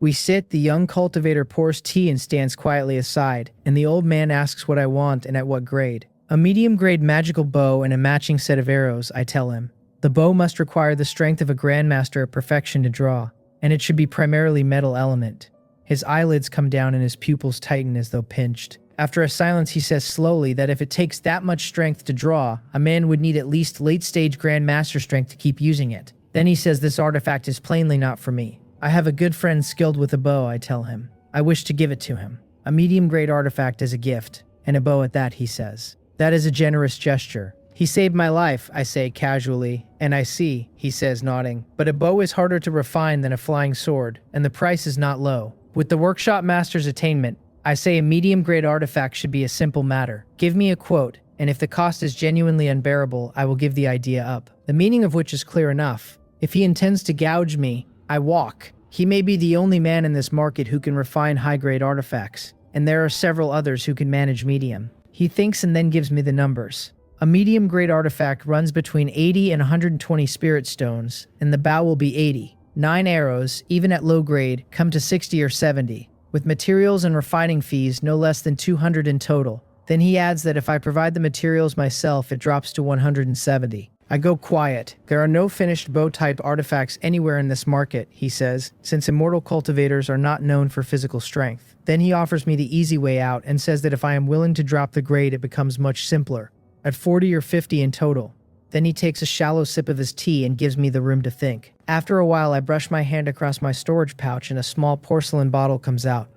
We sit, the young cultivator pours tea and stands quietly aside, and the old man asks what I want and at what grade. A medium-grade magical bow and a matching set of arrows, I tell him. The bow must require the strength of a grandmaster of perfection to draw, and it should be primarily metal element. His eyelids come down and his pupils tighten as though pinched. After a silence, he says slowly that if it takes that much strength to draw, a man would need at least late-stage grandmaster strength to keep using it. Then he says this artifact is plainly not for me. I have a good friend skilled with a bow, I tell him. I wish to give it to him. A medium-grade artifact as a gift, and a bow at that, he says. That is a generous gesture. He saved my life, I say casually, and I see, he says nodding. But a bow is harder to refine than a flying sword, and the price is not low. With the workshop master's attainment, I say a medium-grade artifact should be a simple matter. Give me a quote, and if the cost is genuinely unbearable, I will give the idea up. The meaning of which is clear enough. If he intends to gouge me, I walk. He may be the only man in this market who can refine high-grade artifacts, and there are several others who can manage medium. He thinks and then gives me the numbers. A medium-grade artifact runs between 80 and 120 spirit stones, and the bow will be 80. 9 arrows, even at low grade, come to 60 or 70. With materials and refining fees no less than 200 in total. Then he adds that if I provide the materials myself, it drops to 170. I go quiet. There are no finished bow-type artifacts anywhere in this market, he says, since immortal cultivators are not known for physical strength. Then he offers me the easy way out and says that if I am willing to drop the grade, it becomes much simpler, at 40 or 50 in total. Then he takes a shallow sip of his tea and gives me the room to think. After a while, I brush my hand across my storage pouch and a small porcelain bottle comes out.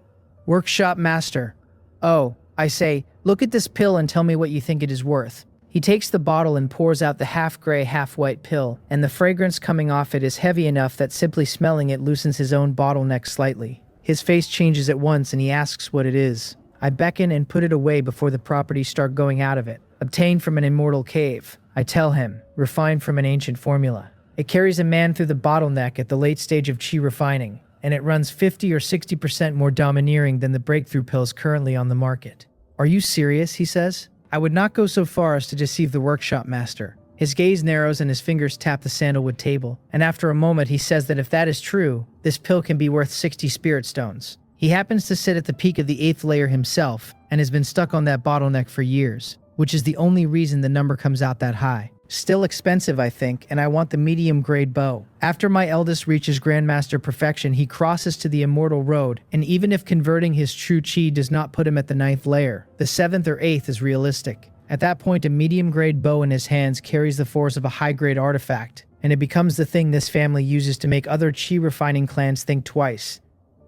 Workshop master. Oh, I say, look at this pill and tell me what you think it is worth. He takes the bottle and pours out the half-gray, half-white pill, and the fragrance coming off it is heavy enough that simply smelling it loosens his own bottleneck slightly. His face changes at once and he asks what it is. I beckon and put it away before the properties start going out of it. Obtained from an immortal cave, I tell him, refined from an ancient formula. It carries a man through the bottleneck at the late stage of chi refining, and it runs 50 or 60% more domineering than the breakthrough pills currently on the market. Are you serious, he says? I would not go so far as to deceive the workshop master. His gaze narrows and his fingers tap the sandalwood table, and after a moment he says that if that is true, this pill can be worth 60 spirit stones. He happens to sit at the peak of the 8th layer himself, and has been stuck on that bottleneck for years, which is the only reason the number comes out that high. Still expensive, I think, and I want the medium-grade bow. After my eldest reaches Grandmaster perfection, he crosses to the immortal road, and even if converting his true chi does not put him at the 9th layer, the 7th or 8th is realistic. At that point, a medium-grade bow in his hands carries the force of a high-grade artifact, and it becomes the thing this family uses to make other chi-refining clans think twice.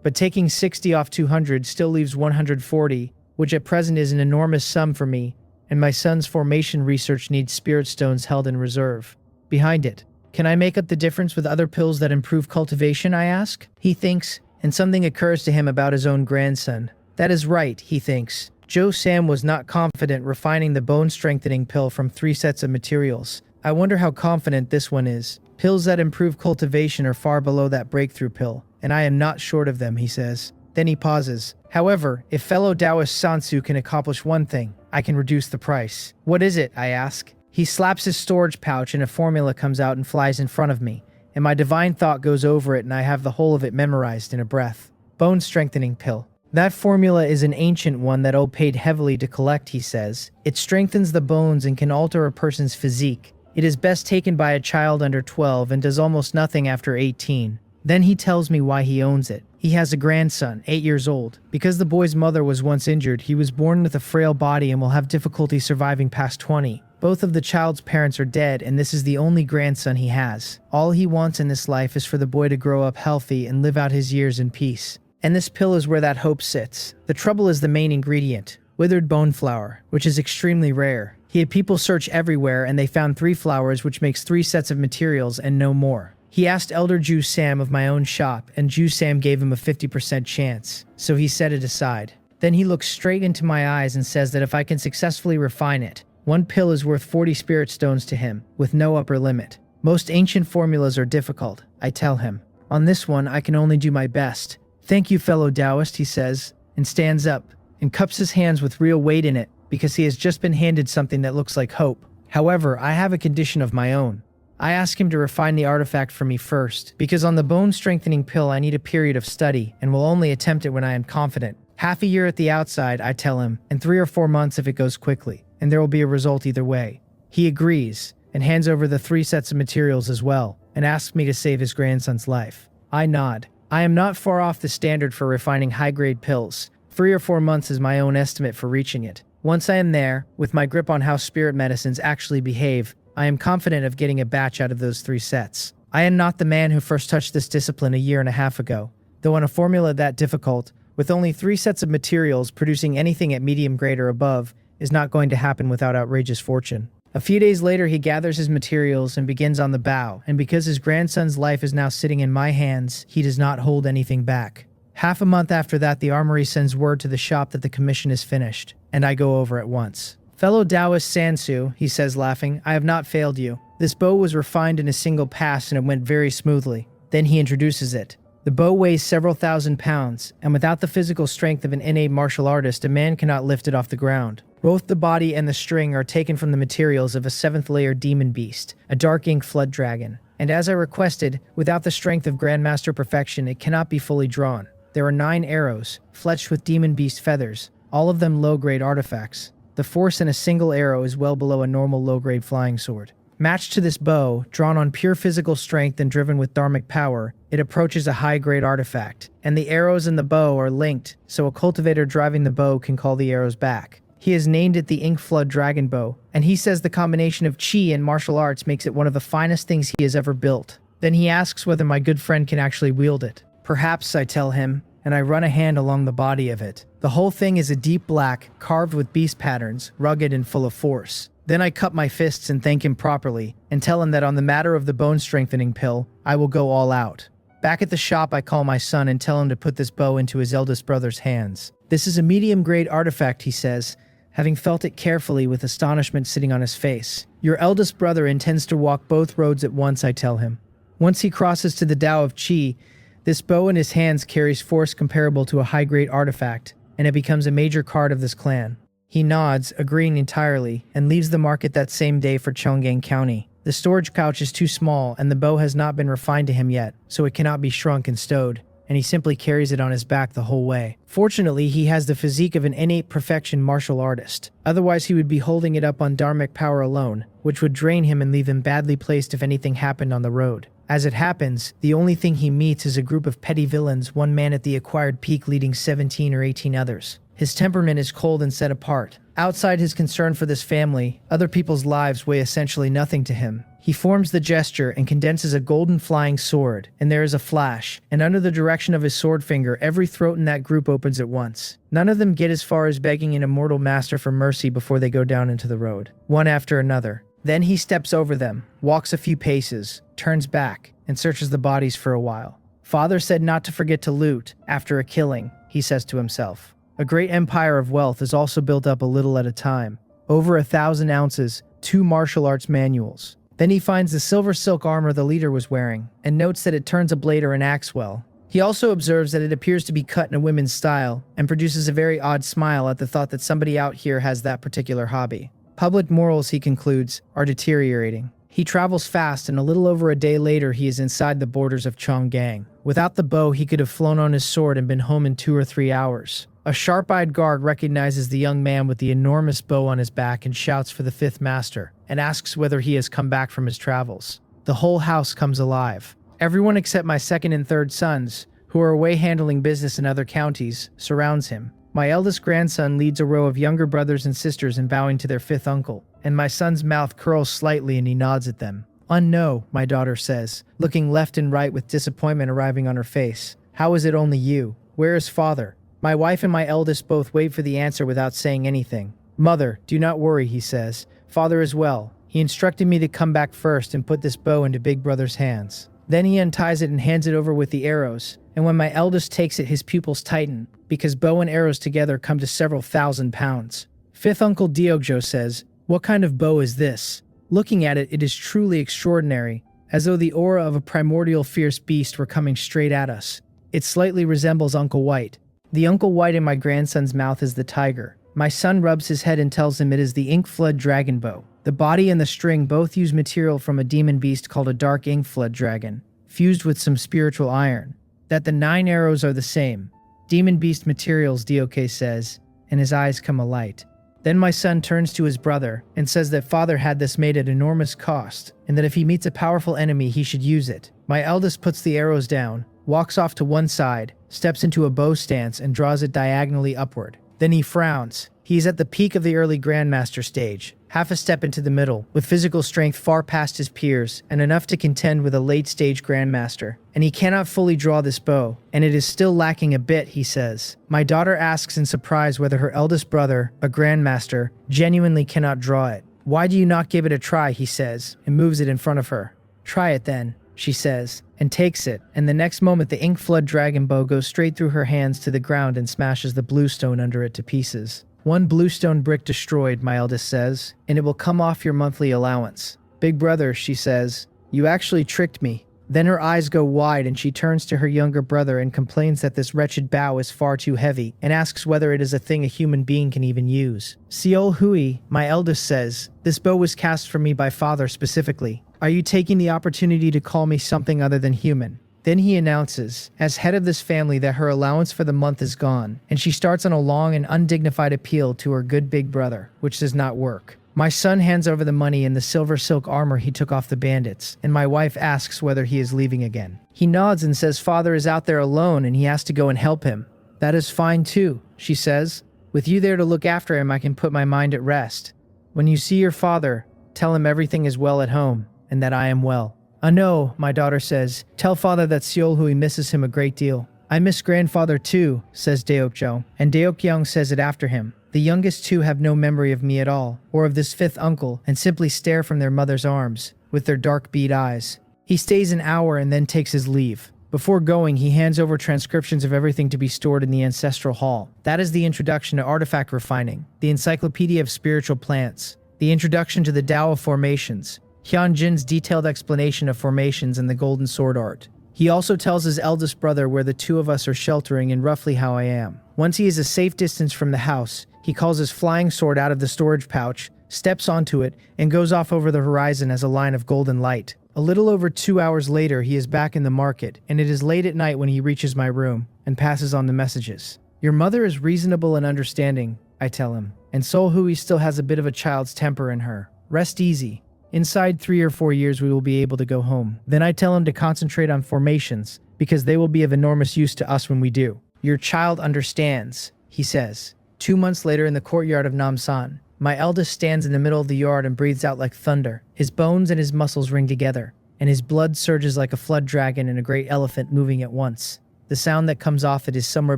But taking 60 off 200 still leaves 140, which at present is an enormous sum for me, and my son's formation research needs spirit stones held in reserve. Behind it, can I make up the difference with other pills that improve cultivation, I ask? He thinks, and something occurs to him about his own grandson. That is right, he thinks. Joe Sam was not confident refining the bone-strengthening pill from 3 sets of materials. I wonder how confident this one is. Pills that improve cultivation are far below that breakthrough pill, and I am not short of them, he says. Then he pauses. However, if fellow Taoist Sansu can accomplish one thing, I can reduce the price. What is it, I ask. He slaps his storage pouch and a formula comes out and flies in front of me, and my divine thought goes over it and I have the whole of it memorized in a breath. Bone strengthening pill. That formula is an ancient one that O paid heavily to collect, he says. It strengthens the bones and can alter a person's physique. It is best taken by a child under 12 and does almost nothing after 18. Then he tells me why he owns it. He has a grandson, 8 years old. Because the boy's mother was once injured, he was born with a frail body and will have difficulty surviving past 20. Both of the child's parents are dead, and this is the only grandson he has. All he wants in this life is for the boy to grow up healthy and live out his years in peace. And this pill is where that hope sits. The trouble is the main ingredient, withered bone flower, which is extremely rare. He had people search everywhere, and they found 3 flowers, which makes 3 sets of materials and no more. He asked Elder Jew Sam of my own shop, and Jew Sam gave him a 50% chance, so he set it aside. Then he looks straight into my eyes and says that if I can successfully refine it, 1 pill is worth 40 spirit stones to him, with no upper limit. Most ancient formulas are difficult, I tell him. On this one, I can only do my best. Thank you, fellow Taoist, he says, and stands up, and cups his hands with real weight in it, because he has just been handed something that looks like hope. However, I have a condition of my own. I ask him to refine the artifact for me first, because on the bone strengthening pill I need a period of study and will only attempt it when I am confident. Half a year at the outside, I tell him, and 3 or 4 months if it goes quickly, and there will be a result either way. He agrees, and hands over the 3 sets of materials as well, and asks me to save his grandson's life. I nod. I am not far off the standard for refining high-grade pills. 3 or 4 months is my own estimate for reaching it. Once I am there, with my grip on how spirit medicines actually behave, I am confident of getting a batch out of those 3 sets. I am not the man who first touched this discipline a year and a half ago, though on a formula that difficult, with only 3 sets of materials producing anything at medium grade or above, is not going to happen without outrageous fortune. A few days later he gathers his materials and begins on the bow, and because his grandson's life is now sitting in my hands, he does not hold anything back. Half a month after that the armory sends word to the shop that the commission is finished, and I go over at once. Fellow Taoist Sansu, he says laughing, I have not failed you. This bow was refined in a single pass and it went very smoothly. Then he introduces it. The bow weighs several thousand pounds, and without the physical strength of an innate martial artist, a man cannot lift it off the ground. Both the body and the string are taken from the materials of a 7th layer demon beast, a dark ink flood dragon. And as I requested, without the strength of Grandmaster Perfection, it cannot be fully drawn. There are 9 arrows, fletched with demon beast feathers, all of them low-grade artifacts. The force in a single arrow is well below a normal low-grade flying sword. Matched to this bow, drawn on pure physical strength and driven with dharmic power, it approaches a high-grade artifact, and the arrows and the bow are linked, so a cultivator driving the bow can call the arrows back. He has named it the Ink Flood Dragon Bow, and he says the combination of chi and martial arts makes it one of the finest things he has ever built. Then he asks whether my good friend can actually wield it. Perhaps, I tell him, and I run a hand along the body of it. The whole thing is a deep black, carved with beast patterns, rugged and full of force. Then I cup my fists and thank him properly, and tell him that on the matter of the bone strengthening pill, I will go all out. Back at the shop I call my son and tell him to put this bow into his eldest brother's hands. This is a medium-grade artifact, he says, having felt it carefully with astonishment sitting on his face. Your eldest brother intends to walk both roads at once, I tell him. Once he crosses to the Tao of Qi, this bow in his hands carries force comparable to a high-grade artifact, and it becomes a major card of this clan. He nods, agreeing entirely, and leaves the market that same day for Chonggang County. The storage pouch is too small, and the bow has not been refined to him yet, so it cannot be shrunk and stowed, and he simply carries it on his back the whole way. Fortunately, he has the physique of an innate perfection martial artist. Otherwise, he would be holding it up on dharmic power alone, which would drain him and leave him badly placed if anything happened on the road. As it happens, the only thing he meets is a group of petty villains, one man at the acquired peak leading 17 or 18 others. His temperament is cold and set apart. Outside his concern for this family, other people's lives weigh essentially nothing to him. He forms the gesture and condenses a golden flying sword, and there is a flash, and under the direction of his sword finger, every throat in that group opens at once. None of them get as far as begging an immortal master for mercy before they go down into the road, one after another. Then he steps over them, walks a few paces, turns back, and searches the bodies for a while. Father said not to forget to loot after a killing, he says to himself. A great empire of wealth is also built up a little at a time. Over 1,000 ounces, 2 martial arts manuals. Then he finds the silver silk armor the leader was wearing, and notes that it turns a blade or an axe well. He also observes that it appears to be cut in a women's style, and produces a very odd smile at the thought that somebody out here has that particular hobby. Public morals, he concludes, are deteriorating. He travels fast, and a little over a day later he is inside the borders of Chonggang. Without the bow, he could have flown on his sword and been home in 2 or 3 hours. A sharp-eyed guard recognizes the young man with the enormous bow on his back and shouts for the 5th master, and asks whether he has come back from his travels. The whole house comes alive. Everyone except my 2nd and 3rd sons, who are away handling business in other counties, surrounds him. My eldest grandson leads a row of younger brothers and sisters in bowing to their 5th uncle, and my son's mouth curls slightly and he nods at them. No, my daughter says, looking left and right with disappointment arriving on her face. How is it only you? Where is father? My wife and my eldest both wait for the answer without saying anything. Mother, do not worry, he says. Father is well. He instructed me to come back first and put this bow into big brother's hands. Then he unties it and hands it over with the arrows, and when my eldest takes it, his pupils tighten, because bow and arrows together come to several thousand pounds. 5th Uncle Diogjo says, "What kind of bow is this?" Looking at it, it is truly extraordinary, as though the aura of a primordial fierce beast were coming straight at us. It slightly resembles Uncle White. The Uncle White in my grandson's mouth is the tiger. My son rubs his head and tells him it is the Ink Flood Dragon Bow. The body and the string both use material from a demon beast called a dark ink flood dragon, fused with some spiritual iron. That the 9 arrows are the same. Demon beast materials, Dok says, and his eyes come alight. Then my son turns to his brother and says that father had this made at enormous cost, and that if he meets a powerful enemy he should use it. My eldest puts the arrows down, walks off to one side, steps into a bow stance and draws it diagonally upward. Then he frowns. He is at the peak of the early Grandmaster stage, half a step into the middle, with physical strength far past his peers, and enough to contend with a late-stage Grandmaster. And he cannot fully draw this bow, and it is still lacking a bit, he says. My daughter asks in surprise whether her eldest brother, a Grandmaster, genuinely cannot draw it. Why do you not give it a try, he says, and moves it in front of her. Try it then, she says, and takes it, and the next moment the ink flood dragon bow goes straight through her hands to the ground and smashes the bluestone under it to pieces. One bluestone brick destroyed, my eldest says, and it will come off your monthly allowance. Big brother, she says, you actually tricked me. Then her eyes go wide and she turns to her younger brother and complains that this wretched bow is far too heavy and asks whether it is a thing a human being can even use. Seol Hui, my eldest says, this bow was cast for me by father specifically. Are you taking the opportunity to call me something other than human? Then he announces, as head of this family, that her allowance for the month is gone, and she starts on a long and undignified appeal to her good big brother, which does not work. My son hands over the money and the silver silk armor he took off the bandits, and my wife asks whether he is leaving again. He nods and says father is out there alone and he has to go and help him. That is fine too, she says. With you there to look after him, I can put my mind at rest. When you see your father, tell him everything is well at home, and that I am well. No, my daughter says. Tell father that Seol Hui misses him a great deal. I miss grandfather too, says Deokjo, and Deokyung says it after him. The youngest two have no memory of me at all, or of this fifth uncle, and simply stare from their mother's arms, with their dark bead eyes. He stays an hour and then takes his leave. Before going, he hands over transcriptions of everything to be stored in the ancestral hall. That is the introduction to artifact refining, the encyclopedia of spiritual plants, the introduction to the Tao of formations, Hyunjin's detailed explanation of formations and the golden sword art. He also tells his eldest brother where the two of us are sheltering and roughly how I am. Once he is a safe distance from the house, he calls his flying sword out of the storage pouch, steps onto it, and goes off over the horizon as a line of golden light. A little over 2 hours later, he is back in the market, and it is late at night when he reaches my room and passes on the messages. Your mother is reasonable and understanding, I tell him, and Seol Hui still has a bit of a child's temper in her. Rest easy. Inside 3 or 4 years we will be able to go home. Then I tell him to concentrate on formations, because they will be of enormous use to us when we do. Your child understands, he says. 2 months later in the courtyard of Namsan, my eldest stands in the middle of the yard and breathes out like thunder. His bones and his muscles ring together, and his blood surges like a flood dragon and a great elephant moving at once. The sound that comes off it is somewhere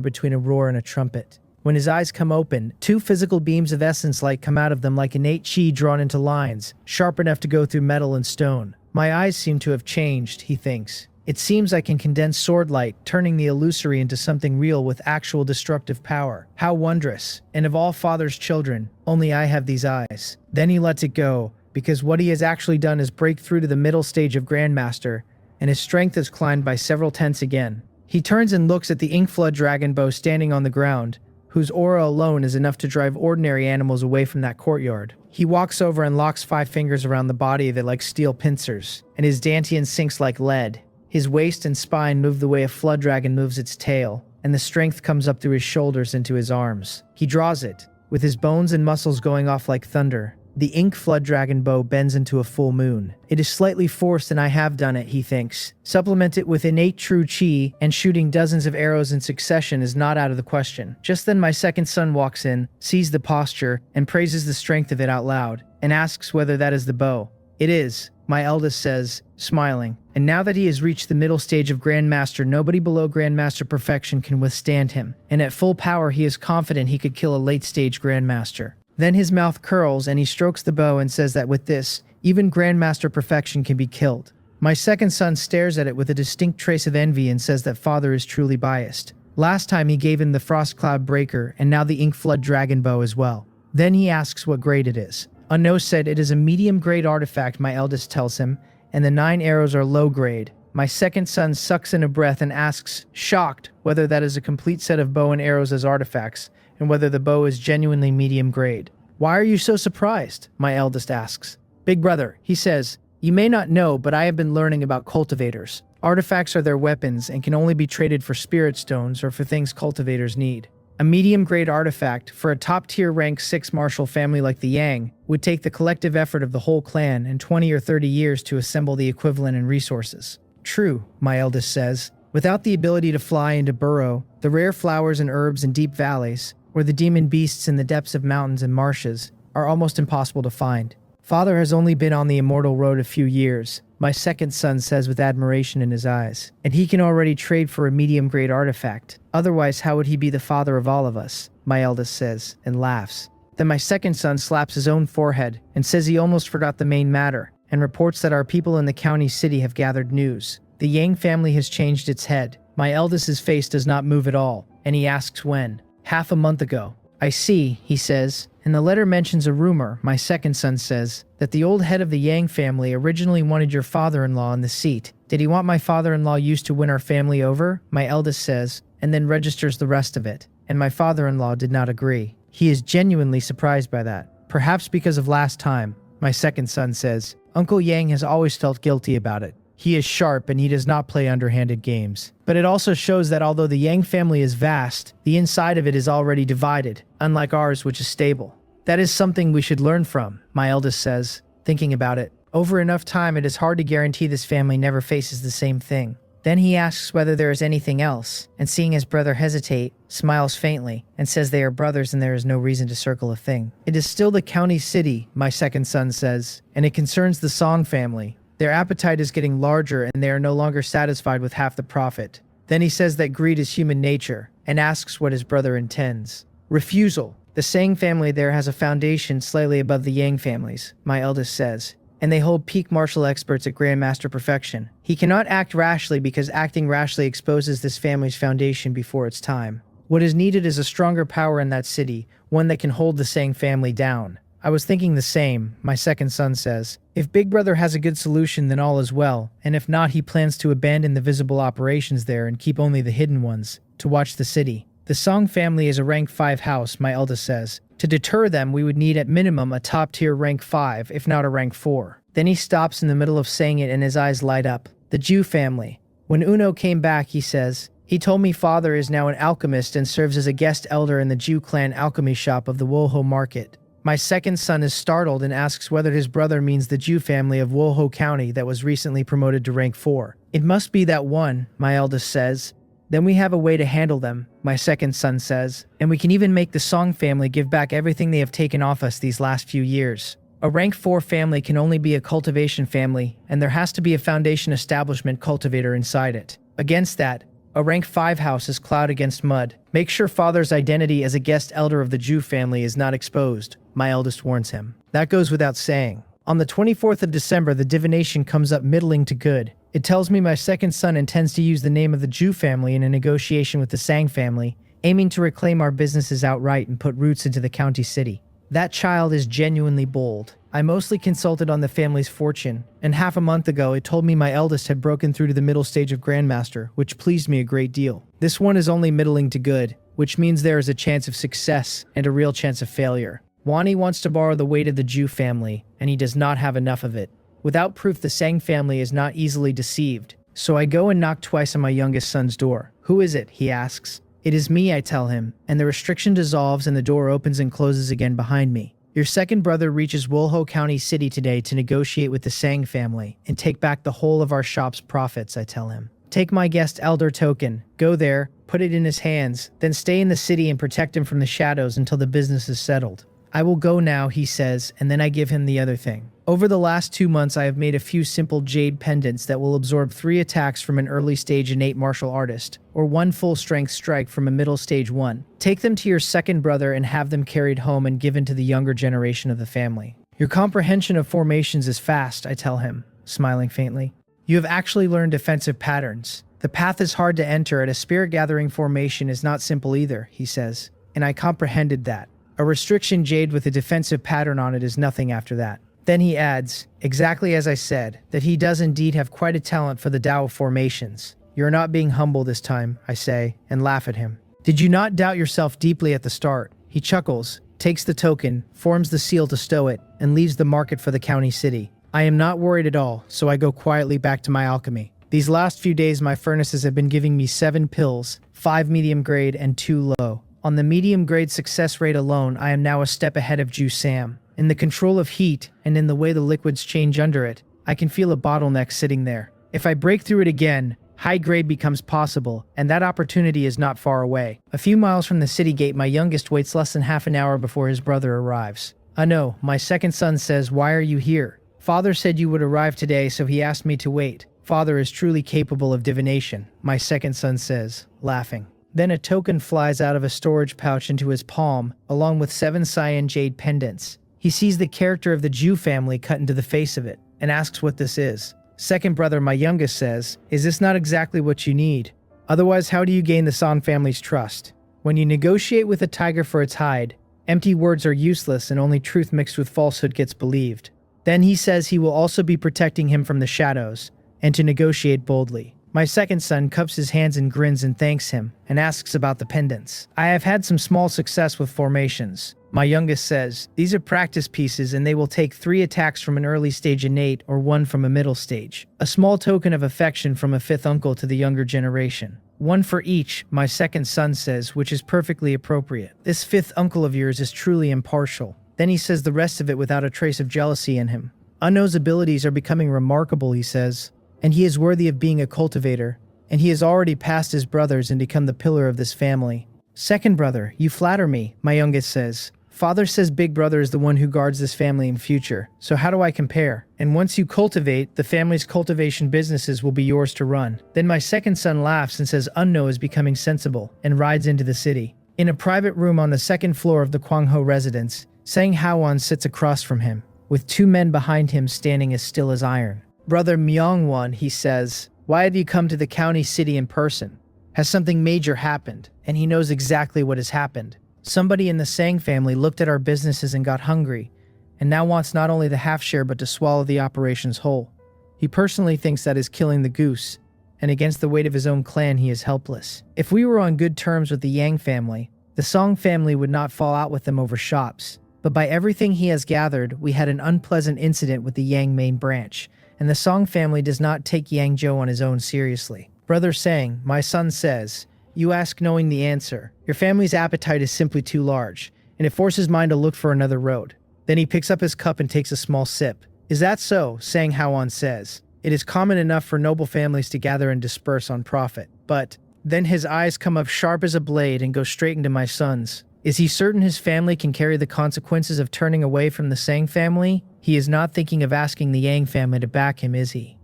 between a roar and a trumpet. When his eyes come open, 2 physical beams of essence light come out of them like innate chi drawn into lines, sharp enough to go through metal and stone. My eyes seem to have changed, he thinks. It seems I can condense sword light, turning the illusory into something real with actual destructive power. How wondrous. And of all father's children, only I have these eyes. Then he lets it go, because what he has actually done is break through to the middle stage of Grandmaster, and his strength has climbed by several tenths again. He turns and looks at the ink flood dragon bow standing on the ground, whose aura alone is enough to drive ordinary animals away from that courtyard. He walks over and locks 5 fingers around the body of it like steel pincers, and his dantian sinks like lead. His waist and spine move the way a flood dragon moves its tail, and the strength comes up through his shoulders into his arms. He draws it, with his bones and muscles going off like thunder. The ink flood dragon bow bends into a full moon. It is slightly forced and I have done it, he thinks. Supplement it with innate true chi, and shooting dozens of arrows in succession is not out of the question. Just then my second son walks in, sees the posture, and praises the strength of it out loud, and asks whether that is the bow. It is, my eldest says, smiling. And now that he has reached the middle stage of Grandmaster, nobody below Grandmaster perfection can withstand him. And at full power he is confident he could kill a late-stage Grandmaster. Then his mouth curls and he strokes the bow and says that with this, even Grandmaster perfection can be killed. My second son stares at it with a distinct trace of envy and says that father is truly biased. Last time he gave him the Frost Cloud Breaker and now the Ink Flood Dragon Bow as well. Then he asks what grade it is. Uno said it is a medium grade artifact, my eldest tells him, and the 9 arrows are low grade. My second son sucks in a breath and asks, shocked, whether that is a complete set of bow and arrows as artifacts, and whether the bow is genuinely medium grade. Why are you so surprised? My eldest asks. Big brother, he says, you may not know, but I have been learning about cultivators. Artifacts are their weapons and can only be traded for spirit stones or for things cultivators need. A medium-grade artifact for a top-tier rank 6 martial family like the Yang would take the collective effort of the whole clan and 20 or 30 years to assemble the equivalent in resources. True, my eldest says. Without the ability to fly and to burrow, the rare flowers and herbs in deep valleys, or the demon beasts in the depths of mountains and marshes, are almost impossible to find. Father has only been on the immortal road a few years, my second son says with admiration in his eyes, and he can already trade for a medium-grade artifact. Otherwise, how would he be the father of all of us? My eldest says, and laughs. Then my second son slaps his own forehead and says he almost forgot the main matter, and reports that our people in the county city have gathered news. The Yang family has changed its head. My eldest's face does not move at all, and he asks when. Half a month ago. I see, he says, and the letter mentions a rumor, my second son says, that the old head of the Yang family originally wanted your father-in-law in the seat. Did he want my father-in-law used to win our family over? My eldest says, and then registers the rest of it. And my father-in-law did not agree. He is genuinely surprised by that. Perhaps because of last time, my second son says. Uncle Yang has always felt guilty about it. He is sharp and he does not play underhanded games. But it also shows that although the Yang family is vast, the inside of it is already divided, unlike ours, which is stable. That is something we should learn from, my eldest says, thinking about it. Over enough time, it is hard to guarantee this family never faces the same thing. Then he asks whether there is anything else, and seeing his brother hesitate, smiles faintly, and says they are brothers and there is no reason to circle a thing. It is still the county city, my second son says, and it concerns the Song family. Their appetite is getting larger and they are no longer satisfied with half the profit. Then he says that greed is human nature, and asks what his brother intends. Refusal. The Sang family there has a foundation slightly above the Yang families, my eldest says, and they hold peak martial experts at Grandmaster perfection. He cannot act rashly because acting rashly exposes this family's foundation before its time. What is needed is a stronger power in that city, one that can hold the Sang family down. I was thinking the same, my second son says. If Big Brother has a good solution, then all is well, and if not, he plans to abandon the visible operations there and keep only the hidden ones, to watch the city. The Song family is a rank 5 house, my eldest says. To deter them, we would need at minimum a top-tier rank 5, if not a rank 4. Then he stops in the middle of saying it and his eyes light up. The Jew family. When Uno came back, he says, he told me father is now an alchemist and serves as a guest elder in the Jew clan alchemy shop of the Woho market. My second son is startled and asks whether his brother means the Jew family of Woho County that was recently promoted to rank 4. It must be that one, my eldest says. Then we have a way to handle them, my second son says, and we can even make the Song family give back everything they have taken off us these last few years. A rank 4 family can only be a cultivation family, and there has to be a foundation establishment cultivator inside it. Against that, a rank 5 house is cloud against mud. Make sure father's identity as a guest elder of the Jew family is not exposed, my eldest warns him. That goes without saying. On the 24th of December, the divination comes up middling to good. It tells me my second son intends to use the name of the Jew family in a negotiation with the Sang family, aiming to reclaim our businesses outright and put roots into the county city. That child is genuinely bold. I mostly consulted on the family's fortune, and half a month ago it told me my eldest had broken through to the middle stage of Grandmaster, which pleased me a great deal. This one is only middling to good, which means there is a chance of success and a real chance of failure. Wani wants to borrow the weight of the Jew family, and he does not have enough of it. Without proof, the Sang family is not easily deceived, so I go and knock twice on my youngest son's door. Who is it? He asks. It is me, I tell him, and the restriction dissolves and the door opens and closes again behind me. Your second brother reaches Woho County City today to negotiate with the Sang family and take back the whole of our shop's profits, I tell him. Take my guest elder token, go there, put it in his hands, then stay in the city and protect him from the shadows until the business is settled. I will go now, he says, and then I give him the other thing. Over the last 2 months, I have made a few simple jade pendants that will absorb 3 attacks from an early stage innate martial artist, or 1 full strength strike from a middle stage one. Take them to your second brother and have them carried home and given to the younger generation of the family. Your comprehension of formations is fast, I tell him, smiling faintly. You have actually learned defensive patterns. The path is hard to enter, and a spirit gathering formation is not simple either, he says, and I comprehended that. A restriction jade with a defensive pattern on it is nothing after that. Then he adds, exactly as I said, that he does indeed have quite a talent for the Tao of formations. You're not being humble this time, I say, and laugh at him. Did you not doubt yourself deeply at the start? He chuckles, takes the token, forms the seal to stow it, and leaves the market for the county city. I am not worried at all, so I go quietly back to my alchemy. These last few days my furnaces have been giving me 7 pills, 5 medium grade and 2 low. On the medium grade success rate alone, I am now a step ahead of Ju Sam. In the control of heat, and in the way the liquids change under it, I can feel a bottleneck sitting there. If I break through it again, high grade becomes possible, and that opportunity is not far away. A few miles from the city gate, my youngest waits less than half an hour before his brother arrives. No, my second son says, "Why are you here?" Father said you would arrive today, so he asked me to wait. Father is truly capable of divination, my second son says, laughing. Then a token flies out of a storage pouch into his palm, along with 7 cyan jade pendants. He sees the character of the Ju family cut into the face of it, and asks what this is. Second brother, my youngest, says, "Is this not exactly what you need? Otherwise, how do you gain the San family's trust? When you negotiate with a tiger for its hide, empty words are useless and only truth mixed with falsehood gets believed." Then he says he will also be protecting him from the shadows, and to negotiate boldly. My second son cups his hands and grins and thanks him, and asks about the pendants. I have had some small success with formations. My youngest says, "These are practice pieces and they will take 3 attacks from an early stage innate or 1 from a middle stage. A small token of affection from a 5th uncle to the younger generation. 1 for each," my second son says, which is perfectly appropriate. This 5th uncle of yours is truly impartial. Then he says the rest of it without a trace of jealousy in him. Unknow's abilities are becoming remarkable, he says, and he is worthy of being a cultivator, and he has already passed his brothers and become the pillar of this family. Second brother, you flatter me, my youngest says. Father says big brother is the one who guards this family in future, so how do I compare? And once you cultivate, the family's cultivation businesses will be yours to run. Then my second son laughs and says Unno is becoming sensible, and rides into the city. In a private room on the 2nd floor of the Kwangho residence, Sang Hawan sits across from him, with 2 men behind him standing as still as iron. "Brother Myongwon," he says, "why have you come to the county city in person? Has something major happened?" And he knows exactly what has happened. Somebody in the Sang family looked at our businesses and got hungry, and now wants not only the half share but to swallow the operations whole. He personally thinks that is killing the goose, and against the weight of his own clan he is helpless. If we were on good terms with the Yang family, the Song family would not fall out with them over shops. But by everything he has gathered, we had an unpleasant incident with the Yang main branch, and the Song family does not take Yang Zhou on his own seriously. Brother Sang, my son says, "You ask knowing the answer. Your family's appetite is simply too large, and it forces mine to look for another road." Then he picks up his cup and takes a small sip. "Is that so?" Sang Hawan says. "It is common enough for noble families to gather and disperse on profit. But..." Then his eyes come up sharp as a blade and go straight into my son's. Is he certain his family can carry the consequences of turning away from the Sang family? He is not thinking of asking the Yang family to back him, is he?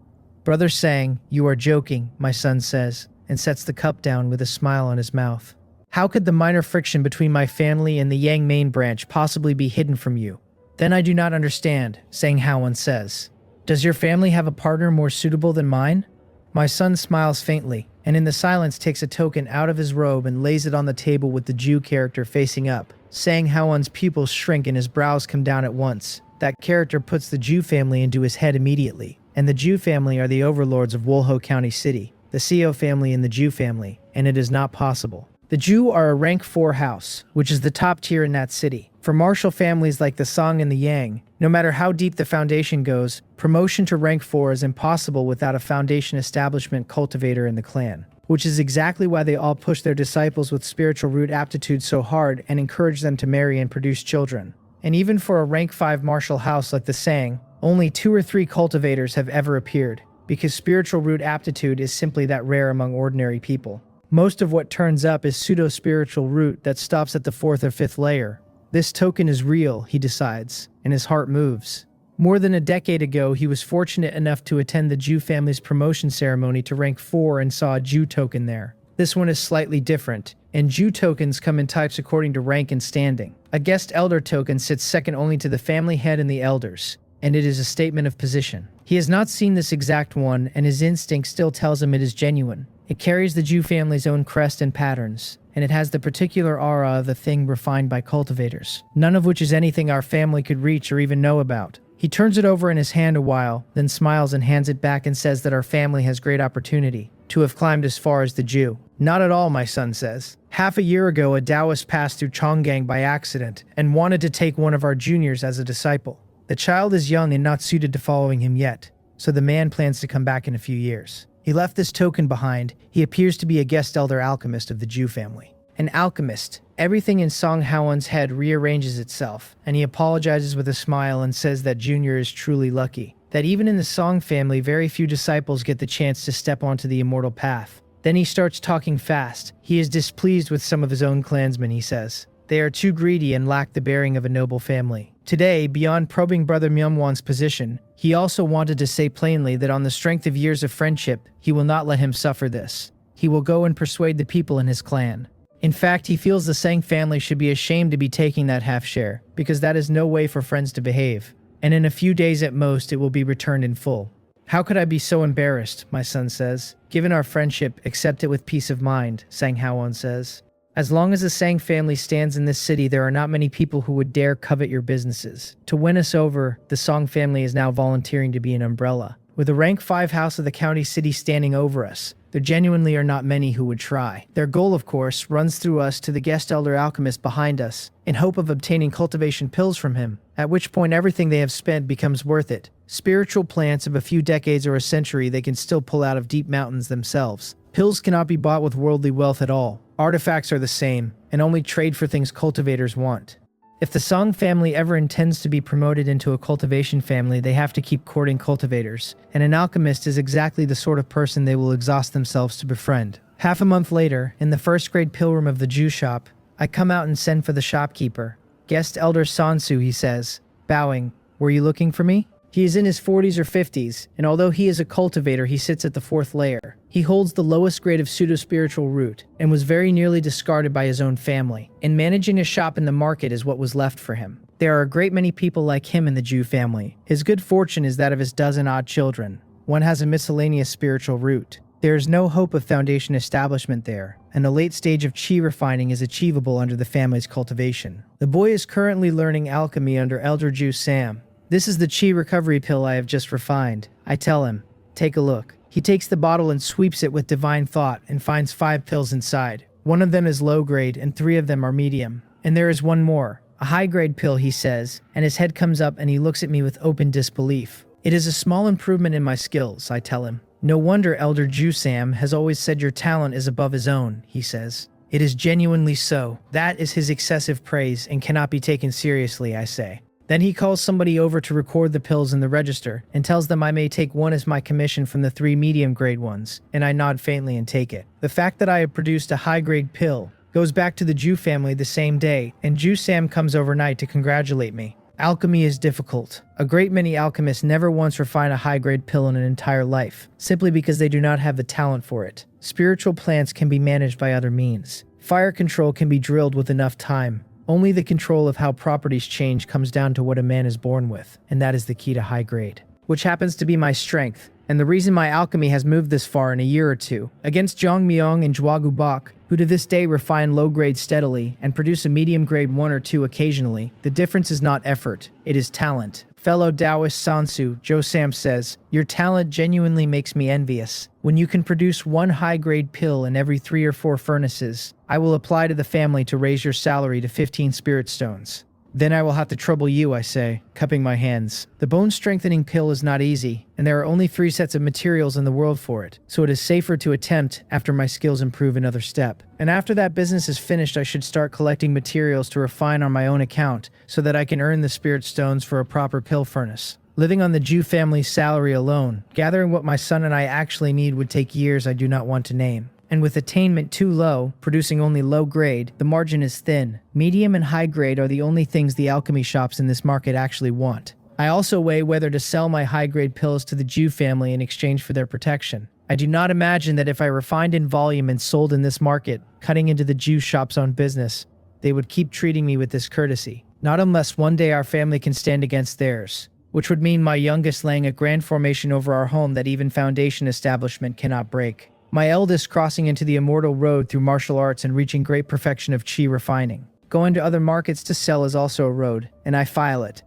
"Brother Sang, you are joking," my son says, and sets the cup down with a smile on his mouth. "How could the minor friction between my family and the Yang main branch possibly be hidden from you?" "Then I do not understand," Sang Hawan says. "Does your family have a partner more suitable than mine?" My son smiles faintly, and in the silence takes a token out of his robe and lays it on the table with the Ju character facing up. Sang Hawan's pupils shrink and his brows come down at once. That character puts the Ju family into his head immediately, and the Ju family are the overlords of Wolho County City, the Seo family and the Ju family, and it is not possible. The Ju are a rank 4 house, which is the top tier in that city. For martial families like the Song and the Yang, no matter how deep the foundation goes, promotion to rank 4 is impossible without a foundation establishment cultivator in the clan. Which is exactly why they all push their disciples with spiritual root aptitude so hard and encourage them to marry and produce children. And even for a rank 5 martial house like the Sang, only 2 or 3 cultivators have ever appeared, because spiritual root aptitude is simply that rare among ordinary people. Most of what turns up is pseudo-spiritual root that stops at the 4th or 5th layer. This token is real, he decides, and his heart moves. More than a decade ago, he was fortunate enough to attend the Ju family's promotion ceremony to rank 4 and saw a Ju token there. This one is slightly different, and Ju tokens come in types according to rank and standing. A guest elder token sits second only to the family head and the elders, and it is a statement of position. He has not seen this exact one, and his instinct still tells him it is genuine. It carries the Ju family's own crest and patterns, and it has the particular aura of the thing refined by cultivators, none of which is anything our family could reach or even know about. He turns it over in his hand a while, then smiles and hands it back and says that our family has great opportunity to have climbed as far as the Ju. "Not at all," my son says. Half a year ago, a Taoist passed through Chonggang by accident and wanted to take one of our juniors as a disciple. The child is young and not suited to following him yet, so the man plans to come back in a few years. He left this token behind. He appears to be a guest elder alchemist of the Zhu family. An alchemist. Everything in Song Haowen's head rearranges itself, and he apologizes with a smile and says that Junior is truly lucky. That even in the Song family, very few disciples get the chance to step onto the immortal path. Then he starts talking fast. He is displeased with some of his own clansmen, he says. They are too greedy and lack the bearing of a noble family. Today, beyond probing Brother Myungwon's position, he also wanted to say plainly that on the strength of years of friendship, he will not let him suffer this. He will go and persuade the people in his clan. In fact, he feels the Sang family should be ashamed to be taking that half share, because that is no way for friends to behave. And in a few days at most, it will be returned in full. How could I be so embarrassed, my son says. Given our friendship, accept it with peace of mind, Sang Haowen says. As long as the Sang family stands in this city, there are not many people who would dare covet your businesses. To win us over, the Song family is now volunteering to be an umbrella. With the rank 5 house of the county city standing over us, there genuinely are not many who would try. Their goal, of course, runs through us to the guest elder alchemist behind us, in hope of obtaining cultivation pills from him, at which point everything they have spent becomes worth it. Spiritual plants of a few decades or a century they can still pull out of deep mountains themselves. Pills cannot be bought with worldly wealth at all. Artifacts are the same, and only trade for things cultivators want. If the Song family ever intends to be promoted into a cultivation family, they have to keep courting cultivators, and an alchemist is exactly the sort of person they will exhaust themselves to befriend. Half a month later, in the first grade pill room of the Zhu shop, I come out and send for the shopkeeper. Guest Elder Sansu, he says, bowing. Were you looking for me? He is in his 40s or 50s, and although he is a cultivator, he sits at the 4th layer. He holds the lowest grade of pseudo-spiritual root, and was very nearly discarded by his own family. And managing a shop in the market is what was left for him. There are a great many people like him in the Zhu family. His good fortune is that of his dozen-odd children. One has a miscellaneous spiritual root. There is no hope of foundation establishment there, and a late stage of chi refining is achievable under the family's cultivation. The boy is currently learning alchemy under Elder Zhu Sam. This is the chi recovery pill I have just refined. I tell him, take a look. He takes the bottle and sweeps it with divine thought and finds 5 pills inside. One of them is low grade and 3 of them are medium. And there is one more, a high grade pill, he says, and his head comes up and he looks at me with open disbelief. It is a small improvement in my skills, I tell him. No wonder Elder Zhu Sam has always said your talent is above his own, he says. It is genuinely so. That is his excessive praise and cannot be taken seriously, I say. Then he calls somebody over to record the pills in the register and tells them I may take one as my commission from the 3 medium-grade ones, and I nod faintly and take it. The fact that I have produced a high-grade pill goes back to the Zhu family the same day, and Zhu Sam comes overnight to congratulate me. Alchemy is difficult. A great many alchemists never once refine a high-grade pill in an entire life, simply because they do not have the talent for it. Spiritual plants can be managed by other means. Fire control can be drilled with enough time. Only the control of how properties change comes down to what a man is born with, and that is the key to high grade. Which happens to be my strength, and the reason my alchemy has moved this far in a year or two. Against Zhang Myong and Zhuagu Bak, who to this day refine low grade steadily and produce a medium grade 1 or 2 occasionally, the difference is not effort, it is talent. Fellow Taoist Sansu, Zhu Sam says, your talent genuinely makes me envious. When you can produce 1 high-grade pill in every 3 or 4 furnaces, I will apply to the family to raise your salary to 15 spirit stones. Then I will have to trouble you, I say, cupping my hands. The bone-strengthening pill is not easy, and there are only 3 sets of materials in the world for it, so it is safer to attempt after my skills improve another step. And after that business is finished, I should start collecting materials to refine on my own account, so that I can earn the spirit stones for a proper pill furnace. Living on the Zhu family's salary alone, gathering what my son and I actually need would take years I do not want to name. And with attainment too low, producing only low grade, the margin is thin. Medium and high grade are the only things the alchemy shops in this market actually want. I also weigh whether to sell my high grade pills to the Zhu family in exchange for their protection. I do not imagine that if I refined in volume and sold in this market, cutting into the Zhu shop's own business, they would keep treating me with this courtesy. Not unless one day our family can stand against theirs, which would mean my youngest laying a grand formation over our home that even foundation establishment cannot break. My eldest crossing into the immortal road through martial arts and reaching great perfection of chi refining. Going to other markets to sell is also a road, and I file it.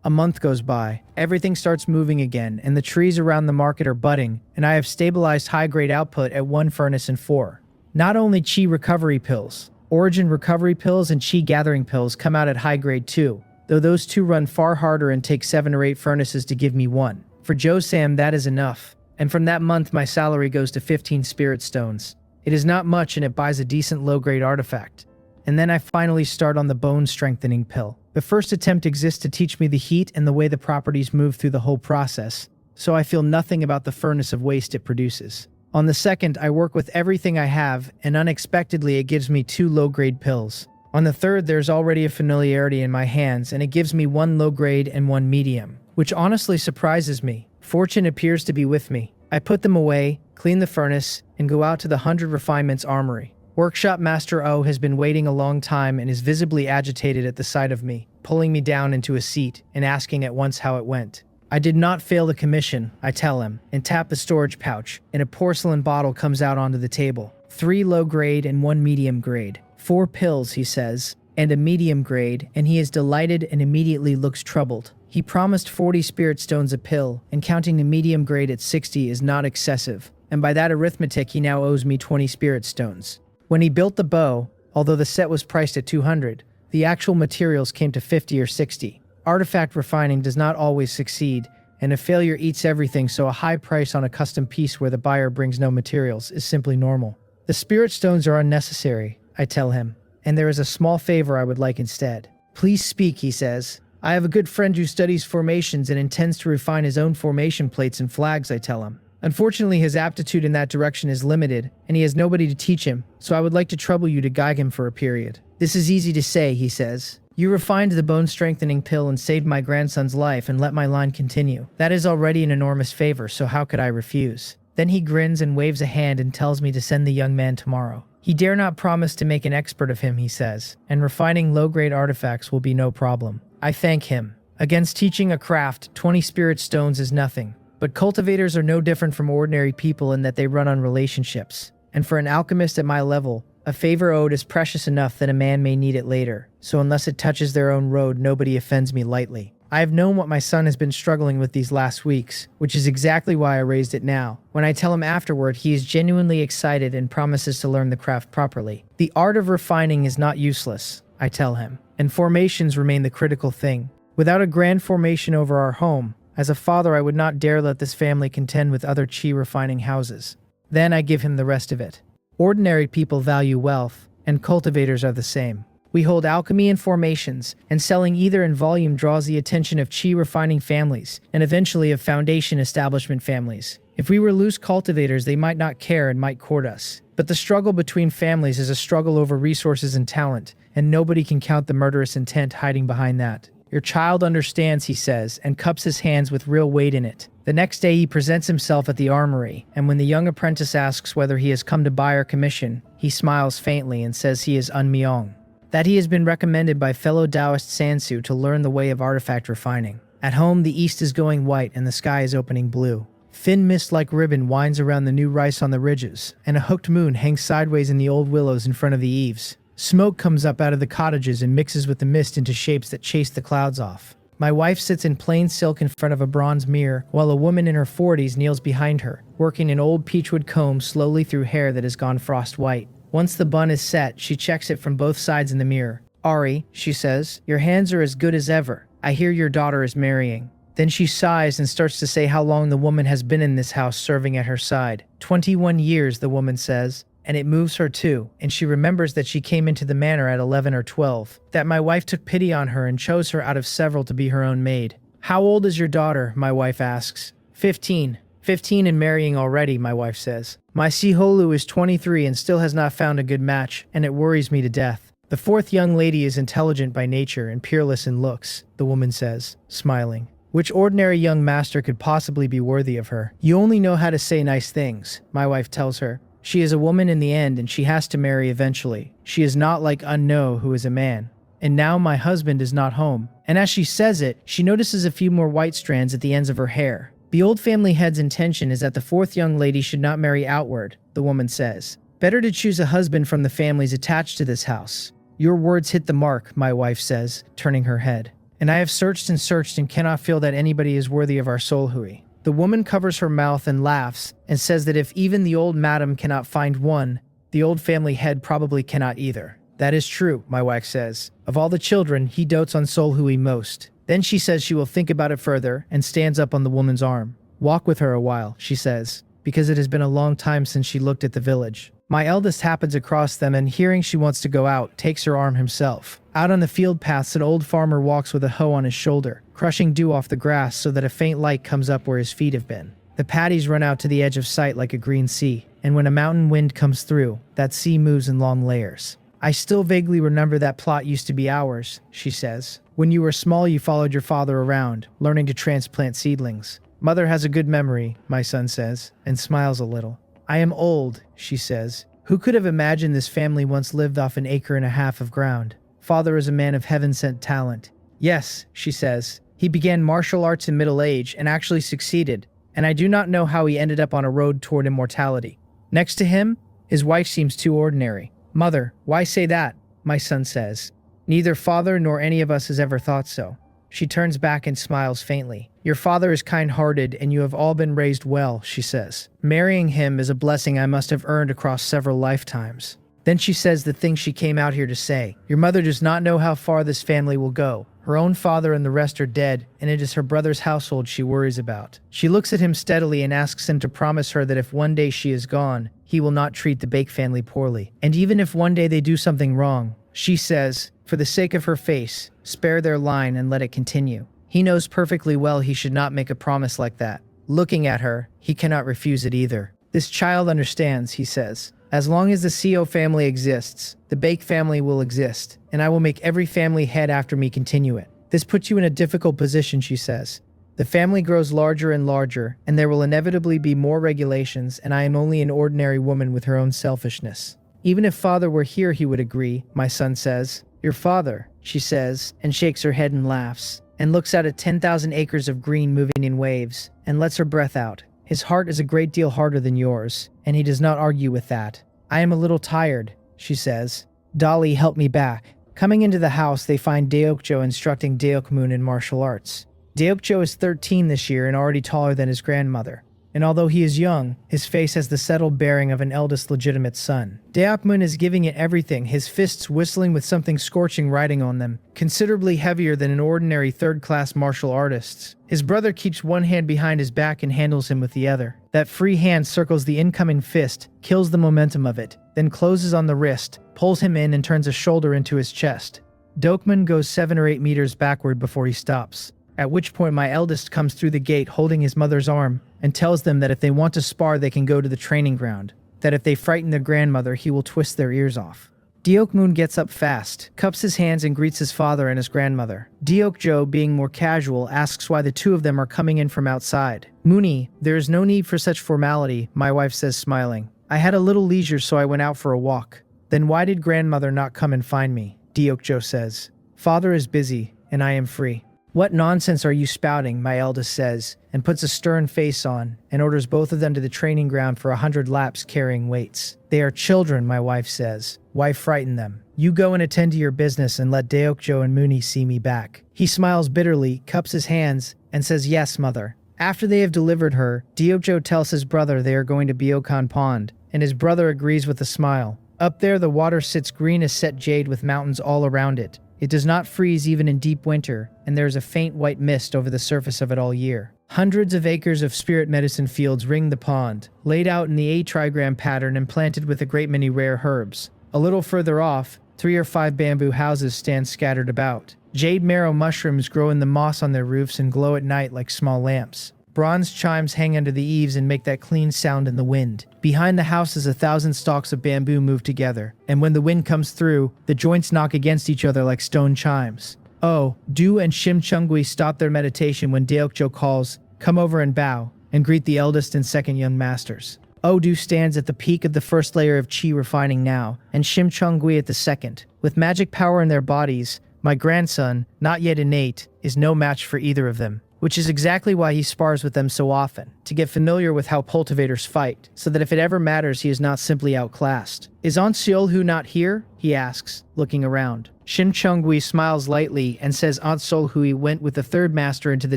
A month goes by, everything starts moving again, and the trees around the market are budding, and I have stabilized high-grade output at 1 furnace and 4. Not only chi recovery pills, origin recovery pills and chi gathering pills come out at high grade too, though those two run far harder and take 7 or 8 furnaces to give me one. For Joe Sam, that is enough. And from that month, my salary goes to 15 spirit stones. It is not much and it buys a decent low-grade artifact. And then I finally start on the bone strengthening pill. The first attempt exists to teach me the heat and the way the properties move through the whole process, so I feel nothing about the furnace of waste it produces. On the second, I work with everything I have, and unexpectedly it gives me 2 low-grade pills. On the third, there's already a familiarity in my hands, and it gives me 1 low-grade and 1 medium, which honestly surprises me. Fortune appears to be with me. I put them away, clean the furnace, and go out to the 100 Refinements Armory. Workshop Master O has been waiting a long time and is visibly agitated at the sight of me, pulling me down into a seat and asking at once how it went. I did not fail the commission, I tell him, and tap the storage pouch, and a porcelain bottle comes out onto the table. 3 low grade and 1 medium grade. 4 pills, he says, and a medium grade, and he is delighted and immediately looks troubled. He promised 40 spirit stones a pill, and counting the medium grade at 60 is not excessive, and by that arithmetic he now owes me 20 spirit stones. When he built the bow, although the set was priced at 200, the actual materials came to 50 or 60. Artifact refining does not always succeed, and a failure eats everything, so a high price on a custom piece where the buyer brings no materials is simply normal. The spirit stones are unnecessary, I tell him, and there is a small favor I would like instead. Please speak, he says. I have a good friend who studies formations and intends to refine his own formation plates and flags, I tell him. Unfortunately, his aptitude in that direction is limited, and he has nobody to teach him, so I would like to trouble you to guide him for a period. This is easy to say, he says. You refined the bone-strengthening pill and saved my grandson's life and let my line continue. That is already an enormous favor, so how could I refuse? Then he grins and waves a hand and tells me to send the young man tomorrow. He dare not promise to make an expert of him, he says, and refining low-grade artifacts will be no problem. I thank him. Against teaching a craft, 20 spirit stones is nothing. But cultivators are no different from ordinary people in that they run on relationships. And for an alchemist at my level, a favor owed is precious enough that a man may need it later, so unless it touches their own road, nobody offends me lightly. I have known what my son has been struggling with these last weeks, which is exactly why I raised it now. When I tell him afterward, he is genuinely excited and promises to learn the craft properly. The art of refining is not useless, I tell him, and formations remain the critical thing. Without a grand formation over our home, as a father I would not dare let this family contend with other chi refining houses. Then I give him the rest of it. Ordinary people value wealth, and cultivators are the same. We hold alchemy and formations, and selling either in volume draws the attention of chi refining families, and eventually of foundation establishment families. If we were loose cultivators, they might not care and might court us. But the struggle between families is a struggle over resources and talent, and nobody can count the murderous intent hiding behind that. Your child understands, he says, and cups his hands with real weight in it. The next day he presents himself at the armory, and when the young apprentice asks whether he has come to buy or commission, he smiles faintly and says he is Unmyong. That he has been recommended by fellow Taoist Sansu to learn the way of artifact refining. At home, the east is going white and the sky is opening blue. Thin mist like ribbon winds around the new rice on the ridges, and a hooked moon hangs sideways in the old willows in front of the eaves. Smoke comes up out of the cottages and mixes with the mist into shapes that chase the clouds off. My wife sits in plain silk in front of a bronze mirror, while a woman in her 40s kneels behind her, working an old peachwood comb slowly through hair that has gone frost white. Once the bun is set, she checks it from both sides in the mirror. Ari, she says, your hands are as good as ever. I hear your daughter is marrying. Then she sighs and starts to say how long the woman has been in this house serving at her side. 21 years, the woman says. And it moves her too, and she remembers that she came into the manor at 11 or 12, that my wife took pity on her and chose her out of several to be her own maid. How old is your daughter? My wife asks. 15. 15 and marrying already, my wife says. My Siholu is 23 and still has not found a good match, and it worries me to death. The fourth young lady is intelligent by nature and peerless in looks, the woman says, smiling. Which ordinary young master could possibly be worthy of her? You only know how to say nice things, my wife tells her. She is a woman in the end and she has to marry eventually. She is not like Unno, who is a man. And now my husband is not home. And as she says it, she notices a few more white strands at the ends of her hair. The old family head's intention is that the fourth young lady should not marry outward, the woman says. Better to choose a husband from the families attached to this house. Your words hit the mark, my wife says, turning her head. And I have searched and cannot feel that anybody is worthy of our Solhui. The woman covers her mouth and laughs and says that if even the old madam cannot find one, The old family head probably cannot either. That is true, my wife says. Of all the children, he dotes on Sol Hui most. Then she says she will think about it further and stands up on the woman's arm. Walk with her a while, she says, because it has been a long time since she looked at the village. My eldest happens across them and hearing she wants to go out, takes her arm himself. Out on the field paths, an old farmer walks with a hoe on his shoulder, crushing dew off the grass so that a faint light comes up where his feet have been. The paddies run out to the edge of sight like a green sea, and when a mountain wind comes through, that sea moves in long layers. I still vaguely remember that plot used to be ours, she says. When you were small, you followed your father around, learning to transplant seedlings. Mother has a good memory, my son says, and smiles a little. I am old, she says. Who could have imagined this family once lived off an acre and a half of ground? Father is a man of heaven-sent talent. Yes, she says. He began martial arts in middle age and actually succeeded, and I do not know how he ended up on a road toward immortality. Next to him, his wife seems too ordinary. Mother, why say that? My son says. Neither father nor any of us has ever thought so. She turns back and smiles faintly. Your father is kind-hearted and you have all been raised well, she says. Marrying him is a blessing I must have earned across several lifetimes. Then she says the thing she came out here to say. Your mother does not know how far this family will go. Her own father and the rest are dead, and it is her brother's household she worries about. She looks at him steadily and asks him to promise her that if one day she is gone, he will not treat the Bake family poorly. And even if one day they do something wrong, she says, for the sake of her face, spare their line and let it continue. He knows perfectly well he should not make a promise like that. Looking at her, he cannot refuse it either. This child understands, he says. As long as the CO family exists, the Bake family will exist, and I will make every family head after me continue it. This puts you in a difficult position, she says. The family grows larger and larger, and there will inevitably be more regulations, and I am only an ordinary woman with her own selfishness. Even if father were here, he would agree, my son says. Your father, she says, and shakes her head and laughs, and looks out at 10,000 acres of green moving in waves, and lets her breath out. His heart is a great deal harder than yours, and he does not argue with that. I am a little tired, she says. Dolly, help me back. Coming into the house, they find Deokjo instructing Deokmoon in martial arts. Deokjo is 13 this year and already taller than his grandmother. And although he is young, his face has the settled bearing of an eldest legitimate son. Deokmoon is giving it everything, his fists whistling with something scorching riding on them, considerably heavier than an ordinary third-class martial artist's. His brother keeps one hand behind his back and handles him with the other. That free hand circles the incoming fist, kills the momentum of it, then closes on the wrist, pulls him in and turns a shoulder into his chest. Deokmoon goes 7 or 8 meters backward before he stops. At which point my eldest comes through the gate holding his mother's arm and tells them that if they want to spar they can go to the training ground, that if they frighten their grandmother he will twist their ears off. Deokmoon gets up fast, cups his hands and greets his father and his grandmother. Deokjo, being more casual, asks why the two of them are coming in from outside. Mooney, there is no need for such formality, my wife says smiling. I had a little leisure so I went out for a walk. Then why did grandmother not come and find me? Deokjo says. Father is busy, and I am free. What nonsense are you spouting, my eldest says, and puts a stern face on, and orders both of them to the training ground for 100 laps carrying weights. They are children, my wife says. Why frighten them? You go and attend to your business and let Deokjo and Mooney see me back. He smiles bitterly, cups his hands, and says, yes, mother. After they have delivered her, Deokjo tells his brother they are going to Byokan Pond, and his brother agrees with a smile. Up there the water sits green as set jade with mountains all around it. It does not freeze even in deep winter, and there is a faint white mist over the surface of it all year. Hundreds of acres of spirit medicine fields ring the pond, laid out in the A-trigram pattern and planted with a great many rare herbs. A little further off, 3 or 5 bamboo houses stand scattered about. Jade marrow mushrooms grow in the moss on their roofs and glow at night like small lamps. Bronze chimes hang under the eaves and make that clean sound in the wind. Behind the houses 1,000 stalks of bamboo move together, and when the wind comes through, the joints knock against each other like stone chimes. Oh, Du and Shim Chungui stop their meditation when Deokjo calls, come over and bow, and greet the eldest and second young masters. Du stands at the peak of the first layer of chi refining now, and Shim Chungui at the second. With magic power in their bodies, my grandson, not yet innate, is no match for either of them. Which is exactly why he spars with them so often, to get familiar with how cultivators fight, so that if it ever matters he is not simply outclassed. Is Aunt Seolhu not here? He asks, looking around. Shim Chungui smiles lightly and says Aunt Seolhu went with the third master into the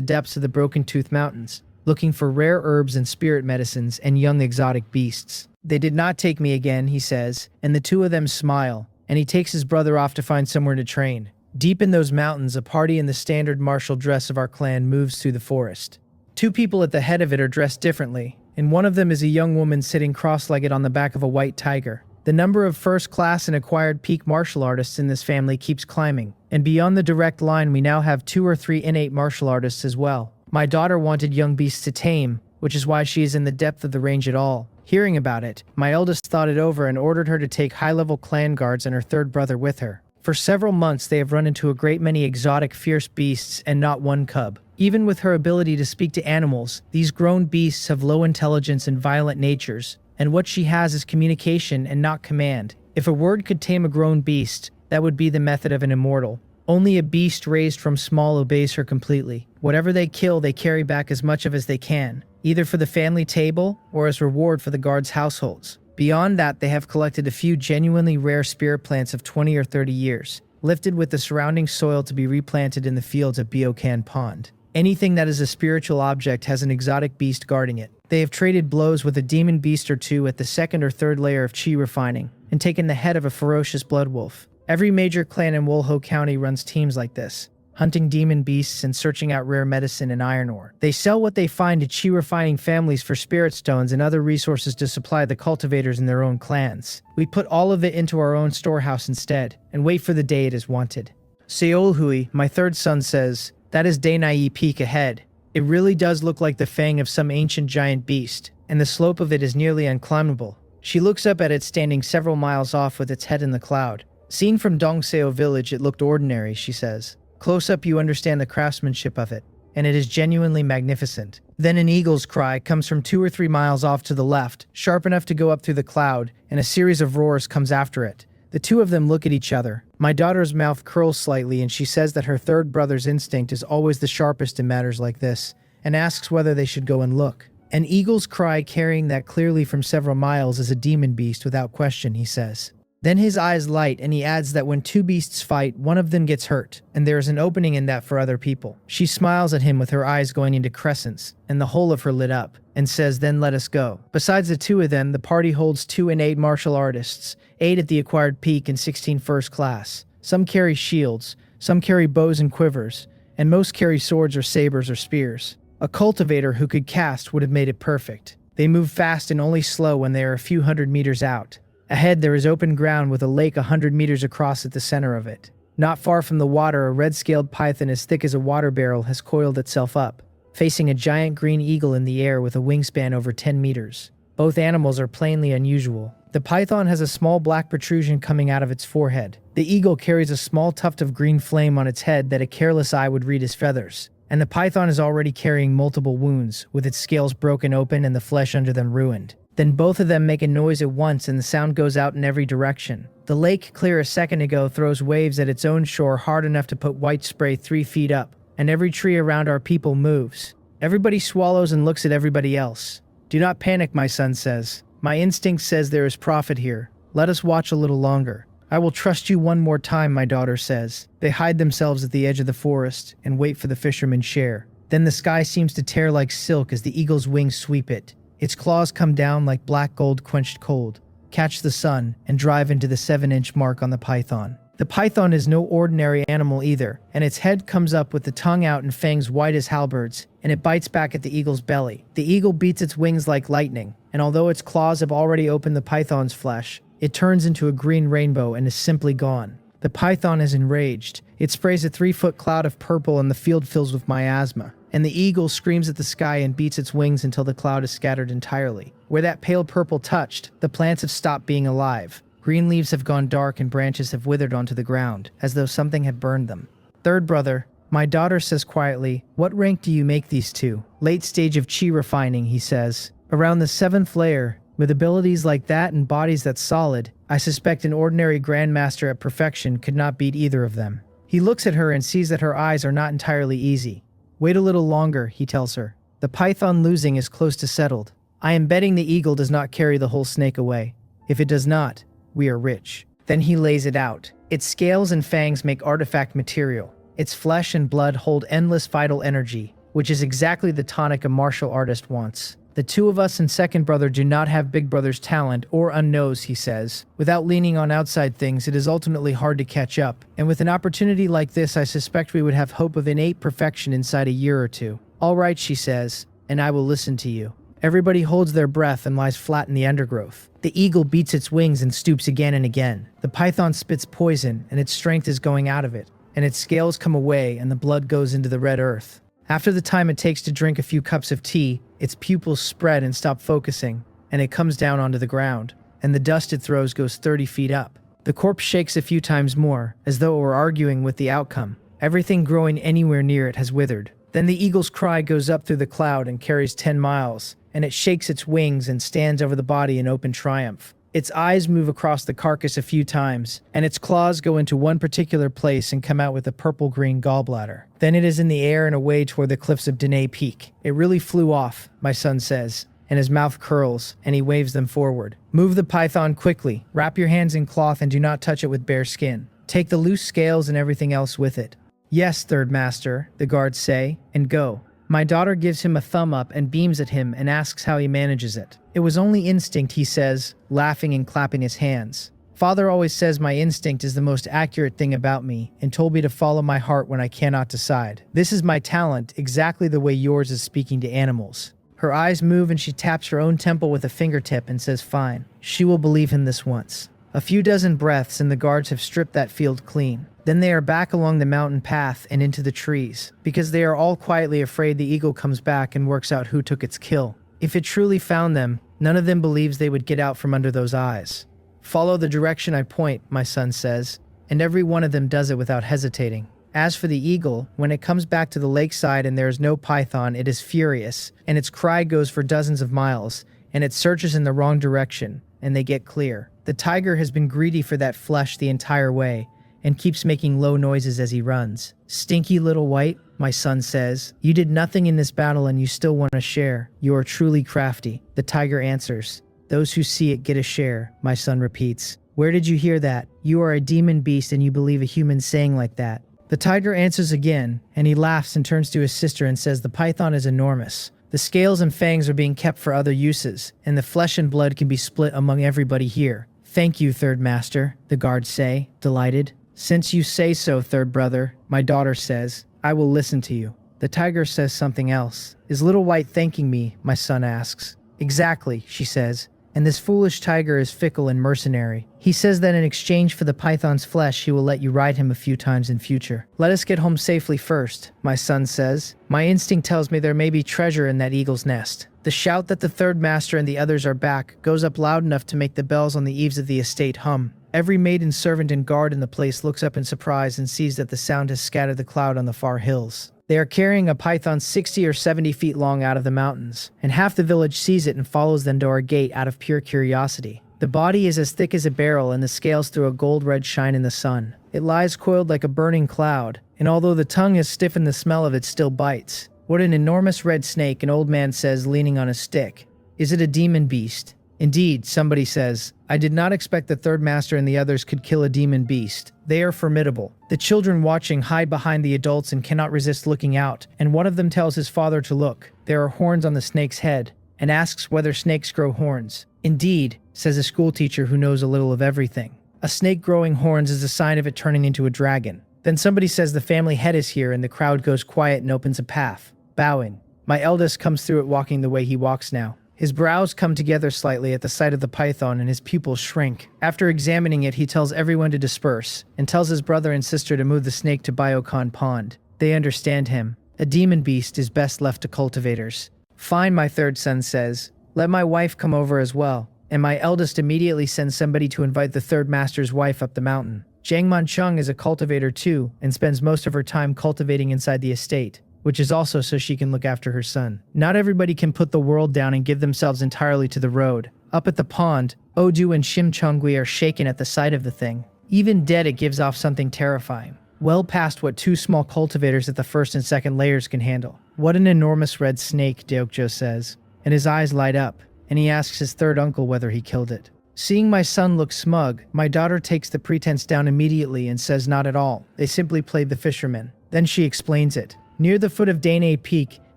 depths of the Broken Tooth Mountains, looking for rare herbs and spirit medicines and young exotic beasts. They did not take me again, he says, and the two of them smile, and he takes his brother off to find somewhere to train. Deep in those mountains, a party in the standard martial dress of our clan moves through the forest. Two people at the head of it are dressed differently, and one of them is a young woman sitting cross-legged on the back of a white tiger. The number of first-class and acquired peak martial artists in this family keeps climbing, and beyond the direct line we now have 2 or 3 innate martial artists as well. My daughter wanted young beasts to tame, which is why she is in the depth of the range at all. Hearing about it, my eldest thought it over and ordered her to take high-level clan guards and her third brother with her. For several months they have run into a great many exotic fierce beasts and not one cub. Even with her ability to speak to animals, these grown beasts have low intelligence and violent natures, and what she has is communication and not command. If a word could tame a grown beast, that would be the method of an immortal. Only a beast raised from small obeys her completely. Whatever they kill, they carry back as much of as they can, either for the family table or as reward for the guards' households. Beyond that, they have collected a few genuinely rare spirit plants of 20 or 30 years, lifted with the surrounding soil to be replanted in the fields at Biokan Pond. Anything that is a spiritual object has an exotic beast guarding it. They have traded blows with a demon beast or two at the second or third layer of chi refining, and taken the head of a ferocious blood wolf. Every major clan in Wolho County runs teams like this, hunting demon beasts and searching out rare medicine and iron ore. They sell what they find to chi refining families for spirit stones and other resources to supply the cultivators in their own clans. We put all of it into our own storehouse instead, and wait for the day it is wanted. Seolhui, my third son, says, "That is Dainai Peak ahead. It really does look like the fang of some ancient giant beast, and the slope of it is nearly unclimbable." She looks up at it standing several miles off with its head in the cloud. Seen from Dongseo village it looked ordinary, she says. Close up you understand the craftsmanship of it, and it is genuinely magnificent. Then an eagle's cry comes from 2 or 3 miles off to the left, sharp enough to go up through the cloud, and a series of roars comes after it. The two of them look at each other. My daughter's mouth curls slightly and she says that her third brother's instinct is always the sharpest in matters like this, and asks whether they should go and look. An eagle's cry carrying that clearly from several miles is a demon beast without question, he says. Then his eyes light and he adds that when two beasts fight, one of them gets hurt, and there is an opening in that for other people. She smiles at him with her eyes going into crescents, and the whole of her lit up, and says, "Then let us go." Besides the two of them, the party holds 2 innate martial artists, 8 at the acquired peak and 16 first class. Some carry shields, some carry bows and quivers, and most carry swords or sabers or spears. A cultivator who could cast would have made it perfect. They move fast and only slow when they are a few hundred meters out. Ahead there is open ground with a lake 100 meters across at the center of it. Not far from the water, a red-scaled python as thick as a water barrel has coiled itself up, facing a giant green eagle in the air with a wingspan over 10 meters. Both animals are plainly unusual. The python has a small black protrusion coming out of its forehead. The eagle carries a small tuft of green flame on its head that a careless eye would read as feathers. And the python is already carrying multiple wounds, with its scales broken open and the flesh under them ruined. Then both of them make a noise at once and the sound goes out in every direction. The lake, clear a second ago, throws waves at its own shore hard enough to put white spray 3 feet up, and every tree around our people moves. Everybody swallows and looks at everybody else. "Do not panic," my son says. "My instinct says there is profit here. Let us watch a little longer." "I will trust you one more time," my daughter says. They hide themselves at the edge of the forest and wait for the fisherman's share. Then the sky seems to tear like silk as the eagle's wings sweep it. Its claws come down like black gold quenched cold, catch the sun, and drive into the 7-inch mark on the python. The python is no ordinary animal either, and its head comes up with the tongue out and fangs white as halberds, and it bites back at the eagle's belly. The eagle beats its wings like lightning, and although its claws have already opened the python's flesh, it turns into a green rainbow and is simply gone. The python is enraged. It sprays a 3-foot cloud of purple and the field fills with miasma. And the eagle screams at the sky and beats its wings until the cloud is scattered entirely. Where that pale purple touched, the plants have stopped being alive. Green leaves have gone dark and branches have withered onto the ground, as though something had burned them. "Third brother," my daughter says quietly, "what rank do you make these two?" "Late stage of chi refining," he says. "Around the 7th layer. With abilities like that and bodies that solid, I suspect an ordinary grandmaster at perfection could not beat either of them." He looks at her and sees that her eyes are not entirely easy. "Wait a little longer," he tells her. "The python losing is close to settled. I am betting the eagle does not carry the whole snake away. If it does not, we are rich." Then he lays it out. Its scales and fangs make artifact material. Its flesh and blood hold endless vital energy, which is exactly the tonic a martial artist wants. The two of us and second brother do not have big brother's talent or unknows, he says. Without leaning on outside things, it is ultimately hard to catch up. And with an opportunity like this, I suspect we would have hope of innate perfection inside a year or two. All right, she says, and I will listen to you. Everybody holds their breath and lies flat in the undergrowth. The eagle beats its wings and stoops again and again. The python spits poison, and its strength is going out of it, and its scales come away and the blood goes into the red earth. After the time it takes to drink a few cups of tea, its pupils spread and stop focusing, and it comes down onto the ground, and the dust it throws goes 30 feet up. The corpse shakes a few times more, as though it were arguing with the outcome. Everything growing anywhere near it has withered. Then the eagle's cry goes up through the cloud and carries 10 miles, and it shakes its wings and stands over the body in open triumph. Its eyes move across the carcass a few times, and its claws go into one particular place and come out with a purple-green gallbladder. Then it is in the air and away toward the cliffs of Dene Peak. It really flew off, my son says, and his mouth curls, and he waves them forward. Move the python quickly. Wrap your hands in cloth and do not touch it with bare skin. Take the loose scales and everything else with it. Yes, third master, the guards say, and go. My daughter gives him a thumb up and beams at him and asks how he manages it. It was only instinct, he says, laughing and clapping his hands. Father always says my instinct is the most accurate thing about me and told me to follow my heart when I cannot decide. This is my talent, exactly the way yours is speaking to animals. Her eyes move and she taps her own temple with a fingertip and says fine. She will believe him this once. A few dozen breaths and the guards have stripped that field clean. Then they are back along the mountain path and into the trees, because they are all quietly afraid the eagle comes back and works out who took its kill. If it truly found them, none of them believes they would get out from under those eyes. Follow the direction I point, my son says, and every one of them does it without hesitating. As for the eagle, when it comes back to the lakeside and there is no python, it is furious, and its cry goes for dozens of miles, and it searches in the wrong direction, and they get clear. The tiger has been greedy for that flesh the entire way, and keeps making low noises as he runs. Stinky little white, my son says, you did nothing in this battle and you still want to share. You are truly crafty. The tiger answers. Those who see it get a share, my son repeats. Where did you hear that? You are a demon beast and you believe a human saying like that. The tiger answers again, and he laughs and turns to his sister and says the python is enormous. The scales and fangs are being kept for other uses, and the flesh and blood can be split among everybody here. Thank you, third master, the guards say, delighted. Since you say so, third brother, my daughter says, I will listen to you. The tiger says something else. Is Little White thanking me? My son asks. Exactly, she says. And this foolish tiger is fickle and mercenary. He says that in exchange for the python's flesh, he will let you ride him a few times in future. Let us get home safely first, my son says. My instinct tells me there may be treasure in that eagle's nest. The shout that the third master and the others are back goes up loud enough to make the bells on the eaves of the estate hum. Every maiden servant and guard in the place looks up in surprise and sees that the sound has scattered the cloud on the far hills. They are carrying a python 60 or 70 feet long out of the mountains, and half the village sees it and follows them to our gate out of pure curiosity. The body is as thick as a barrel and the scales throw a gold-red shine in the sun. It lies coiled like a burning cloud, and although the tongue has stiffened, the smell of it still bites. What an enormous red snake, an old man says, leaning on a stick. Is it a demon beast? Indeed, somebody says. I did not expect the third master and the others could kill a demon beast. They are formidable. The children watching hide behind the adults and cannot resist looking out, and one of them tells his father to look. There are horns on the snake's head, and asks whether snakes grow horns. Indeed, says a schoolteacher who knows a little of everything. A snake growing horns is a sign of it turning into a dragon. Then somebody says the family head is here, and the crowd goes quiet and opens a path, bowing. My eldest comes through it walking the way he walks now. His brows come together slightly at the sight of the python and his pupils shrink. After examining it, he tells everyone to disperse, and tells his brother and sister to move the snake to Byokan Pond. They understand him. A demon beast is best left to cultivators. Fine, my third son says. Let my wife come over as well. And my eldest immediately sends somebody to invite the third master's wife up the mountain. Jangman Chung is a cultivator too, and spends most of her time cultivating inside the estate, which is also so she can look after her son. Not everybody can put the world down and give themselves entirely to the road. Up at the pond, Odu and Shim Chongui are shaken at the sight of the thing. Even dead, it gives off something terrifying, well past what two small cultivators at the first and second layers can handle. What an enormous red snake, Deokjo says, and his eyes light up, and he asks his third uncle whether he killed it. Seeing my son look smug, my daughter takes the pretense down immediately and says not at all. They simply played the fishermen. Then she explains it. Near the foot of Dane Peak,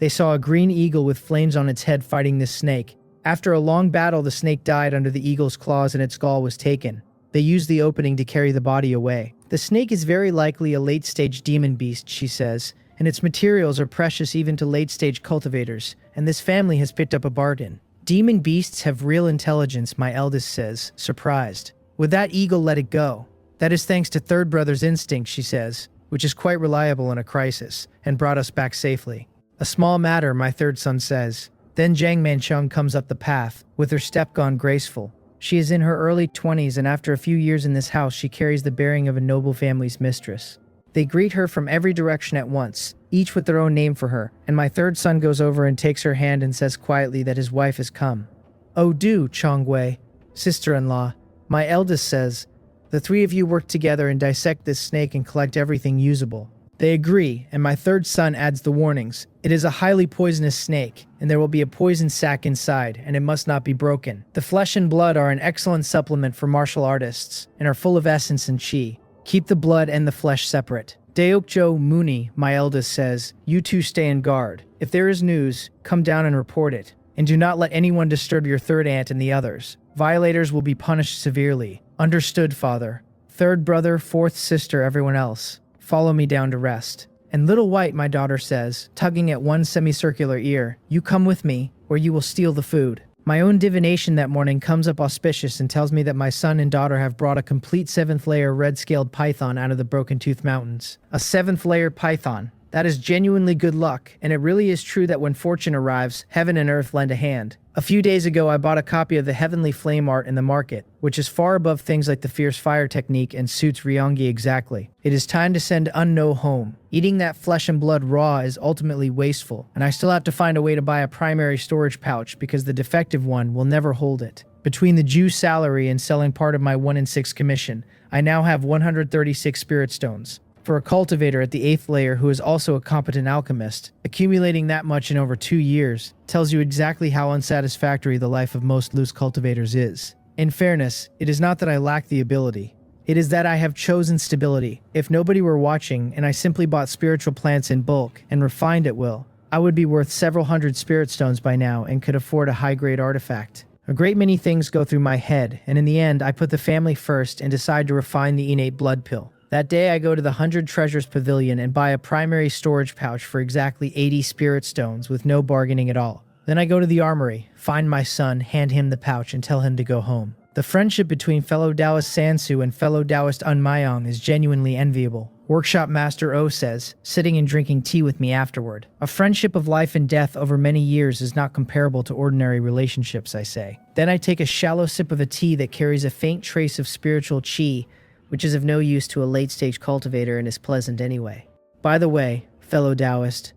They saw a green eagle with flames on its head fighting this snake. After a long battle, the snake died under the eagle's claws and its gall was taken. They used the opening to carry the body away. The snake is very likely a late-stage demon beast, she says, and its materials are precious even to late-stage cultivators, and this family has picked up a bargain. Demon beasts have real intelligence, my eldest says, surprised. Would that eagle let it go? That is thanks to third brother's instinct, she says, which is quite reliable in a crisis, and brought us back safely. A small matter, my third son says. Then Jiang Mancheng comes up the path, with her step gone graceful. She is in her early 20s, and after a few years in this house, she carries the bearing of a noble family's mistress. They greet her from every direction at once, each with their own name for her, and my third son goes over and takes her hand and says quietly that his wife has come. "Oh, do, Chongwei, sister-in-law," my eldest says. "The three of you work together and dissect this snake and collect everything usable." They agree, and my third son adds the warnings. It is a highly poisonous snake, and there will be a poison sac inside, and it must not be broken. The flesh and blood are an excellent supplement for martial artists, and are full of essence and chi. Keep the blood and the flesh separate. Deokjo Muni, my eldest, says, "You two stay in guard. If there is news, come down and report it. And do not let anyone disturb your third aunt and the others. Violators will be punished severely." "Understood, father." Third brother, fourth sister, everyone else. Follow me down to rest. And Little White, my daughter says, tugging at one semicircular ear, "You come with me, or you will steal the food." My own divination that morning comes up auspicious and tells me that my son and daughter have brought a complete 7th-layer red-scaled python out of the Broken Tooth Mountains. A 7th-layer python. That is genuinely good luck, and it really is true that when fortune arrives, heaven and earth lend a hand. A few days ago, I bought a copy of the Heavenly Flame art in the market, which is far above things like the Fierce Fire technique and suits Ryongi exactly. It is time to send Unno home. Eating that flesh and blood raw is ultimately wasteful, and I still have to find a way to buy a primary storage pouch because the defective one will never hold it. Between the Jew salary and selling part of my 1 in 6 commission, I now have 136 spirit stones. For a cultivator at the 8th layer who is also a competent alchemist, accumulating that much in over 2 years tells you exactly how unsatisfactory the life of most loose cultivators is. In fairness, it is not that I lack the ability. It is that I have chosen stability. If nobody were watching and I simply bought spiritual plants in bulk and refined at will, I would be worth several hundred spirit stones by now and could afford a high-grade artifact. A great many things go through my head, and in the end, I put the family first and decide to refine the innate blood pill. That day, I go to the 100 Treasures Pavilion and buy a primary storage pouch for exactly 80 spirit stones with no bargaining at all. Then I go to the armory, find my son, hand him the pouch, and tell him to go home. The friendship between fellow Taoist Sansu and fellow Taoist Unmayong is genuinely enviable. Workshop Master O says, sitting and drinking tea with me afterward. A friendship of life and death over many years is not comparable to ordinary relationships, I say. Then I take a shallow sip of a tea that carries a faint trace of spiritual chi, which is of no use to a late-stage cultivator and is pleasant anyway. By the way, fellow Taoist,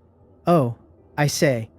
I say,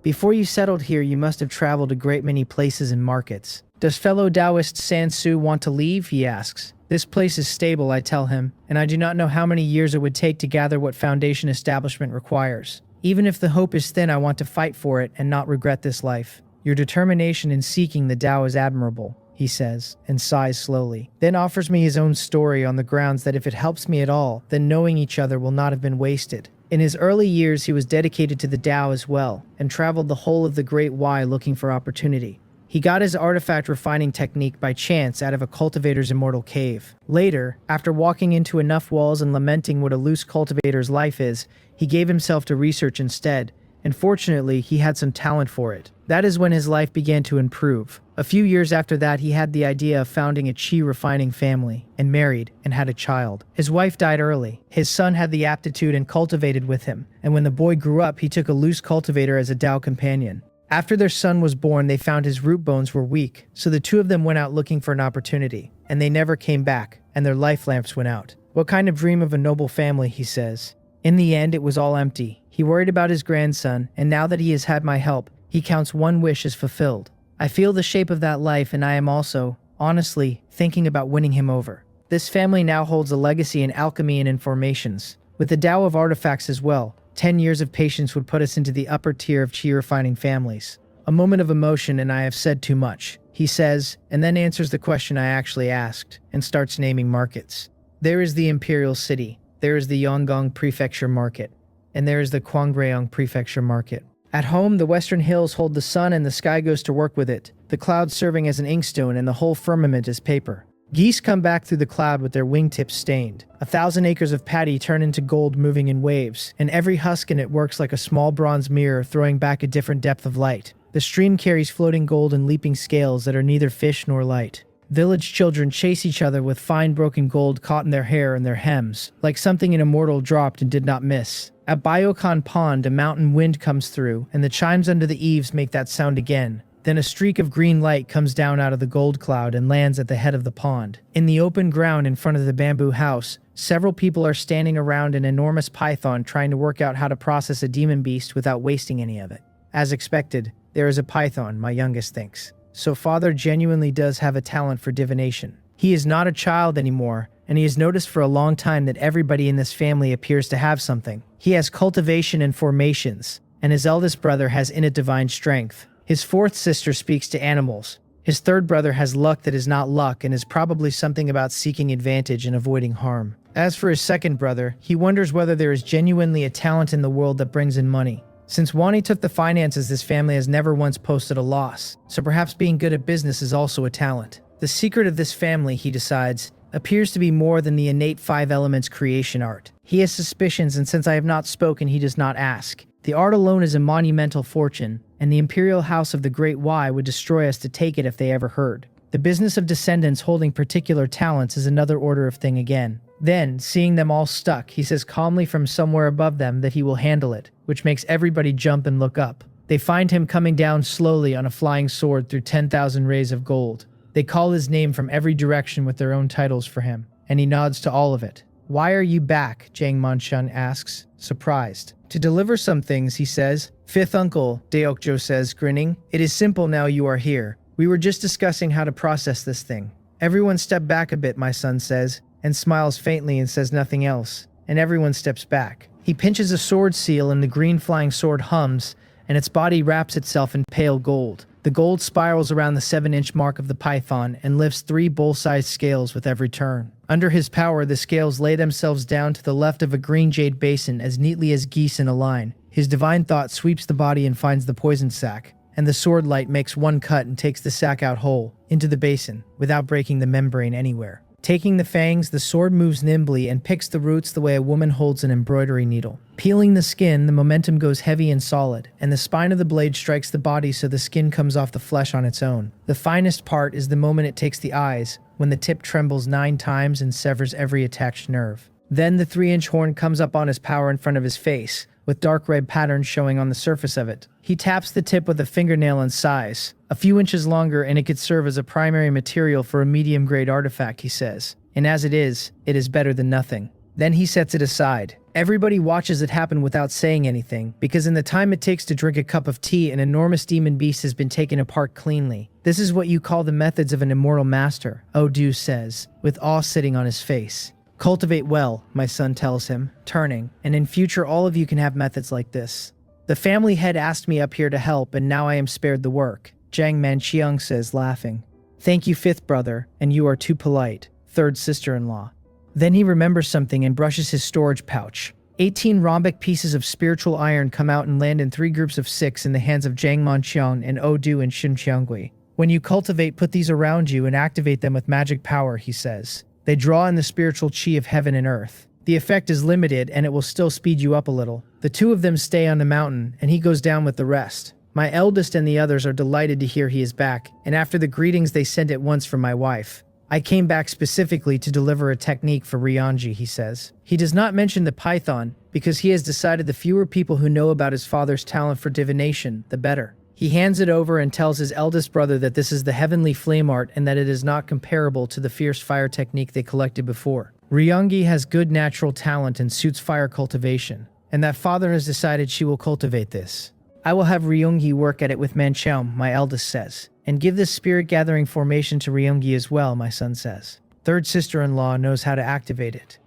before you settled here you must have traveled a great many places and markets. Does fellow Taoist Sansu want to leave, he asks. This place is stable, I tell him, and I do not know how many years it would take to gather what foundation establishment requires. Even if the hope is thin, I want to fight for it and not regret this life. Your determination in seeking the Tao is admirable, he says, and sighs slowly, then offers me his own story on the grounds that if it helps me at all, then knowing each other will not have been wasted. In his early years, he was dedicated to the Tao as well, and traveled the whole of the Great Y looking for opportunity. He got his artifact refining technique by chance out of a cultivator's immortal cave. Later, after walking into enough walls and lamenting what a loose cultivator's life is, he gave himself to research instead, and fortunately, he had some talent for it. That is when his life began to improve. A few years after that, he had the idea of founding a chi refining family, and married, and had a child. His wife died early. His son had the aptitude and cultivated with him, and when the boy grew up, he took a loose cultivator as a Tao companion. After their son was born, they found his root bones were weak, so the two of them went out looking for an opportunity, and they never came back, and their life lamps went out. What kind of dream of a noble family, he says. In the end, it was all empty. He worried about his grandson, and now that he has had my help, he counts one wish as fulfilled. I feel the shape of that life, and I am also, honestly, thinking about winning him over. This family now holds a legacy in alchemy and in formations. With the Tao of artifacts as well, 10 years of patience would put us into the upper tier of chi refining families. A moment of emotion, and I have said too much, he says, and then answers the question I actually asked, and starts naming markets. There is the Imperial City, there is the Yonggong Prefecture Market, and there is the Kwangryong Prefecture Market. At home, the western hills hold the sun and the sky goes to work with it, the clouds serving as an inkstone and the whole firmament as paper. Geese come back through the cloud with their wingtips stained. 1,000 acres of paddy turn into gold moving in waves, and every husk in it works like a small bronze mirror throwing back a different depth of light. The stream carries floating gold and leaping scales that are neither fish nor light. Village children chase each other with fine broken gold caught in their hair and their hems, like something an immortal dropped and did not miss. At Byokan Pond, a mountain wind comes through, and the chimes under the eaves make that sound again. Then a streak of green light comes down out of the gold cloud and lands at the head of the pond. In the open ground in front of the bamboo house, several people are standing around an enormous python trying to work out how to process a demon beast without wasting any of it. As expected, there is a python, my youngest thinks. So father genuinely does have a talent for divination. He is not a child anymore, and he has noticed for a long time that everybody in this family appears to have something. He has cultivation and formations, and his eldest brother has innate divine strength. His fourth sister speaks to animals. His third brother has luck that is not luck and is probably something about seeking advantage and avoiding harm. As for his second brother, he wonders whether there is genuinely a talent in the world that brings in money. Since Wani took the finances, this family has never once posted a loss, so perhaps being good at business is also a talent. The secret of this family, he decides, appears to be more than the innate 5 elements creation art. He has suspicions, and since I have not spoken, he does not ask. The art alone is a monumental fortune, and the imperial house of the Great Y would destroy us to take it if they ever heard. The business of descendants holding particular talents is another order of thing again. Then, seeing them all stuck, he says calmly from somewhere above them that he will handle it, which makes everybody jump and look up. They find him coming down slowly on a flying sword through 10,000 rays of gold. They call his name from every direction with their own titles for him, and he nods to all of it. "Why are you back?" Jang Manchun asks, surprised. "To deliver some things," he says. "Fifth uncle," Deokjo says, grinning. "It is simple now you are here. We were just discussing how to process this thing." "Everyone step back a bit," my son says, and smiles faintly and says nothing else, and everyone steps back. He pinches a sword seal and the green flying sword hums, and its body wraps itself in pale gold. The gold spirals around the 7-inch mark of the python and lifts 3 bowl-sized scales with every turn. Under his power, the scales lay themselves down to the left of a green jade basin as neatly as geese in a line. His divine thought sweeps the body and finds the poison sac, and the sword light makes one cut and takes the sac out whole, into the basin, without breaking the membrane anywhere. Taking the fangs, the sword moves nimbly and picks the roots the way a woman holds an embroidery needle. Peeling the skin, the momentum goes heavy and solid, and the spine of the blade strikes the body so the skin comes off the flesh on its own. The finest part is the moment it takes the eyes, when the tip trembles 9 times and severs every attached nerve. Then the 3-inch horn comes up on his power in front of his face, with dark red patterns showing on the surface of it. He taps the tip with a fingernail and sighs. A few inches longer and it could serve as a primary material for a medium-grade artifact, he says. And as it is better than nothing. Then he sets it aside. Everybody watches it happen without saying anything, because in the time it takes to drink a cup of tea, an enormous demon beast has been taken apart cleanly. This is what you call the methods of an immortal master, Odu says, with awe sitting on his face. Cultivate well, my son tells him, turning, and in future all of you can have methods like this. The family head asked me up here to help, and now I am spared the work, Jiang Manqiang says, laughing. Thank you, 5th brother, and you are too polite, 3rd sister-in-law. Then he remembers something and brushes his storage pouch. 18 rhombic pieces of spiritual iron come out and land in 3 groups of 6 in the hands of Jiang Manqiang and Odu and Xinqiangui. When you cultivate, put these around you and activate them with magic power, he says. They draw in the spiritual chi of heaven and earth. The effect is limited and it will still speed you up a little. The 2 of them stay on the mountain and he goes down with the rest. My eldest and the others are delighted to hear he is back, and after the greetings they sent at once for my wife. I came back specifically to deliver a technique for Rionji, he says. He does not mention the python because he has decided the fewer people who know about his father's talent for divination, the better. He hands it over and tells his eldest brother that this is the heavenly flame art and that it is not comparable to the fierce fire technique they collected before. Rionji has good natural talent and suits fire cultivation, and that father has decided she will cultivate this. I will have Ryungi work at it with Manchum, my eldest says, and give this spirit-gathering formation to Ryungi as well, my son says. 3rd sister-in-law knows how to activate it.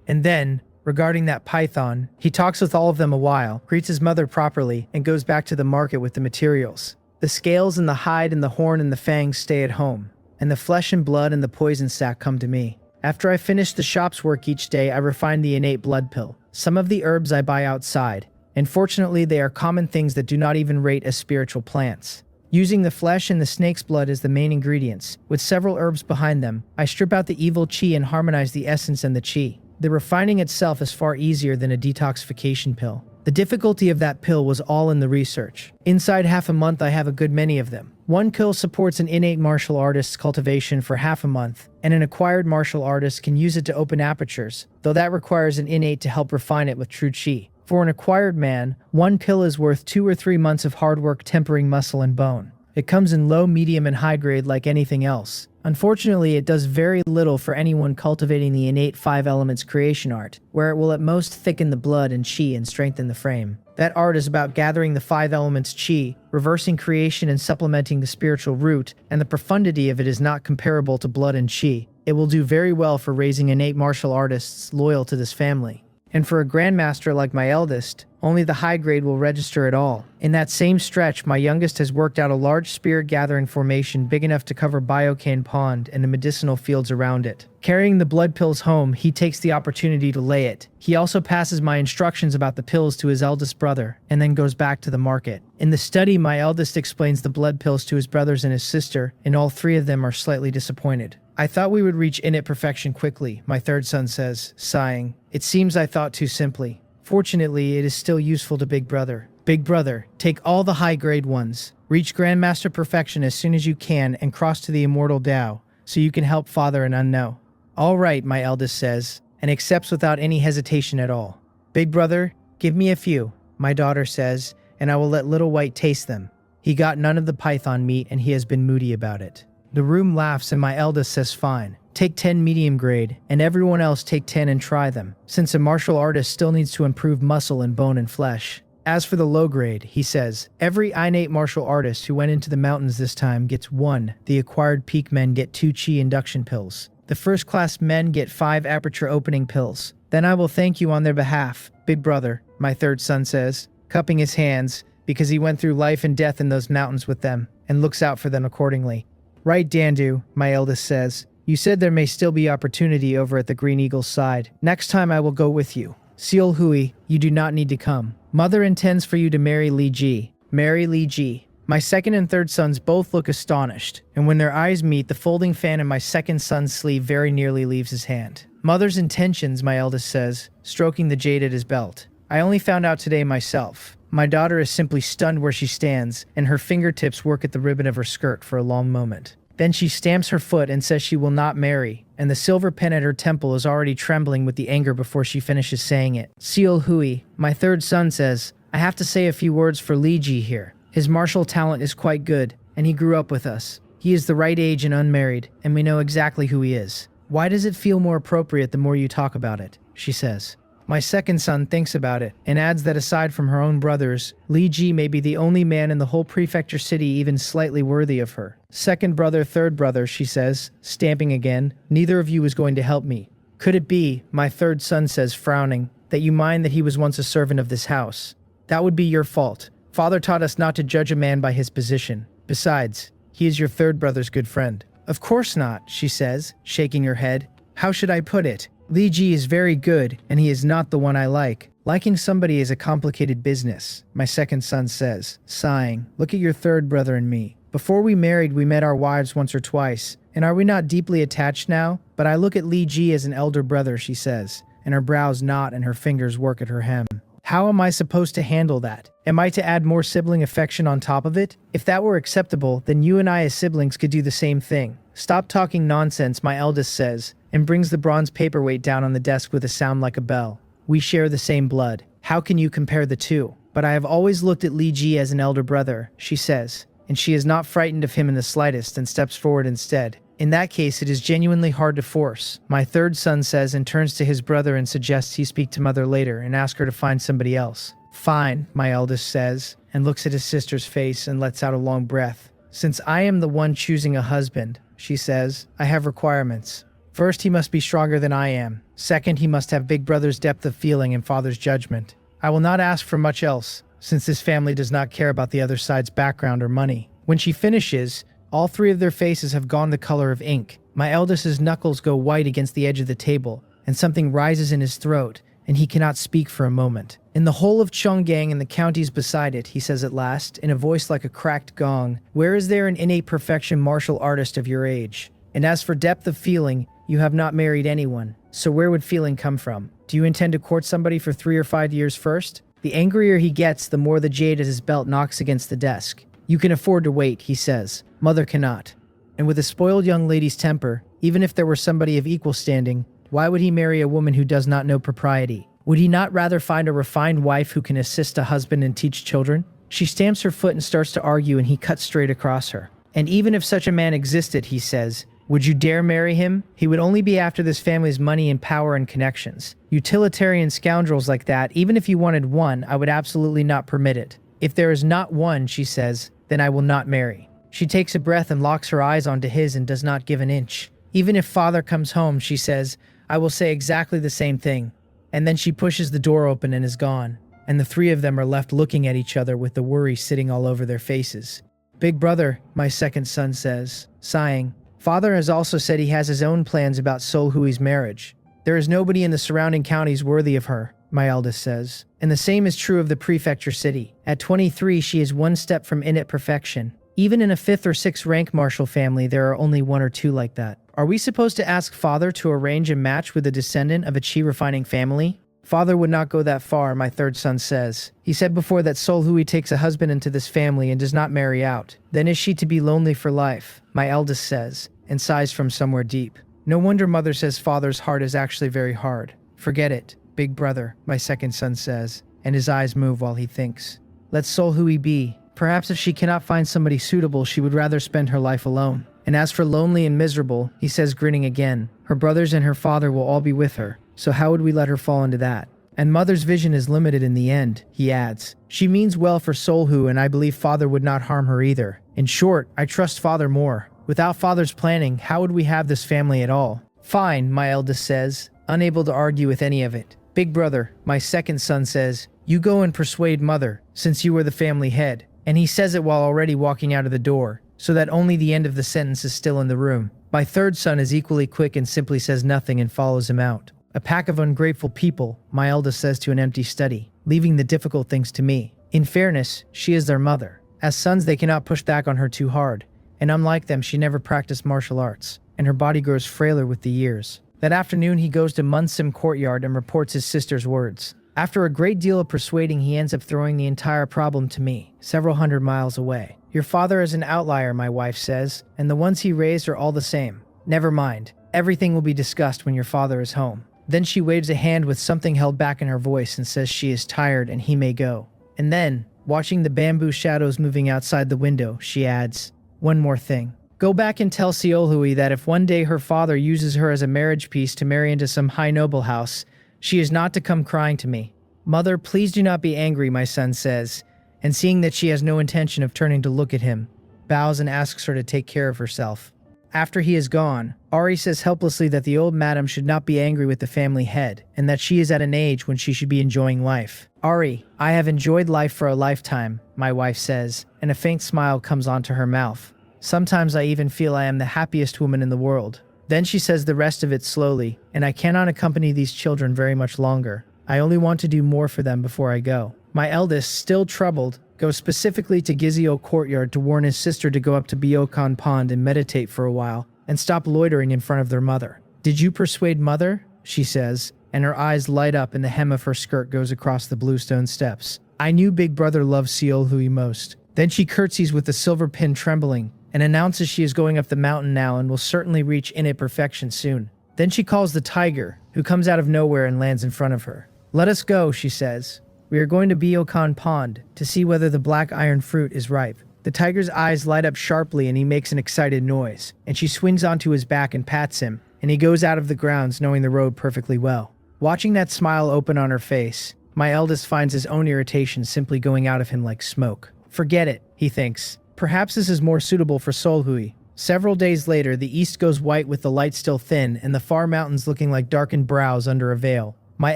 And then, regarding that python, he talks with all of them a while, greets his mother properly, and goes back to the market with the materials. The scales and the hide and the horn and the fangs stay at home, and the flesh and blood and the poison sac come to me. After I finish the shop's work each day, I refine the innate blood pill. Some of the herbs I buy outside, and fortunately they are common things that do not even rate as spiritual plants. Using the flesh and the snake's blood as the main ingredients, with several herbs behind them, I strip out the evil chi and harmonize the essence and the chi. The refining itself is far easier than a detoxification pill. The difficulty of that pill was all in the research. Inside half a month I have a good many of them. One pill supports an innate martial artist's cultivation for half a month, and an acquired martial artist can use it to open apertures, though that requires an innate to help refine it with true chi. For an acquired man, one pill is worth 2 or 3 months of hard work tempering muscle and bone. It comes in low, medium, and high grade like anything else. Unfortunately, it does very little for anyone cultivating the innate 5 elements creation art, where it will at most thicken the blood and chi and strengthen the frame. That art is about gathering the 5 elements chi, reversing creation and supplementing the spiritual root, and the profundity of it is not comparable to blood and chi. It will do very well for raising innate martial artists loyal to this family. And for a grandmaster like my eldest, only the high grade will register at all. In that same stretch, my youngest has worked out a large spirit gathering formation big enough to cover Biocane Pond and the medicinal fields around it. Carrying the blood pills home, he takes the opportunity to lay it. He also passes my instructions about the pills to his eldest brother, and then goes back to the market. In the study, my eldest explains the blood pills to his brothers and his sister, and all 3 of them are slightly disappointed. I thought we would reach innate perfection quickly, my third son says, sighing. It seems I thought too simply. Fortunately, it is still useful to Big Brother. Big Brother, take all the high-grade ones. Reach Grandmaster Perfection as soon as you can and cross to the Immortal Tao, so you can help Father and Unknown. All right, my eldest says, and accepts without any hesitation at all. Big Brother, give me a few, my daughter says, and I will let Little White taste them. He got none of the python meat and he has been moody about it. The room laughs and my eldest says fine. Take 10 medium grade, and everyone else take 10 and try them, since a martial artist still needs to improve muscle and bone and flesh. As for the low grade, he says, every innate martial artist who went into the mountains this time gets 1. The acquired peak men get 2 chi induction pills. The first class men get 5 aperture opening pills. Then I will thank you on their behalf, Big Brother, my third son says, cupping his hands, because he went through life and death in those mountains with them, and looks out for them accordingly. Right, Dandu, my eldest says. You said there may still be opportunity over at the Green Eagle's side. Next time I will go with you. Seal Hui, you do not need to come. Mother intends for you to marry Li Ji. Marry Li Ji. My second and third sons both look astonished, and when their eyes meet, the folding fan in my second son's sleeve very nearly leaves his hand. Mother's intentions, my eldest says, stroking the jade at his belt. I only found out today myself. My daughter is simply stunned where she stands, and her fingertips work at the ribbon of her skirt for a long moment. Then she stamps her foot and says she will not marry, and the silver pen at her temple is already trembling with the anger before she finishes saying it. Seal Hui, my third son says, I have to say a few words for Li Ji here. His martial talent is quite good, and he grew up with us. He is the right age and unmarried, and we know exactly who he is. Why does it feel more appropriate the more you talk about it? She says. My second son thinks about it, and adds that aside from her own brothers, Li Ji may be the only man in the whole prefecture city even slightly worthy of her. Second brother, third brother, she says, stamping again, neither of you is going to help me. Could it be, my third son says, frowning, that you mind that he was once a servant of this house? That would be your fault. Father taught us not to judge a man by his position. Besides, he is your third brother's good friend. Of course not, she says, shaking her head. How should I put it? Li Ji is very good, and he is not the one I like. Liking somebody is a complicated business, my second son says, sighing. Look at your third brother and me. Before we married, we met our wives once or twice, and are we not deeply attached now? But I look at Li Ji as an elder brother, she says, and her brows knot and her fingers work at her hem. How am I supposed to handle that? Am I to add more sibling affection on top of it? If that were acceptable, then you and I as siblings could do the same thing. Stop talking nonsense, my eldest says, and brings the bronze paperweight down on the desk with a sound like a bell. We share the same blood. How can you compare the two? But I have always looked at Li Ji as an elder brother, she says, and she is not frightened of him in the slightest and steps forward instead. In that case, it is genuinely hard to force, my third son says, and turns to his brother and suggests he speak to mother later and ask her to find somebody else. Fine, my eldest says, and looks at his sister's face and lets out a long breath. Since I am the one choosing a husband, she says, I have requirements. First, he must be stronger than I am. Second, he must have Big Brother's depth of feeling and father's judgment. I will not ask for much else, since this family does not care about the other side's background or money. When she finishes, all 3 of their faces have gone the color of ink. My eldest's knuckles go white against the edge of the table, and something rises in his throat, and he cannot speak for a moment. In the whole of Chonggang and the counties beside it, he says at last, in a voice like a cracked gong, where is there an innate perfection martial artist of your age? And as for depth of feeling, you have not married anyone, so where would feeling come from? Do you intend to court somebody for 3 or 5 years first? The angrier he gets, the more the jade at his belt knocks against the desk. You can afford to wait, he says. Mother cannot. And with a spoiled young lady's temper, even if there were somebody of equal standing, why would he marry a woman who does not know propriety? Would he not rather find a refined wife who can assist a husband and teach children? She stamps her foot and starts to argue, and he cuts straight across her. And even if such a man existed, he says, would you dare marry him? He would only be after this family's money and power and connections. Utilitarian scoundrels like that, even if you wanted one, I would absolutely not permit it. If there is not one, she says, then I will not marry. She takes a breath and locks her eyes onto his and does not give an inch. Even if father comes home, she says, I will say exactly the same thing. And then she pushes the door open and is gone. And the three of them are left looking at each other with the worry sitting all over their faces. Big brother, my second son says, sighing. Father has also said he has his own plans about Sol Hui's marriage. There is nobody in the surrounding counties worthy of her, my eldest says. And the same is true of the prefecture city. At 23, she is one step from innate perfection. Even in a 5th or 6th rank martial family, there are only 1 or 2 like that. Are we supposed to ask father to arrange a match with a descendant of a chi refining family? Father would not go that far, my third son says. He said before that Sol Hui takes a husband into this family and does not marry out. Then is she to be lonely for life, my eldest says, and sighs from somewhere deep. No wonder mother says father's heart is actually very hard. Forget it, big brother, my second son says, and his eyes move while he thinks. Let Sol Hui be. Perhaps if she cannot find somebody suitable, she would rather spend her life alone. And as for lonely and miserable, he says grinning again, her brothers and her father will all be with her, so how would we let her fall into that? And mother's vision is limited in the end, he adds. She means well for Sol Hui, and I believe father would not harm her either. In short, I trust father more. Without father's planning, how would we have this family at all? Fine, my eldest says, unable to argue with any of it. Big brother, my second son says, you go and persuade mother, since you are the family head. And he says it while already walking out of the door, so that only the end of the sentence is still in the room. My third son is equally quick and simply says nothing and follows him out. A pack of ungrateful people, my eldest says to an empty study, leaving the difficult things to me. In fairness, she is their mother. As sons, they cannot push back on her too hard. And unlike them, she never practiced martial arts, and her body grows frailer with the years. That afternoon, he goes to Munsim courtyard and reports his sister's words. After a great deal of persuading, he ends up throwing the entire problem to me, several hundred miles away. Your father is an outlier, my wife says, and the ones he raised are all the same. Never mind. Everything will be discussed when your father is home. Then she waves a hand with something held back in her voice and says she is tired and he may go. And then, watching the bamboo shadows moving outside the window, she adds, one more thing. Go back and tell Sol Hui that if one day her father uses her as a marriage piece to marry into some high noble house, she is not to come crying to me. Mother, please do not be angry, my son says, and seeing that she has no intention of turning to look at him, bows and asks her to take care of herself. After he is gone, Ari says helplessly that the old madam should not be angry with the family head, and that she is at an age when she should be enjoying life. Ari, I have enjoyed life for a lifetime, my wife says, and a faint smile comes onto her mouth. Sometimes I even feel I am the happiest woman in the world. Then she says the rest of it slowly, and I cannot accompany these children very much longer. I only want to do more for them before I go. My eldest, still troubled, goes specifically to Gizio courtyard to warn his sister to go up to Byokan Pond and meditate for a while, and stop loitering in front of their mother. Did you persuade mother? She says, and her eyes light up and the hem of her skirt goes across the bluestone steps. I knew big brother loved Sol Hui most. Then she curtsies with the silver pin trembling, and announces she is going up the mountain now and will certainly reach innate perfection soon. Then she calls the tiger, who comes out of nowhere and lands in front of her. Let us go, she says. We are going to Byokan Pond to see whether the black iron fruit is ripe. The tiger's eyes light up sharply and he makes an excited noise, and she swings onto his back and pats him, and he goes out of the grounds knowing the road perfectly well. Watching that smile open on her face, my eldest finds his own irritation simply going out of him like smoke. Forget it, he thinks. Perhaps this is more suitable for Sol Hui. Several days later, the east goes white with the light still thin and the far mountains looking like darkened brows under a veil. My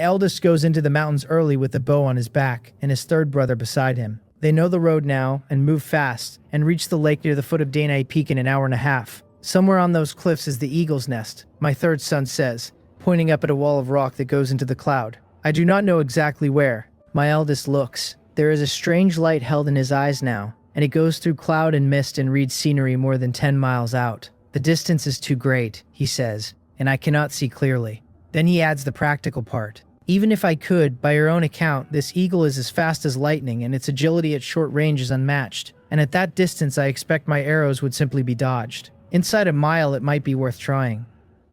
eldest goes into the mountains early with the bow on his back and his third brother beside him. They know the road now and move fast and reach the lake near the foot of Danai Peak in an hour and a half. Somewhere on those cliffs is the eagle's nest, my third son says, pointing up at a wall of rock that goes into the cloud. I do not know exactly where. My eldest looks. There is a strange light held in his eyes now, and it goes through cloud and mist and reads scenery more than 10 miles out. The distance is too great, he says, and I cannot see clearly. Then he adds the practical part. Even if I could, by your own account, this eagle is as fast as lightning and its agility at short range is unmatched. And at that distance I expect my arrows would simply be dodged. Inside a mile it might be worth trying.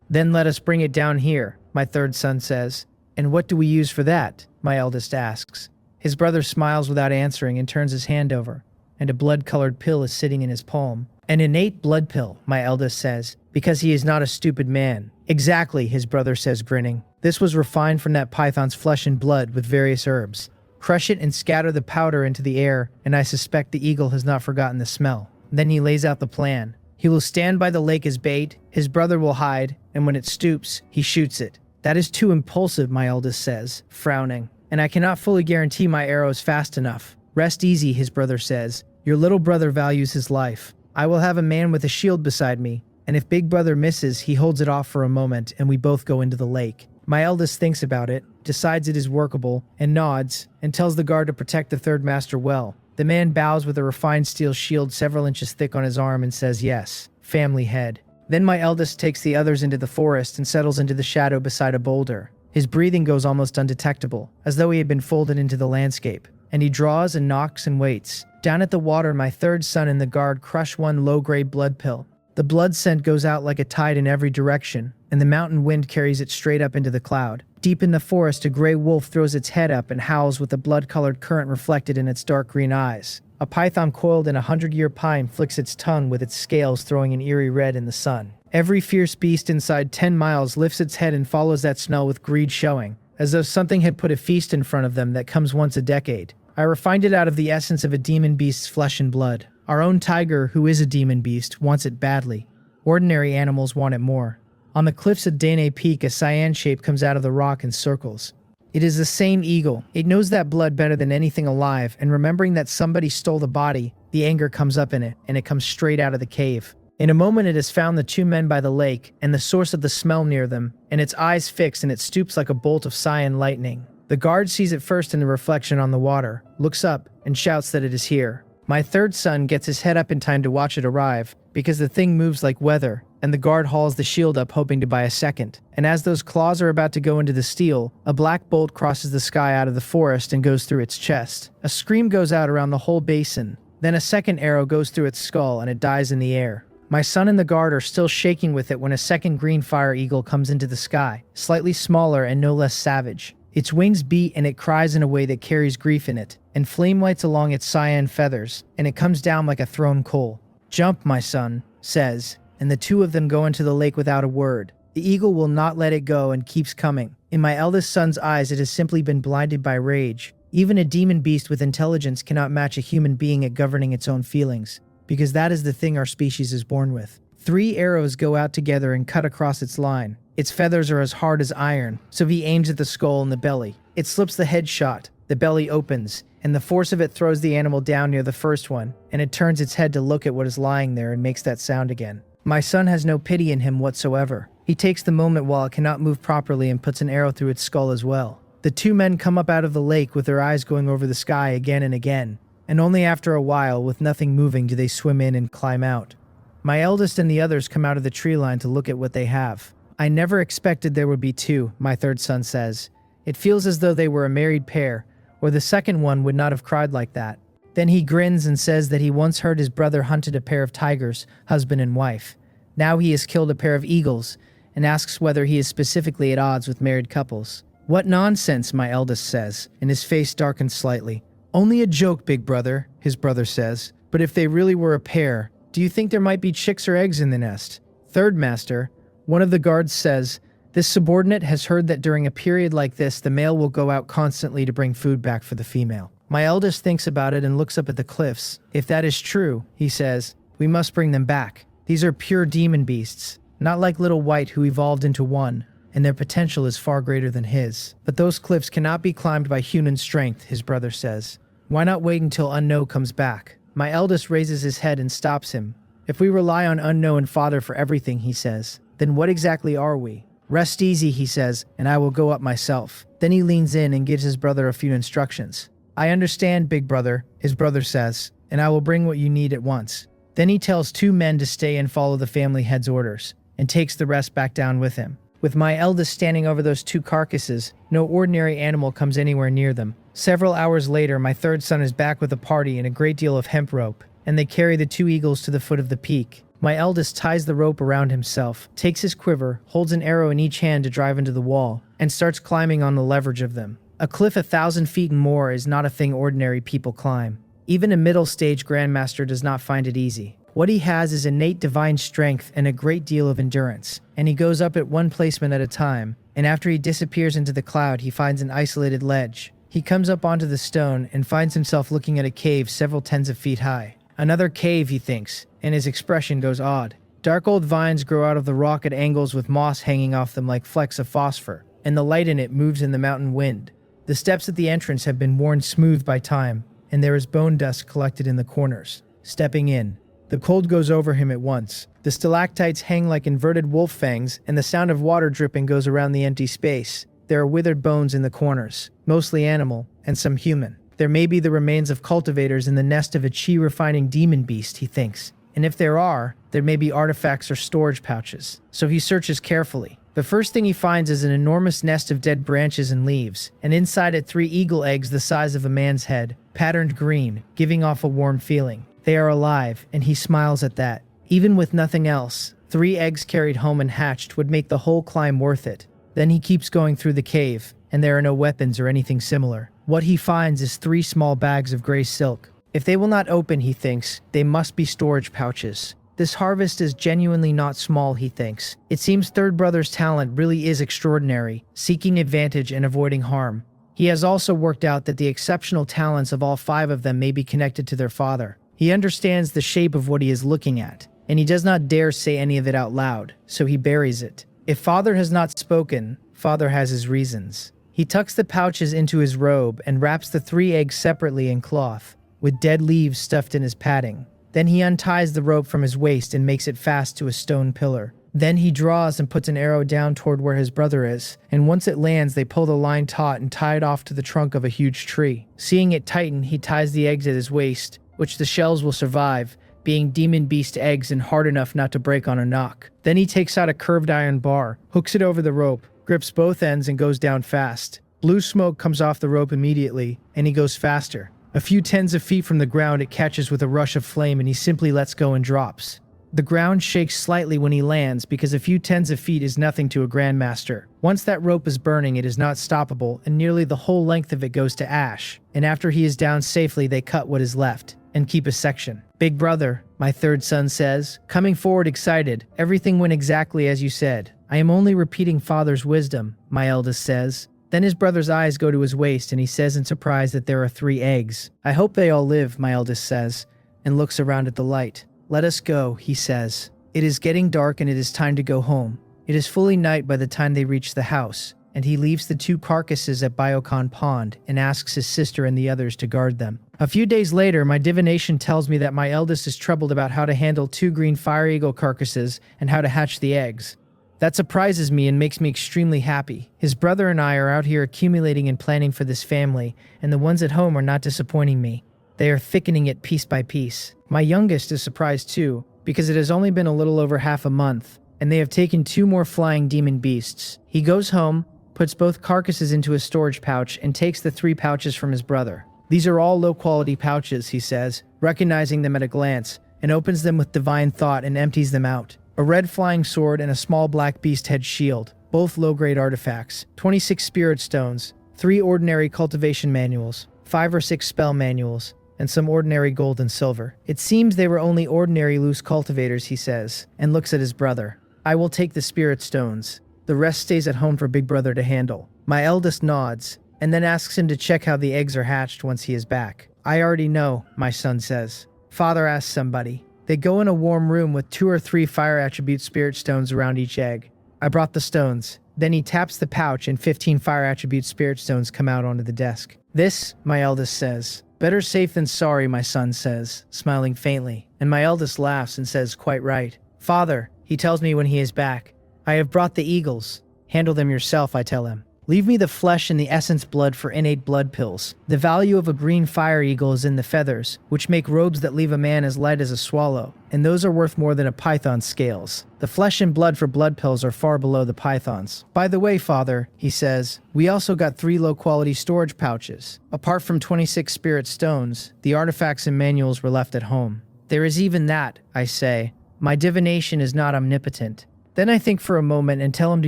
Then let us bring it down here, my third son says. And what do we use for that? My eldest asks. His brother smiles without answering and turns his hand over, and a blood-colored pill is sitting in his palm. An innate blood pill, my eldest says, because he is not a stupid man. Exactly, his brother says, grinning. This was refined from that python's flesh and blood with various herbs. Crush it and scatter the powder into the air, and I suspect the eagle has not forgotten the smell. Then he lays out the plan. He will stand by the lake as bait, his brother will hide, and when it stoops, he shoots it. That is too impulsive, my eldest says, frowning, and I cannot fully guarantee my arrows fast enough. Rest easy, his brother says. Your little brother values his life. I will have a man with a shield beside me, and if big brother misses, he holds it off for a moment, and we both go into the lake. My eldest thinks about it, decides it is workable, and nods, and tells the guard to protect the third master well. The man bows with a refined steel shield several inches thick on his arm and says yes, family head. Then my eldest takes the others into the forest and settles into the shadow beside a boulder. His breathing goes almost undetectable, as though he had been folded into the landscape, and he draws and knocks and waits. Down at the water, my third son and the guard crush one low-grade blood pill. The blood scent goes out like a tide in every direction, and the mountain wind carries it straight up into the cloud. Deep in the forest, a gray wolf throws its head up and howls with the blood-colored current reflected in its dark green eyes. A python coiled in a 100-year pine flicks its tongue with its scales throwing an eerie red in the sun. Every fierce beast inside 10 miles lifts its head and follows that smell with greed showing, as though something had put a feast in front of them that comes once a decade. I refined it out of the essence of a demon beast's flesh and blood. Our own tiger, who is a demon beast, wants it badly. Ordinary animals want it more. On the cliffs at Dane Peak, a cyan shape comes out of the rock and circles. It is the same eagle. It knows that blood better than anything alive, and remembering that somebody stole the body, the anger comes up in it, and it comes straight out of the cave. In a moment it has found the two men by the lake, and the source of the smell near them, and its eyes fixed, and it stoops like a bolt of cyan lightning. The guard sees it first in the reflection on the water, looks up, and shouts that it is here. My third son gets his head up in time to watch it arrive, because the thing moves like weather, and the guard hauls the shield up hoping to buy a second. And as those claws are about to go into the steel, a black bolt crosses the sky out of the forest and goes through its chest. A scream goes out around the whole basin. Then a second arrow goes through its skull and it dies in the air. My son and the guard are still shaking with it when a second green fire eagle comes into the sky, slightly smaller and no less savage. Its wings beat and it cries in a way that carries grief in it, and flame lights along its cyan feathers, and it comes down like a thrown coal. Jump, my son, says, and the two of them go into the lake without a word. The eagle will not let it go and keeps coming. In my eldest son's eyes, it has simply been blinded by rage. Even a demon beast with intelligence cannot match a human being at governing its own feelings, because that is the thing our species is born with. 3 arrows go out together and cut across its line. Its feathers are as hard as iron, so he aims at the skull and the belly. It slips the head shot, the belly opens, and the force of it throws the animal down near the first one, and it turns its head to look at what is lying there and makes that sound again. My son has no pity in him whatsoever. He takes the moment while it cannot move properly and puts an arrow through its skull as well. The 2 men come up out of the lake with their eyes going over the sky again and again, and only after a while, with nothing moving, do they swim in and climb out. My eldest and the others come out of the tree line to look at what they have. I never expected there would be 2, my third son says. It feels as though they were a married pair, or the second one would not have cried like that. Then he grins and says that he once heard his brother hunted a pair of tigers, husband and wife. Now he has killed a pair of eagles, and asks whether he is specifically at odds with married couples. What nonsense, my eldest says, and his face darkens slightly. Only a joke, big brother, his brother says. But if they really were a pair, do you think there might be chicks or eggs in the nest? Third master, one of the guards says, this subordinate has heard that during a period like this, the male will go out constantly to bring food back for the female. My eldest thinks about it and looks up at the cliffs. If that is true, he says, we must bring them back. These are pure demon beasts, not like Little White who evolved into one, and their potential is far greater than his. But those cliffs cannot be climbed by human strength, his brother says. Why not wait until Unknown comes back? My eldest raises his head and stops him. If we rely on Unknown and Father for everything, he says, then what exactly are we? Rest easy, he says, and I will go up myself. Then he leans in and gives his brother a few instructions. I understand, big brother, his brother says, and I will bring what you need at once. Then he tells 2 men to stay and follow the family head's orders, and takes the rest back down with him. With my eldest standing over those 2 carcasses, no ordinary animal comes anywhere near them. Several hours later, my third son is back with a party and a great deal of hemp rope, and they carry the 2 eagles to the foot of the peak. My eldest ties the rope around himself, takes his quiver, holds an arrow in each hand to drive into the wall, and starts climbing on the leverage of them. A cliff 1,000 feet and more is not a thing ordinary people climb. Even a middle-stage grandmaster does not find it easy. What he has is innate divine strength and a great deal of endurance, and he goes up at one placement at a time, and after he disappears into the cloud, he finds an isolated ledge. He comes up onto the stone and finds himself looking at a cave several tens of feet high. Another cave, he thinks, and his expression goes odd. Dark old vines grow out of the rock at angles with moss hanging off them like flecks of phosphor, and the light in it moves in the mountain wind. The steps at the entrance have been worn smooth by time, and there is bone dust collected in the corners. Stepping in, the cold goes over him at once. The stalactites hang like inverted wolf fangs, and the sound of water dripping goes around the empty space. There are withered bones in the corners, mostly animal, and some human. There may be the remains of cultivators in the nest of a chi-refining demon beast, he thinks. And if there are, there may be artifacts or storage pouches. So he searches carefully. The first thing he finds is an enormous nest of dead branches and leaves, and inside it 3 eagle eggs the size of a man's head, patterned green, giving off a warm feeling. They are alive, and he smiles at that. Even with nothing else, 3 eggs carried home and hatched would make the whole climb worth it. Then he keeps going through the cave, and there are no weapons or anything similar. What he finds is 3 small bags of gray silk. If they will not open, he thinks, they must be storage pouches. This harvest is genuinely not small, he thinks. It seems Third Brother's talent really is extraordinary, seeking advantage and avoiding harm. He has also worked out that the exceptional talents of all 5 of them may be connected to their father. He understands the shape of what he is looking at, and he does not dare say any of it out loud, so he buries it. If father has not spoken, father has his reasons. He tucks the pouches into his robe and wraps the 3 eggs separately in cloth, with dead leaves stuffed in his padding. Then he unties the rope from his waist and makes it fast to a stone pillar. Then he draws and puts an arrow down toward where his brother is, and once it lands, they pull the line taut and tie it off to the trunk of a huge tree. Seeing it tighten, he ties the eggs at his waist, which the shells will survive, being demon beast eggs and hard enough not to break on a knock. Then he takes out a curved iron bar, hooks it over the rope, grips both ends and goes down fast. Blue smoke comes off the rope immediately, and he goes faster. A few tens of feet from the ground, it catches with a rush of flame, and he simply lets go and drops. The ground shakes slightly when he lands because a few tens of feet is nothing to a grandmaster. Once that rope is burning, it is not stoppable, and nearly the whole length of it goes to ash. And after he is down safely, they cut what is left and keep a section. Big brother, my third son says, coming forward excited. Everything went exactly as you said. I am only repeating father's wisdom, my eldest says. Then his brother's eyes go to his waist, and he says in surprise that there are 3 eggs. I hope they all live, my eldest says, and looks around at the light. Let us go, he says. It is getting dark and it is time to go home. It is fully night by the time they reach the house, and he leaves the 2 carcasses at Byokan Pond and asks his sister and the others to guard them. A few days later, my divination tells me that my eldest is troubled about how to handle 2 green fire eagle carcasses and how to hatch the eggs. That surprises me and makes me extremely happy. His brother and I are out here accumulating and planning for this family, and the ones at home are not disappointing me. They are thickening it piece by piece. My youngest is surprised too, because it has only been a little over half a month, and they have taken 2 more flying demon beasts. He goes home, puts both carcasses into a storage pouch, and takes the 3 pouches from his brother. These are all low-quality pouches, he says, recognizing them at a glance, and opens them with divine thought and empties them out. A red flying sword and a small black beast head shield, both low-grade artifacts, 26 spirit stones, 3 ordinary cultivation manuals, 5 or 6 spell manuals, and some ordinary gold and silver. It seems they were only ordinary loose cultivators, he says, and looks at his brother. I will take the spirit stones. The rest stays at home for big brother to handle. My eldest nods, and then asks him to check how the eggs are hatched once he is back. I already know, my son says. Father asks somebody. They go in a warm room with 2 or 3 fire attribute spirit stones around each egg. I brought the stones. Then he taps the pouch and 15 fire attribute spirit stones come out onto the desk. This, my eldest says. Better safe than sorry, my son says, smiling faintly. And my eldest laughs and says, quite right. Father, he tells me when he is back, I have brought the eagles. Handle them yourself, I tell him. Leave me the flesh and the essence blood for innate blood pills. The value of a green fire eagle is in the feathers, which make robes that leave a man as light as a swallow, and those are worth more than a python's scales. The flesh and blood for blood pills are far below the python's. By the way, father, he says, we also got 3 low-quality storage pouches. Apart from 26 spirit stones, the artifacts and manuals were left at home. There is even that, I say. My divination is not omnipotent. Then I think for a moment and tell him to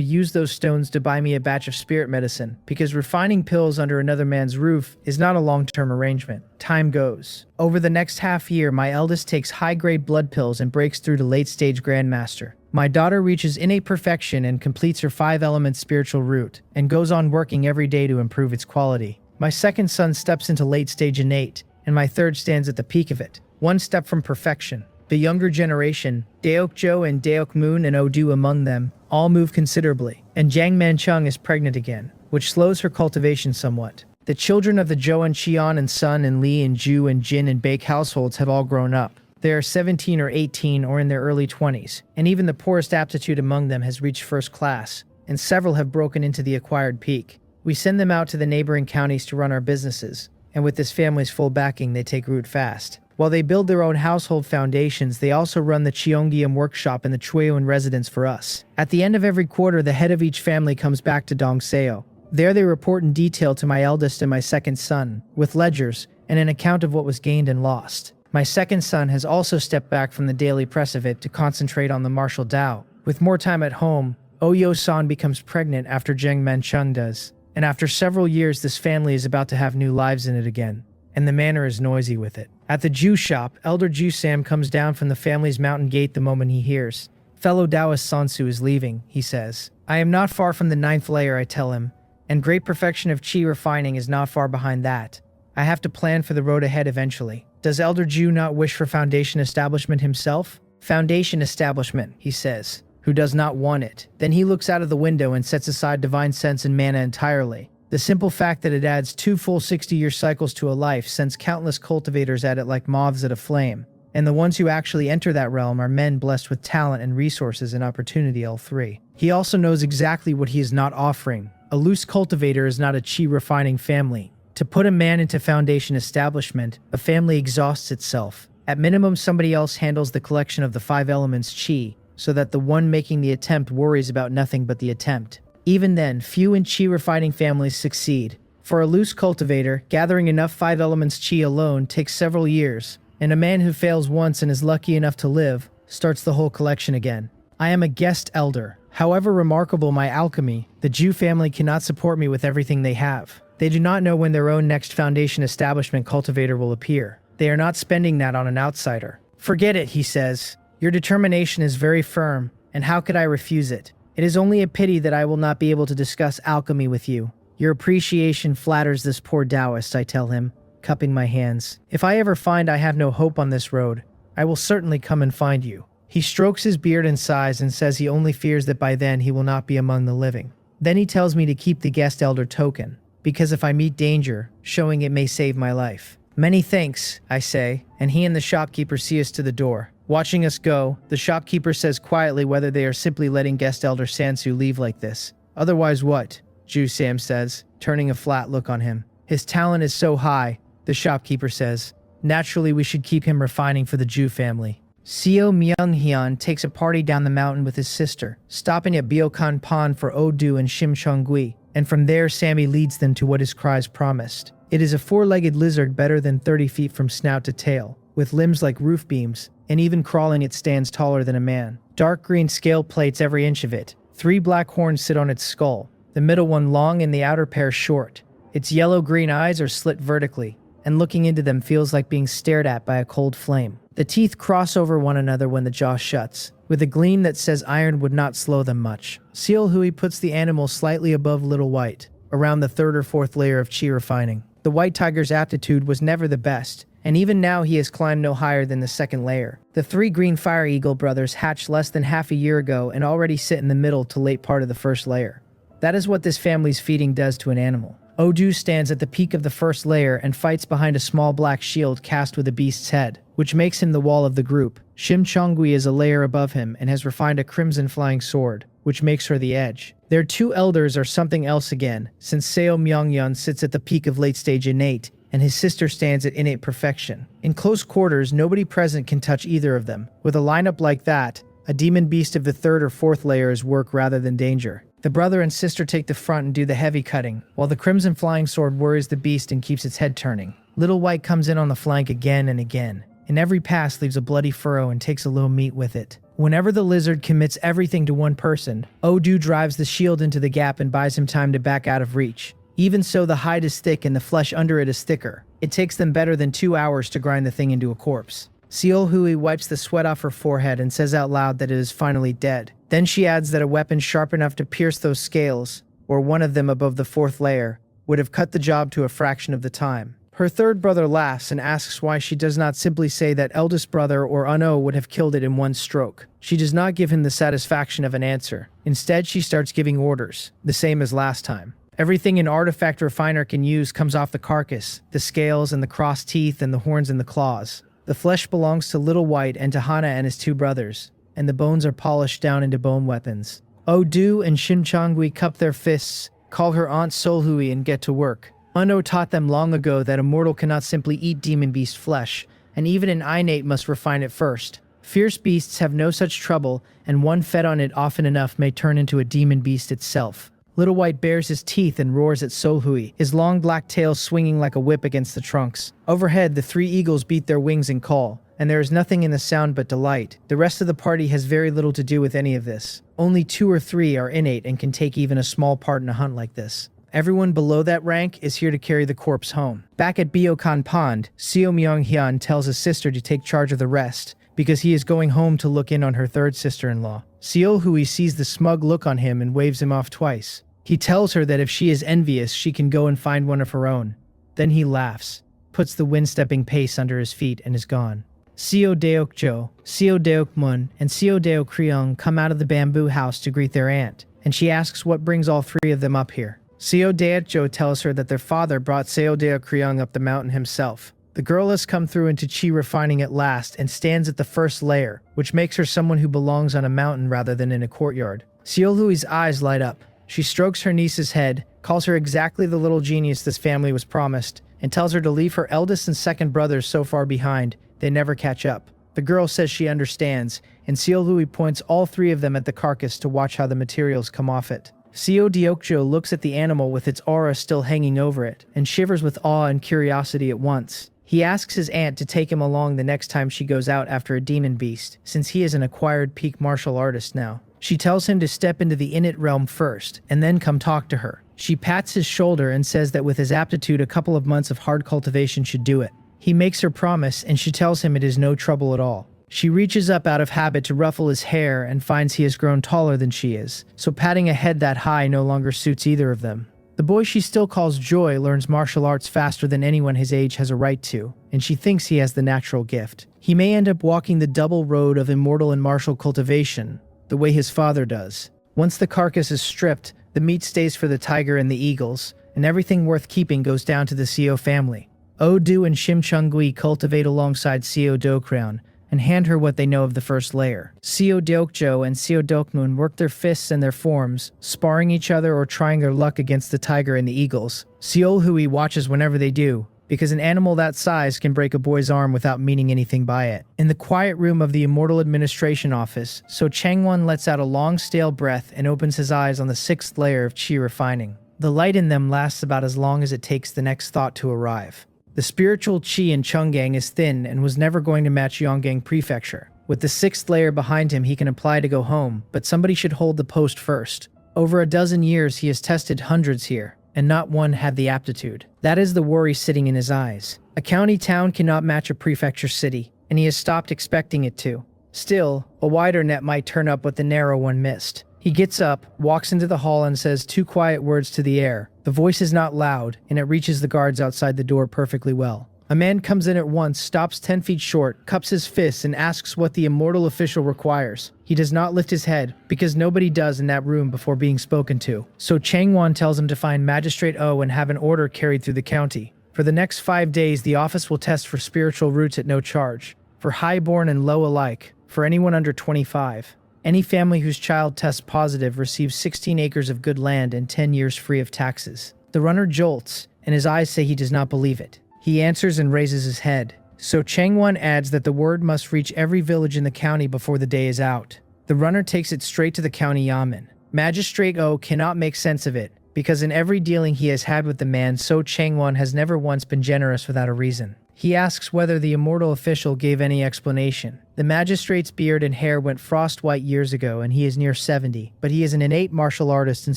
use those stones to buy me a batch of spirit medicine, because refining pills under another man's roof is not a long-term arrangement. Time goes. Over the next half year, my eldest takes high-grade blood pills and breaks through to late-stage Grandmaster. My daughter reaches innate perfection and completes her 5-element spiritual route, and goes on working every day to improve its quality. My second son steps into late-stage innate, and my third stands at the peak of it, one step from perfection. The younger generation, Deokjo and Deokmoon and Odu among them, all move considerably, and Jiang Manchung is pregnant again, which slows her cultivation somewhat. The children of the Zhou and Qian and Sun and Li and Ju and Jin and Bake households have all grown up. They are 17 or 18 or in their early 20s, and even the poorest aptitude among them has reached first class, and several have broken into the acquired peak. We send them out to the neighboring counties to run our businesses, and with this family's full backing, they take root fast. While they build their own household foundations, they also run the Cheongyeom workshop and the Chueon residence for us. At the end of every quarter, the head of each family comes back to Dongseo. There they report in detail to my eldest and my second son, with ledgers and an account of what was gained and lost. My second son has also stepped back from the daily press of it to concentrate on the martial Tao. With more time at home, Oyo-san becomes pregnant after Jiang Manchun does. And after several years, this family is about to have new lives in it again. And the manor is noisy with it. At the Jew shop, Elder Jew Sam comes down from the family's mountain gate the moment he hears. Fellow Taoist Sansu is leaving, he says. I am not far from the 9th layer, I tell him, and great perfection of chi refining is not far behind that. I have to plan for the road ahead eventually. Does Elder Jew not wish for foundation establishment himself? Foundation establishment, he says. Who does not want it? Then he looks out of the window and sets aside divine sense and mana entirely. The simple fact that it adds 2 full 60-year cycles to a life sends countless cultivators at it like moths at a flame, and the ones who actually enter that realm are men blessed with talent and resources and opportunity L3. He also knows exactly what he is not offering. A loose cultivator is not a chi-refining family. To put a man into foundation establishment, a family exhausts itself. At minimum, somebody else handles the collection of the 5 elements chi, so that the one making the attempt worries about nothing but the attempt. Even then, few in chi-refining families succeed. For a loose cultivator, gathering enough 5 elements chi alone takes several years, and a man who fails once and is lucky enough to live starts the whole collection again. I am a guest elder. However remarkable my alchemy, the Jew family cannot support me with everything they have. They do not know when their own next foundation establishment cultivator will appear. They are not spending that on an outsider. Forget it, he says. Your determination is very firm, and how could I refuse it? It is only a pity that I will not be able to discuss alchemy with you. Your appreciation flatters this poor Taoist, I tell him, cupping my hands. If I ever find I have no hope on this road, I will certainly come and find you. He strokes his beard and sighs and says he only fears that by then he will not be among the living. Then he tells me to keep the guest elder token, because if I meet danger, showing it may save my life. Many thanks, I say, and he and the shopkeeper see us to the door. Watching us go, the shopkeeper says quietly whether they are simply letting guest elder Sansu leave like this. Otherwise what? Jew Sam says, turning a flat look on him. His talent is so high, the shopkeeper says. Naturally we should keep him refining for the Jew family. Seo Myung-hyun takes a party down the mountain with his sister, stopping at Byokan Pond for Odu and Shim Cheongui, and from there Sammy leads them to what his cries promised. It is a 4-legged lizard better than 30 feet from snout to tail, with limbs like roof beams, and even crawling it stands taller than a man. Dark green scale plates every inch of it. 3 black horns sit on its skull, the middle one long and the outer pair short. Its yellow-green eyes are slit vertically, and looking into them feels like being stared at by a cold flame. The teeth cross over one another when the jaw shuts, with a gleam that says iron would not slow them much. Seal Hui puts the animal slightly above Little White, around the 3rd or 4th layer of chi refining. The white tiger's aptitude was never the best, and even now he has climbed no higher than the 2nd layer. The 3 green fire eagle brothers hatched less than half a year ago and already sit in the middle to late part of the 1st layer. That is what this family's feeding does to an animal. Odu stands at the peak of the 1st layer and fights behind a small black shield cast with a beast's head, which makes him the wall of the group. Shim Cheongui is a layer above him and has refined a crimson flying sword, which makes her the edge. Their two elders are something else again, since Seo Myung-yeon sits at the peak of late-stage innate, and his sister stands at innate perfection. In close quarters, nobody present can touch either of them. With a lineup like that, a demon beast of the third or fourth layer is work rather than danger. The brother and sister take the front and do the heavy cutting, while the crimson flying sword worries the beast and keeps its head turning. Little White comes in on the flank again and again, and every pass leaves a bloody furrow and takes a little meat with it. Whenever the lizard commits everything to one person, Odu drives the shield into the gap and buys him time to back out of reach. Even so, the hide is thick and the flesh under it is thicker. It takes them better than 2 hours to grind the thing into a corpse. Seol Hui wipes the sweat off her forehead and says out loud that it is finally dead. Then she adds that a weapon sharp enough to pierce those scales, or one of them above the fourth layer, would have cut the job to a fraction of the time. Her third brother laughs and asks why she does not simply say that eldest brother or Uno would have killed it in one stroke. She does not give him the satisfaction of an answer. Instead, she starts giving orders, the same as last time. Everything an artifact refiner can use comes off the carcass, the scales and the crossed teeth and the horns and the claws. The flesh belongs to Little White and to Hana and his two brothers, and the bones are polished down into bone weapons. Odu and Shin Changui cup their fists, call her Aunt Solhui and get to work. Uno taught them long ago that a mortal cannot simply eat demon beast flesh, and even an innate must refine it first. Fierce beasts have no such trouble, and one fed on it often enough may turn into a demon beast itself. Little White bares his teeth and roars at Solhui, his long black tail swinging like a whip against the trunks. Overhead, the three eagles beat their wings and call, and there is nothing in the sound but delight. The rest of the party has very little to do with any of this. Only 2 or 3 are innate and can take even a small part in a hunt like this. Everyone below that rank is here to carry the corpse home. Back at Byokan Pond, Seo Myung-hyun tells his sister to take charge of the rest, because he is going home to look in on her third sister-in-law. Seol Hui sees the smug look on him and waves him off twice. He tells her that if she is envious, she can go and find one of her own. Then he laughs, puts the wind-stepping pace under his feet, and is gone. Seo Deokjo, Seo Deokmun, and Seo Deokryung come out of the bamboo house to greet their aunt, and she asks what brings all 3 of them up here. Seo Deokjo tells her that their father brought Seo Deokryung up the mountain himself. The girl has come through into chi refining at last and stands at the first layer, which makes her someone who belongs on a mountain rather than in a courtyard. Seol Hui's eyes light up. She strokes her niece's head, calls her exactly the little genius this family was promised, and tells her to leave her eldest and second brothers so far behind, they never catch up. The girl says she understands, and Seol Hui points all 3 of them at the carcass to watch how the materials come off it. Seo Deokjo looks at the animal with its aura still hanging over it, and shivers with awe and curiosity at once. He asks his aunt to take him along the next time she goes out after a demon beast, since he is an acquired peak martial artist now. She tells him to step into the innate realm first, and then come talk to her. She pats his shoulder and says that with his aptitude, a couple of months of hard cultivation should do it. He makes her promise, and she tells him it is no trouble at all. She reaches up out of habit to ruffle his hair and finds he has grown taller than she is, so patting a head that high no longer suits either of them. The boy she still calls Joy learns martial arts faster than anyone his age has a right to, and she thinks he has the natural gift. He may end up walking the double road of immortal and martial cultivation, the way his father does. Once the carcass is stripped, the meat stays for the tiger and the eagles, and everything worth keeping goes down to the Seo family. Odu and Shim Chung-gui cultivate alongside Seo Dokrown, and hand her what they know of the first layer. Seo Deokjo and Seo Dokmun work their fists and their forms, sparring each other or trying their luck against the tiger and the eagles. Seol Hui watches whenever they do, because an animal that size can break a boy's arm without meaning anything by it. In the quiet room of the Immortal Administration Office, So Changwon lets out a long stale breath and opens his eyes on the 6th layer of chi refining. The light in them lasts about as long as it takes the next thought to arrive. The spiritual chi in Chunggang is thin and was never going to match Yonggang Prefecture. With the 6th layer behind him, he can apply to go home, but somebody should hold the post first. Over a dozen years, he has tested hundreds here, and not one had the aptitude. That is the worry sitting in his eyes. A county town cannot match a prefecture city, and he has stopped expecting it to. Still, a wider net might turn up what the narrow one missed. He gets up, walks into the hall, and says 2 quiet words to the air. The voice is not loud, and it reaches the guards outside the door perfectly well. A man comes in at once, stops 10 feet short, cups his fists, and asks what the immortal official requires. He does not lift his head, because nobody does in that room before being spoken to. So Changwon tells him to find Magistrate O and have an order carried through the county. For the next 5 days, the office will test for spiritual roots at no charge, for highborn and low alike, for anyone under 25. Any family whose child tests positive receives 16 acres of good land and 10 years free of taxes. The runner jolts, and his eyes say he does not believe it. He answers and raises his head. So Changwon adds that the word must reach every village in the county before the day is out. The runner takes it straight to the county yamen. Magistrate O cannot make sense of it, because in every dealing he has had with the man, So Changwon has never once been generous without a reason. He asks whether the immortal official gave any explanation. The magistrate's beard and hair went frost-white years ago, and he is near 70, but he is an innate martial artist and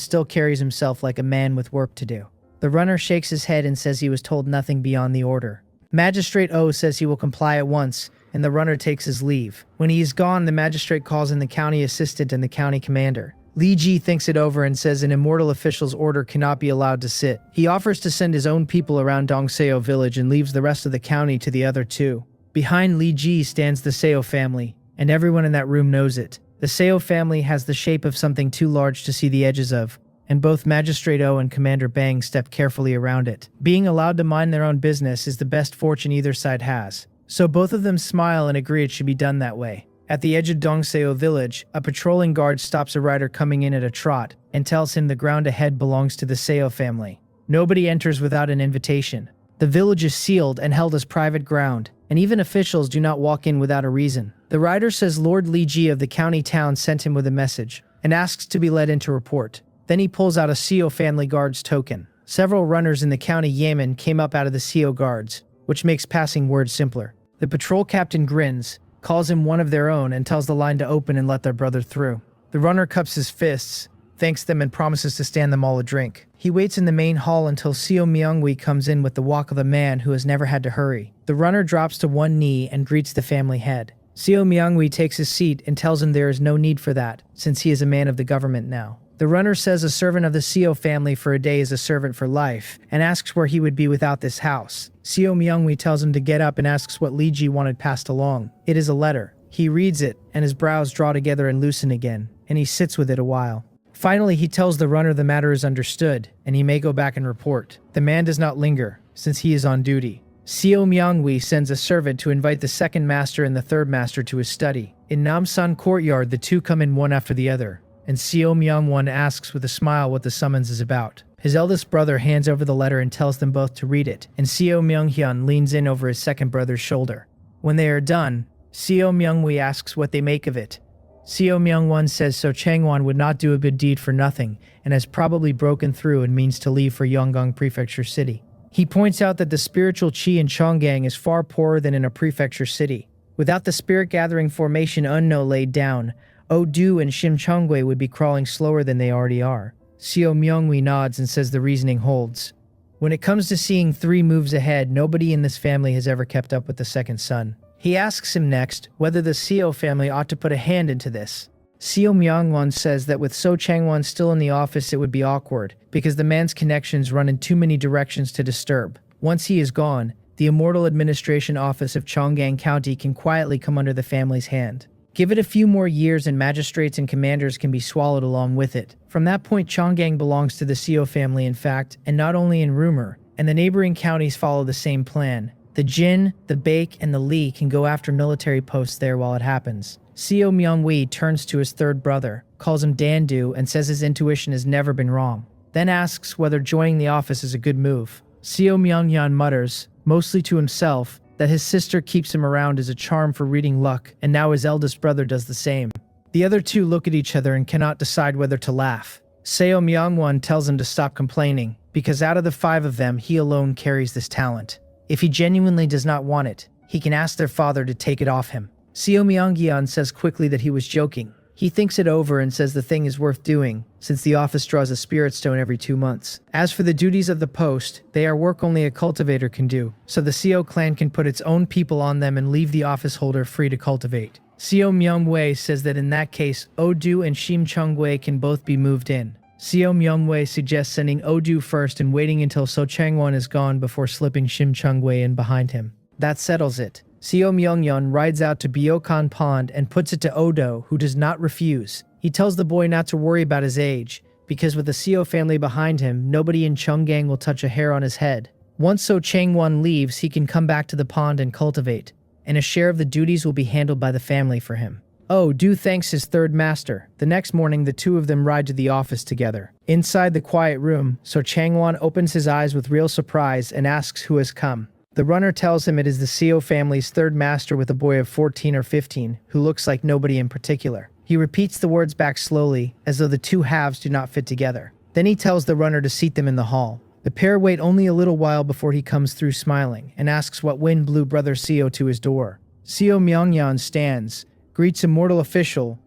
still carries himself like a man with work to do. The runner shakes his head and says he was told nothing beyond the order. Magistrate O says he will comply at once, and the runner takes his leave. When he is gone, the magistrate calls in the county assistant and the county commander. Li Ji thinks it over and says an immortal official's order cannot be allowed to sit. He offers to send his own people around Dongseo village and leaves the rest of the county to the other two. Behind Li Ji stands the Seo family, and everyone in that room knows it. The Seo family has the shape of something too large to see the edges of, and both Magistrate O and Commander Bang step carefully around it. Being allowed to mind their own business is the best fortune either side has, so both of them smile and agree it should be done that way. At the edge of Dongseo village, a patrolling guard stops a rider coming in at a trot and tells him the ground ahead belongs to the Seo family. Nobody enters without an invitation. The village is sealed and held as private ground, and even officials do not walk in without a reason. The rider says Lord Li Ji of the county town sent him with a message and asks to be let in to report. Then he pulls out a Seo family guard's token. Several runners in the county yamen came up out of the Seo guards, which makes passing word simpler. The patrol captain grins, calls him one of their own, and tells the line to open and let their brother through. The runner cups his fists, thanks them, and promises to stand them all a drink. He waits in the main hall until Seo Myungwi comes in with the walk of a man who has never had to hurry. The runner drops to one knee and greets the family head. Seo Myungwi takes his seat and tells him there is no need for that, since he is a man of the government now. The runner says a servant of the Seo family for a day is a servant for life, and asks where he would be without this house. Seo Myungwi tells him to get up and asks what Li Ji wanted passed along. It is a letter. He reads it, and his brows draw together and loosen again, and he sits with it a while. Finally, he tells the runner the matter is understood, and he may go back and report. The man does not linger, since he is on duty. Seo Myungwi sends a servant to invite the second master and the third master to his study. In Namsan courtyard, the two come in one after the other, and Seo Myungwon asks with a smile what the summons is about. His eldest brother hands over the letter and tells them both to read it, and Seo Myunghyun leans in over his second brother's shoulder. When they are done, Seo Myungwi asks what they make of it. Seo Myungwon says So Changwon would not do a good deed for nothing, and has probably broken through and means to leave for Yonggang Prefecture City. He points out that the spiritual chi in Chonggang is far poorer than in a prefecture city. Without the spirit-gathering formation Unno laid down, Odu and Shimchongwe would be crawling slower than they already are. Seo Myungwi nods and says the reasoning holds. When it comes to seeing 3 moves ahead, nobody in this family has ever kept up with the second son. He asks him next whether the Seo family ought to put a hand into this. Seo Myungwon says that with So Changwon still in the office it would be awkward, because the man's connections run in too many directions to disturb. Once he is gone, the immortal administration office of Chonggang County can quietly come under the family's hand. Give it a few more years and magistrates and commanders can be swallowed along with it. From that point, Chonggang belongs to the Seo family in fact, and not only in rumor, and the neighboring counties follow the same plan. The Jin, the Baek, and the Li can go after military posts there while it happens. Seo Myungwi turns to his third brother, calls him Dandu, and says his intuition has never been wrong. Then asks whether joining the office is a good move. Seo Myunghyun mutters, mostly to himself, that his sister keeps him around as a charm for reading luck, and now his eldest brother does the same. The other two look at each other and cannot decide whether to laugh. Seo Myungwon tells him to stop complaining, because out of the 5 of them, he alone carries this talent. If he genuinely does not want it, he can ask their father to take it off him. Seo Myunghyun says quickly that he was joking. He thinks it over and says the thing is worth doing, since the office draws a spirit stone every 2 months. As for the duties of the post, they are work only a cultivator can do, so the Seo clan can put its own people on them and leave the office holder free to cultivate. Seo Myungwei says that in that case, Odu and Shim Chongwei can both be moved in. Seo Myungwei suggests sending Odu first and waiting until So Changwon is gone before slipping Shim Chongwei in behind him. That settles it. Seo Myunghyun rides out to Byokan Pond and puts it to Odo, who does not refuse. He tells the boy not to worry about his age, because with the Seo family behind him, nobody in Chonggang will touch a hair on his head. Once So Changwon leaves, he can come back to the pond and cultivate, and a share of the duties will be handled by the family for him. Do thanks his third master. The next morning, the two of them ride to the office together. Inside the quiet room, So Changwon opens his eyes with real surprise and asks who has come. The runner tells him it is the Seo family's third master with a boy of 14 or 15, who looks like nobody in particular. He repeats the words back slowly, as though the two halves do not fit together. Then he tells the runner to seat them in the hall. The pair wait only a little while before he comes through smiling, and asks what wind blew brother Seo to his door. Seo Myongyan stands, greets immortal official,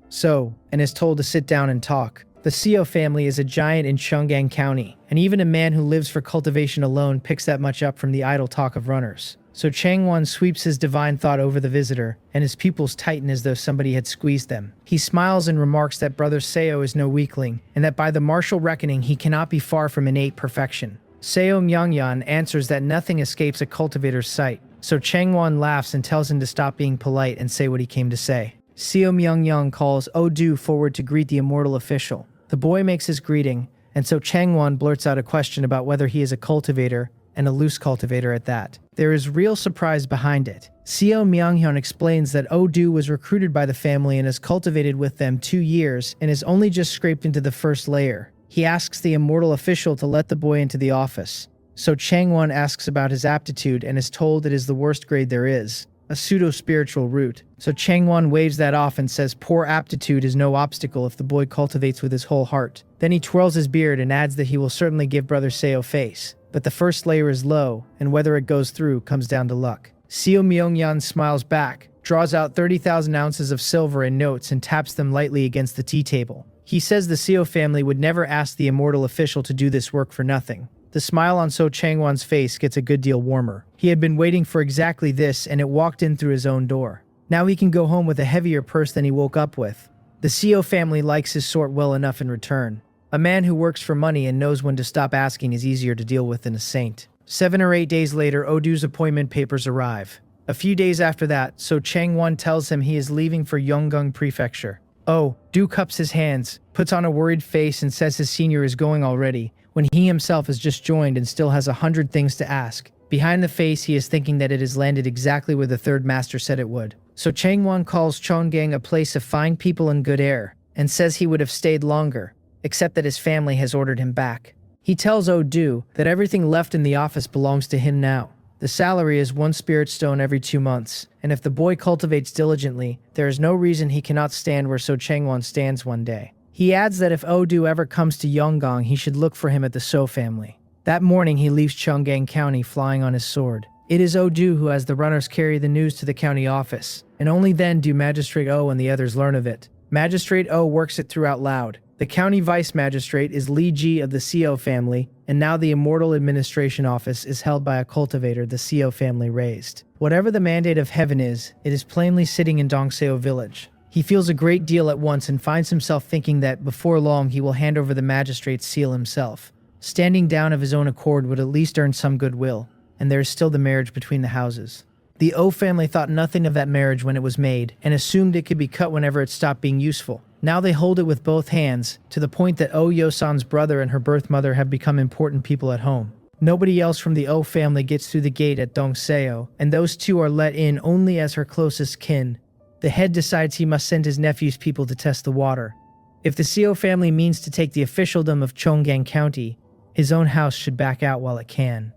and is told to sit down and talk. The Seo family is a giant in Chunggang County, and even a man who lives for cultivation alone picks that much up from the idle talk of runners. So Changwon sweeps his divine thought over the visitor, and his pupils tighten as though somebody had squeezed them. He smiles and remarks that brother Seo is no weakling, and that by the martial reckoning he cannot be far from innate perfection. Seo Myongyan answers that nothing escapes a cultivator's sight, so Changwon laughs and tells him to stop being polite and say what he came to say. Seo Myongyan calls Do forward to greet the immortal official. The boy makes his greeting, and so Changwon blurts out a question about whether he is a cultivator, and a loose cultivator at that. There is real surprise behind it. Seo Myonghyun explains that Do was recruited by the family and has cultivated with them 2 years and is only just scraped into the first layer. He asks the immortal official to let the boy into the office. So Changwon asks about his aptitude and is told it is the worst grade there is, a pseudo-spiritual route. So Changwon waves that off and says poor aptitude is no obstacle if the boy cultivates with his whole heart. Then he twirls his beard and adds that he will certainly give brother Seo face. But the first layer is low, and whether it goes through comes down to luck. Seo Myongyan smiles back, draws out 30,000 ounces of silver in notes and taps them lightly against the tea table. He says the Seo family would never ask the immortal official to do this work for nothing. The smile on So Changwon's face gets a good deal warmer. He had been waiting for exactly this, and it walked in through his own door. Now he can go home with a heavier purse than he woke up with. The Seo family likes his sort well enough in return. A man who works for money and knows when to stop asking is easier to deal with than a saint. 7 or 8 days later, Odu's appointment papers arrive. A few days after that, So Changwon tells him he is leaving for Yonggung Prefecture. Do cups his hands, puts on a worried face and says his senior is going already, when he himself has just joined and still has 100 things to ask. Behind the face, he is thinking that it has landed exactly where the third master said it would. So Changwon calls Chonggang a place of fine people and good air, and says he would have stayed longer, except that his family has ordered him back. He tells Do that everything left in the office belongs to him now. The salary is 1 spirit stone every 2 months, and if the boy cultivates diligently, there is no reason he cannot stand where So Changwon stands one day. He adds that if Do ever comes to Yonggang, he should look for him at the So family. That morning he leaves Chunggang County flying on his sword. It is Do who has the runners carry the news to the county office, and only then do Magistrate and the others learn of it. Magistrate works it through out loud. The county vice magistrate is Li Ji of the Seo family, and now the immortal administration office is held by a cultivator the Seo family raised. Whatever the mandate of heaven is, it is plainly sitting in Dongseo village. He feels a great deal at once and finds himself thinking that before long he will hand over the magistrate's seal himself. Standing down of his own accord would at least earn some goodwill, and there is still the marriage between the houses. The family thought nothing of that marriage when it was made, and assumed it could be cut whenever it stopped being useful. Now they hold it with both hands, to the point that Yosan's brother and her birth mother have become important people at home. Nobody else from the family gets through the gate at Dongseo, and those two are let in only as her closest kin. The head decides he must send his nephew's people to test the water. If the Seo family means to take the officialdom of Chonggang County, his own house should back out while it can.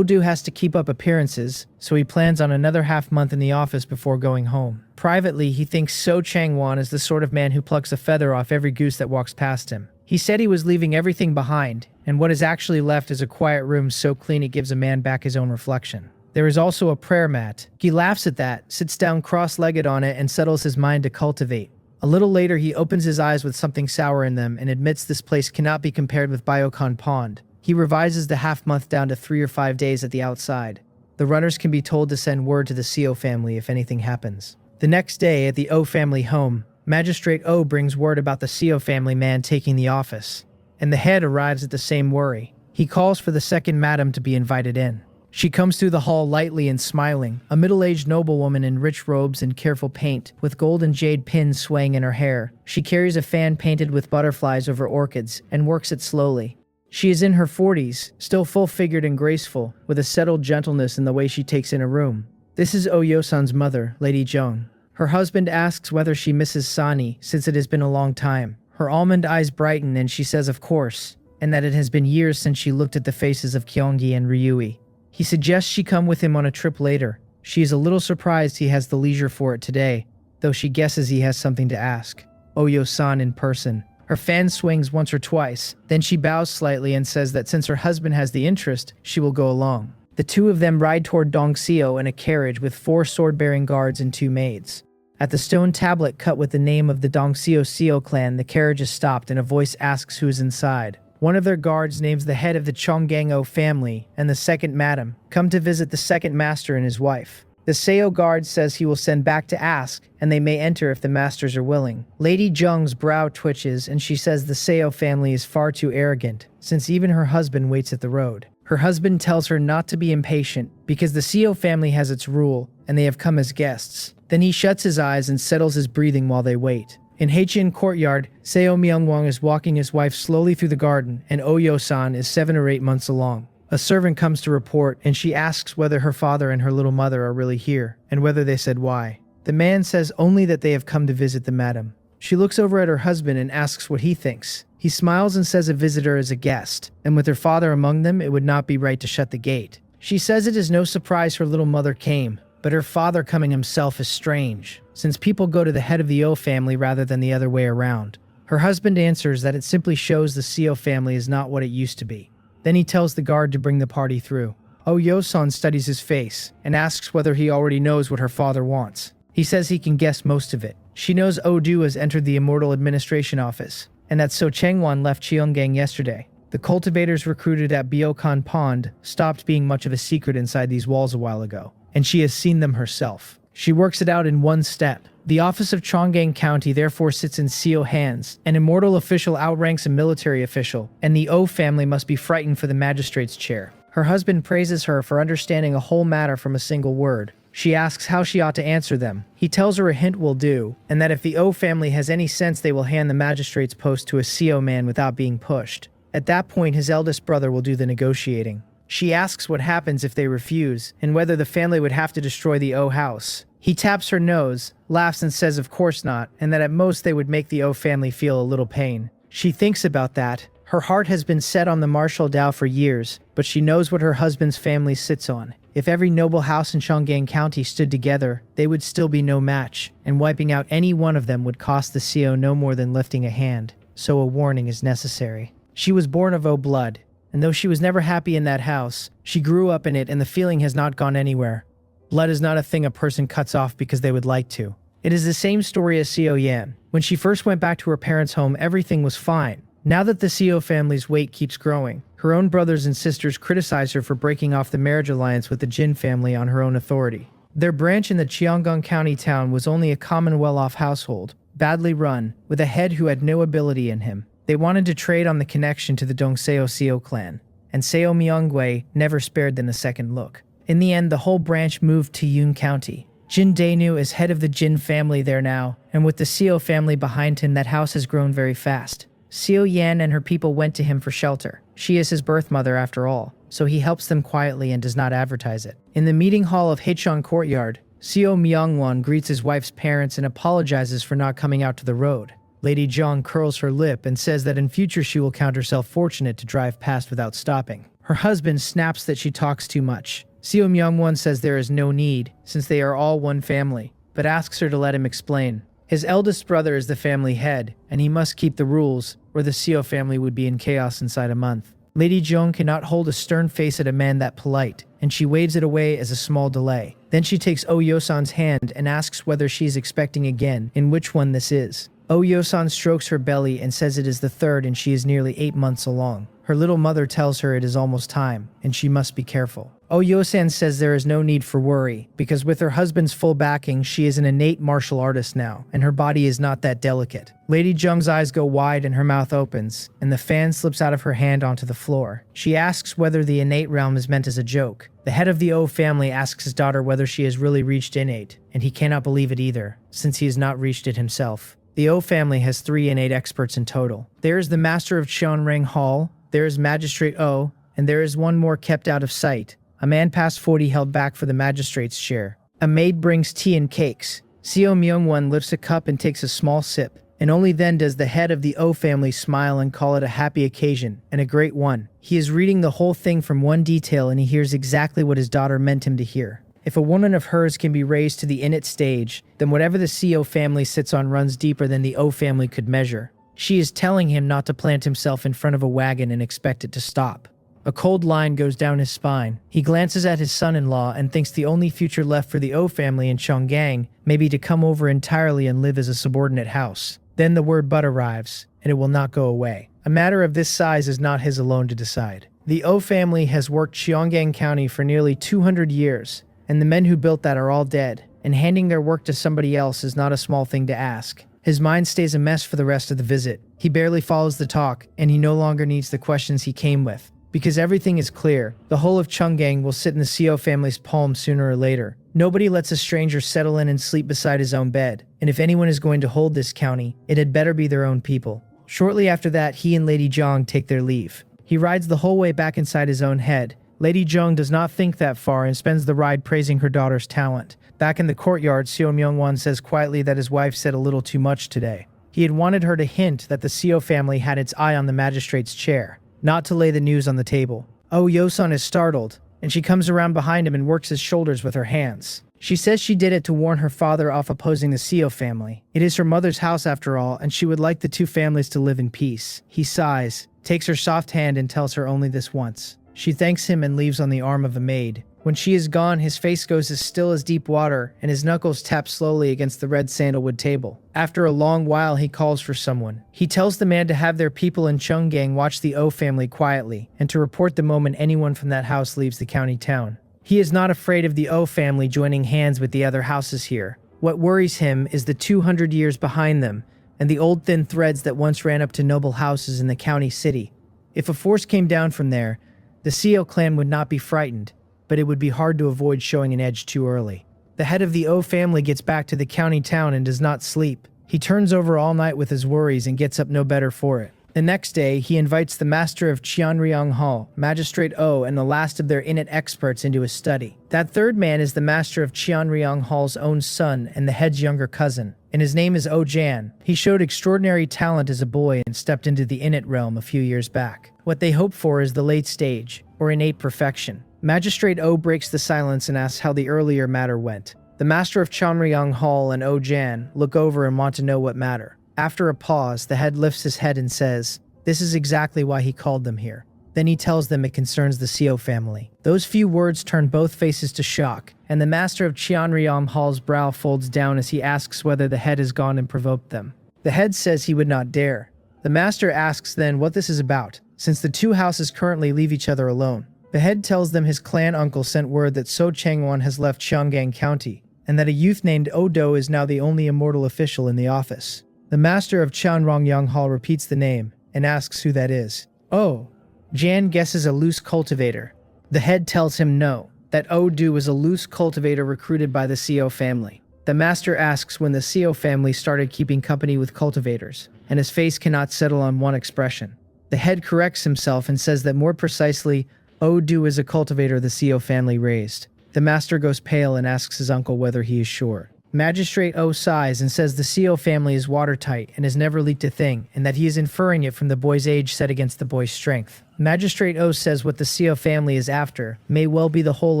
Do has to keep up appearances, so he plans on another half-month in the office before going home. Privately, he thinks So Changwon is the sort of man who plucks a feather off every goose that walks past him. He said he was leaving everything behind, and what is actually left is a quiet room so clean it gives a man back his own reflection. There is also a prayer mat. He laughs at that, sits down cross-legged on it, and settles his mind to cultivate. A little later, he opens his eyes with something sour in them and admits this place cannot be compared with Byokan Pond. He revises the half-month down to 3 or 5 days at the outside. The runners can be told to send word to the Seo family if anything happens. The next day, at the family home, Magistrate brings word about the Seo family man taking the office, and the head arrives at the same worry. He calls for the second madam to be invited in. She comes through the hall lightly and smiling, a middle-aged noblewoman in rich robes and careful paint, with gold and jade pins swaying in her hair. She carries a fan painted with butterflies over orchids, and works it slowly. She is in her 40s, still full-figured and graceful, with a settled gentleness in the way she takes in a room. This is Yosan's mother, Lady Joan. Her husband asks whether she misses Sani, since it has been a long time. Her almond eyes brighten and she says of course, and that it has been years since she looked at the faces of Kyonggi and Ryui. He suggests she come with him on a trip later. She is a little surprised he has the leisure for it today, though she guesses he has something to ask. Oyo-san in person. Her fan swings once or twice, then she bows slightly and says that since her husband has the interest, she will go along. The two of them ride toward Dongseo in a carriage with 4 sword-bearing guards and 2 maids. At the stone tablet cut with the name of the Dongseo clan, the carriage is stopped and a voice asks who is inside. One of their guards names the head of the Chongang-o family and the second madam, come to visit the second master and his wife. The Seo guard says he will send back to ask, and they may enter if the masters are willing. Lady Jung's brow twitches and she says the Seo family is far too arrogant, since even her husband waits at the road. Her husband tells her not to be impatient, because the Seo family has its rule, and they have come as guests. Then he shuts his eyes and settles his breathing while they wait. In Heichin courtyard, Seo Myungwang is walking his wife slowly through the garden, and Oyo-san is 7 or 8 months along. A servant comes to report, and she asks whether her father and her little mother are really here, and whether they said why. The man says only that they have come to visit the madam. She looks over at her husband and asks what he thinks. He smiles and says a visitor is a guest, and with her father among them, it would not be right to shut the gate. She says it is no surprise her little mother came, but her father coming himself is strange, since people go to the head of the O family rather than the other way around. Her husband answers that it simply shows the Seo family is not what it used to be. Then he tells the guard to bring the party through. Oyo-san studies his face and asks whether he already knows what her father wants. He says he can guess most of it. She knows Odu has entered the Immortal Administration Office, and that So Changwon left Cheonggang yesterday. The cultivators recruited at Byokan Pond stopped being much of a secret inside these walls a while ago, and she has seen them herself. She works it out in one step. The office of Chonggang County therefore sits in Seo hands. An immortal official outranks a military official, and the O family must be frightened for the magistrate's chair. Her husband praises her for understanding a whole matter from a single word. She asks how she ought to answer them. He tells her a hint will do, and that if the O family has any sense they will hand the magistrate's post to a Seo man without being pushed. At that point his eldest brother will do the negotiating. She asks what happens if they refuse, and whether the family would have to destroy the O house. He taps her nose, laughs and says of course not, and that at most they would make the O family feel a little pain. She thinks about that. Her heart has been set on the Marshall Dao for years, but she knows what her husband's family sits on. If every noble house in Chonggang County stood together, they would still be no match, and wiping out any one of them would cost the Seo no more than lifting a hand, so a warning is necessary. She was born of O blood, and though she was never happy in that house, she grew up in it and the feeling has not gone anywhere. Blood is not a thing a person cuts off because they would like to. It is the same story as Seo Yan. When she first went back to her parents' home, everything was fine. Now that the Seo family's weight keeps growing, her own brothers and sisters criticize her for breaking off the marriage alliance with the Jin family on her own authority. Their branch in the Cheonggang County town was only a common well-off household, badly run, with a head who had no ability in him. They wanted to trade on the connection to the Dongseo Seo clan, and Seo Myungwei never spared them a second look. In the end, the whole branch moved to Yun County. Jin Daenu is head of the Jin family there now, and with the Seo family behind him, that house has grown very fast. Seo Yan and her people went to him for shelter. She is his birth mother after all, so he helps them quietly and does not advertise it. In the meeting hall of Heichon Courtyard, Seo Myungwon greets his wife's parents and apologizes for not coming out to the road. Lady Zhang curls her lip and says that in future she will count herself fortunate to drive past without stopping. Her husband snaps that she talks too much. Seo Myungwon says there is no need, since they are all one family, but asks her to let him explain. His eldest brother is the family head, and he must keep the rules, or the Seo family would be in chaos inside a month. Lady Zhong cannot hold a stern face at a man that polite, and she waves it away as a small delay. Then she takes Oyo-san's hand and asks whether she is expecting again, and which one this is. Oyo-san strokes her belly and says it is the third and she is nearly 8 months along. Her little mother tells her it is almost time, and she must be careful. Oyo-san says there is no need for worry, because with her husband's full backing, she is an innate martial artist now, and her body is not that delicate. Lady Zheng's eyes go wide and her mouth opens, and the fan slips out of her hand onto the floor. She asks whether the innate realm is meant as a joke. The head of the O family asks his daughter whether she has really reached innate, and he cannot believe it either, since he has not reached it himself. The O family has 3 innate experts in total. There is the master of Cheonrang Hall, there is Magistrate O, and there is one more kept out of sight. A man past 40 held back for the magistrate's chair. A maid brings tea and cakes. Seo Myung-won lifts a cup and takes a small sip, and only then does the head of the O family smile and call it a happy occasion, and a great one. He is reading the whole thing from one detail and he hears exactly what his daughter meant him to hear. If a woman of hers can be raised to the innate stage, then whatever the Seo family sits on runs deeper than the O family could measure. She is telling him not to plant himself in front of a wagon and expect it to stop. A cold line goes down his spine. He glances at his son-in-law and thinks the only future left for the O family in Chonggang may be to come over entirely and live as a subordinate house. Then the word but arrives, and it will not go away. A matter of this size is not his alone to decide. The O family has worked Cheonggang County for nearly 200 years, and the men who built that are all dead, and handing their work to somebody else is not a small thing to ask. His mind stays a mess for the rest of the visit. He barely follows the talk, and he no longer needs the questions he came with. Because everything is clear, the whole of Chonggang will sit in the Seo family's palm sooner or later. Nobody lets a stranger settle in and sleep beside his own bed, and if anyone is going to hold this county, it had better be their own people. Shortly after that, he and Lady Zhang take their leave. He rides the whole way back inside his own head. Lady Zhang does not think that far and spends the ride praising her daughter's talent. Back in the courtyard, Seo Myung-won says quietly that his wife said a little too much today. He had wanted her to hint that the Seo family had its eye on the magistrate's chair, not to lay the news on the table. Oh, Yosun is startled, and she comes around behind him and works his shoulders with her hands. She says she did it to warn her father off opposing the Seo family. It is her mother's house after all, and she would like the two families to live in peace. He sighs, takes her soft hand and tells her only this once. She thanks him and leaves on the arm of a maid. When she is gone, his face goes as still as deep water, and his knuckles tap slowly against the red sandalwood table. After a long while, he calls for someone. He tells the man to have their people in Chonggang watch the O family quietly, and to report the moment anyone from that house leaves the county town. He is not afraid of the O family joining hands with the other houses here. What worries him is the 200 years behind them, and the old thin threads that once ran up to noble houses in the county city. If a force came down from there, the Seo clan would not be frightened, but it would be hard to avoid showing an edge too early. The head of the O family gets back to the county town and does not sleep. He turns over all night with his worries and gets up no better for it. The next day, he invites the master of Qianryang Hall, Magistrate O, and the last of their innate experts into his study. That third man is the master of Qianryang Hall's own son and the head's younger cousin, and his name is O Jan. He showed extraordinary talent as a boy and stepped into the innate realm a few years back. What they hope for is the late stage, or innate perfection. Magistrate O breaks the silence and asks how the earlier matter went. The master of Chanryang Hall and O Jan look over and want to know what matter. After a pause, the head lifts his head and says, "This is exactly why he called them here." Then he tells them it concerns the Seo family. Those few words turn both faces to shock, and the master of Qianryang Hall's brow folds down as he asks whether the head has gone and provoked them. The head says he would not dare. The master asks then what this is about, since the two houses currently leave each other alone. The head tells them his clan uncle sent word that So Changwon has left Cheonggang County, and that a youth named Odo is now the only immortal official in the office. The master of Chanrongyang Hall repeats the name and asks who that is. Oh, Jan guesses a loose cultivator. The head tells him no, that Odo is a loose cultivator recruited by the Seo family. The master asks when the Seo family started keeping company with cultivators, and his face cannot settle on one expression. The head corrects himself and says that more precisely, Odo is a cultivator the Seo family raised. The master goes pale and asks his uncle whether he is sure. Magistrate O sighs and says the Seo family is watertight and has never leaked a thing, and that he is inferring it from the boy's age set against the boy's strength. Magistrate O says what the Seo family is after may well be the whole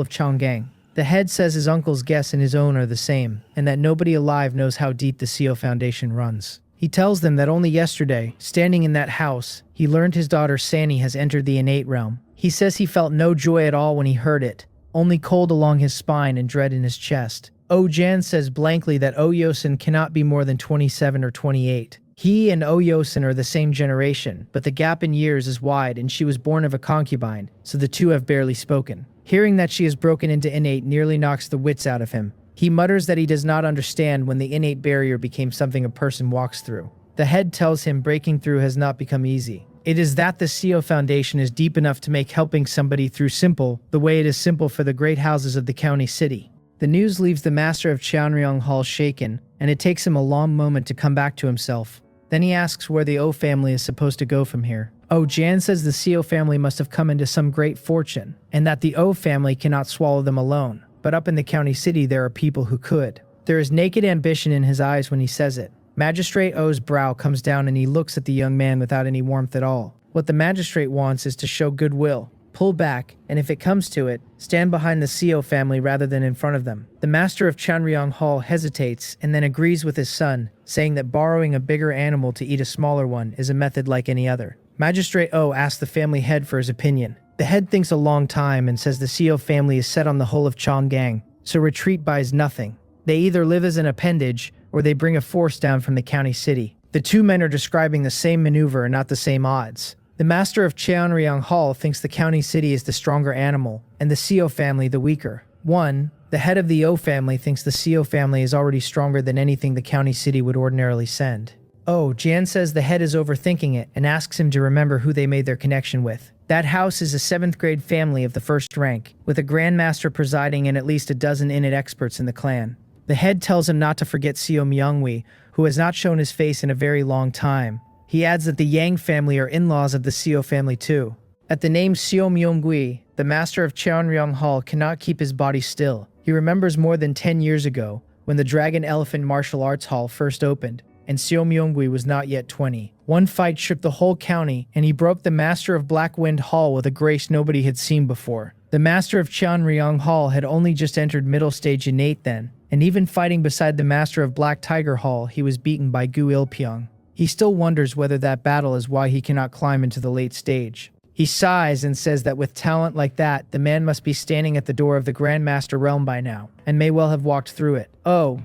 of Chonggang. The head says his uncle's guess and his own are the same, and that nobody alive knows how deep the Seo foundation runs. He tells them that only yesterday, standing in that house, he learned his daughter Sani has entered the innate realm. He says he felt no joy at all when he heard it, only cold along his spine and dread in his chest. O Jan says blankly that O Yosin cannot be more than 27 or 28. He and O Yosin are the same generation, but the gap in years is wide and she was born of a concubine, so the two have barely spoken. Hearing that she has broken into innate nearly knocks the wits out of him. He mutters that he does not understand when the innate barrier became something a person walks through. The head tells him breaking through has not become easy. It is that the Seo foundation is deep enough to make helping somebody through simple, the way it is simple for the great houses of the county city. The news leaves the master of Cheonryong Hall shaken, and it takes him a long moment to come back to himself. Then he asks where the O family is supposed to go from here. O Jan says the Seo family must have come into some great fortune, and that the O family cannot swallow them alone. But up in the county city there are people who could. There is naked ambition in his eyes when he says it. Magistrate O's brow comes down and he looks at the young man without any warmth at all. What the magistrate wants is to show goodwill, pull back, and if it comes to it, stand behind the Seo family rather than in front of them. The master of Chanryong Hall hesitates and then agrees with his son, saying that borrowing a bigger animal to eat a smaller one is a method like any other. Magistrate O asks the family head for his opinion. The head thinks a long time and says the Seo family is set on the whole of Chonggang, so retreat buys nothing. They either live as an appendage or they bring a force down from the county city. The two men are describing the same maneuver and not the same odds. The master of Cheonryong Hall thinks the county city is the stronger animal and the Seo family the weaker. The head of the O family thinks the Seo family is already stronger than anything the county city would ordinarily send. Jan says the head is overthinking it and asks him to remember who they made their connection with. That house is a 7th grade family of the first rank, with a grandmaster presiding and at least a dozen innate experts in the clan. The head tells him not to forget Seo Myungwi, who has not shown his face in a very long time. He adds that the Yang family are in-laws of the Seo family too. At the name Seo Myungwi, the master of Cheonryong Hall cannot keep his body still. He remembers more than 10 years ago, when the Dragon Elephant Martial Arts Hall first opened, and Seo Myungwi was not yet 20. One fight shook the whole county, and he broke the master of Black Wind Hall with a grace nobody had seen before. The master of Cheonryong Hall had only just entered middle stage innate then, and even fighting beside the master of Black Tiger Hall, he was beaten by Gu Ilpyeong. He still wonders whether that battle is why he cannot climb into the late stage. He sighs and says that with talent like that, the man must be standing at the door of the Grandmaster realm by now, and may well have walked through it.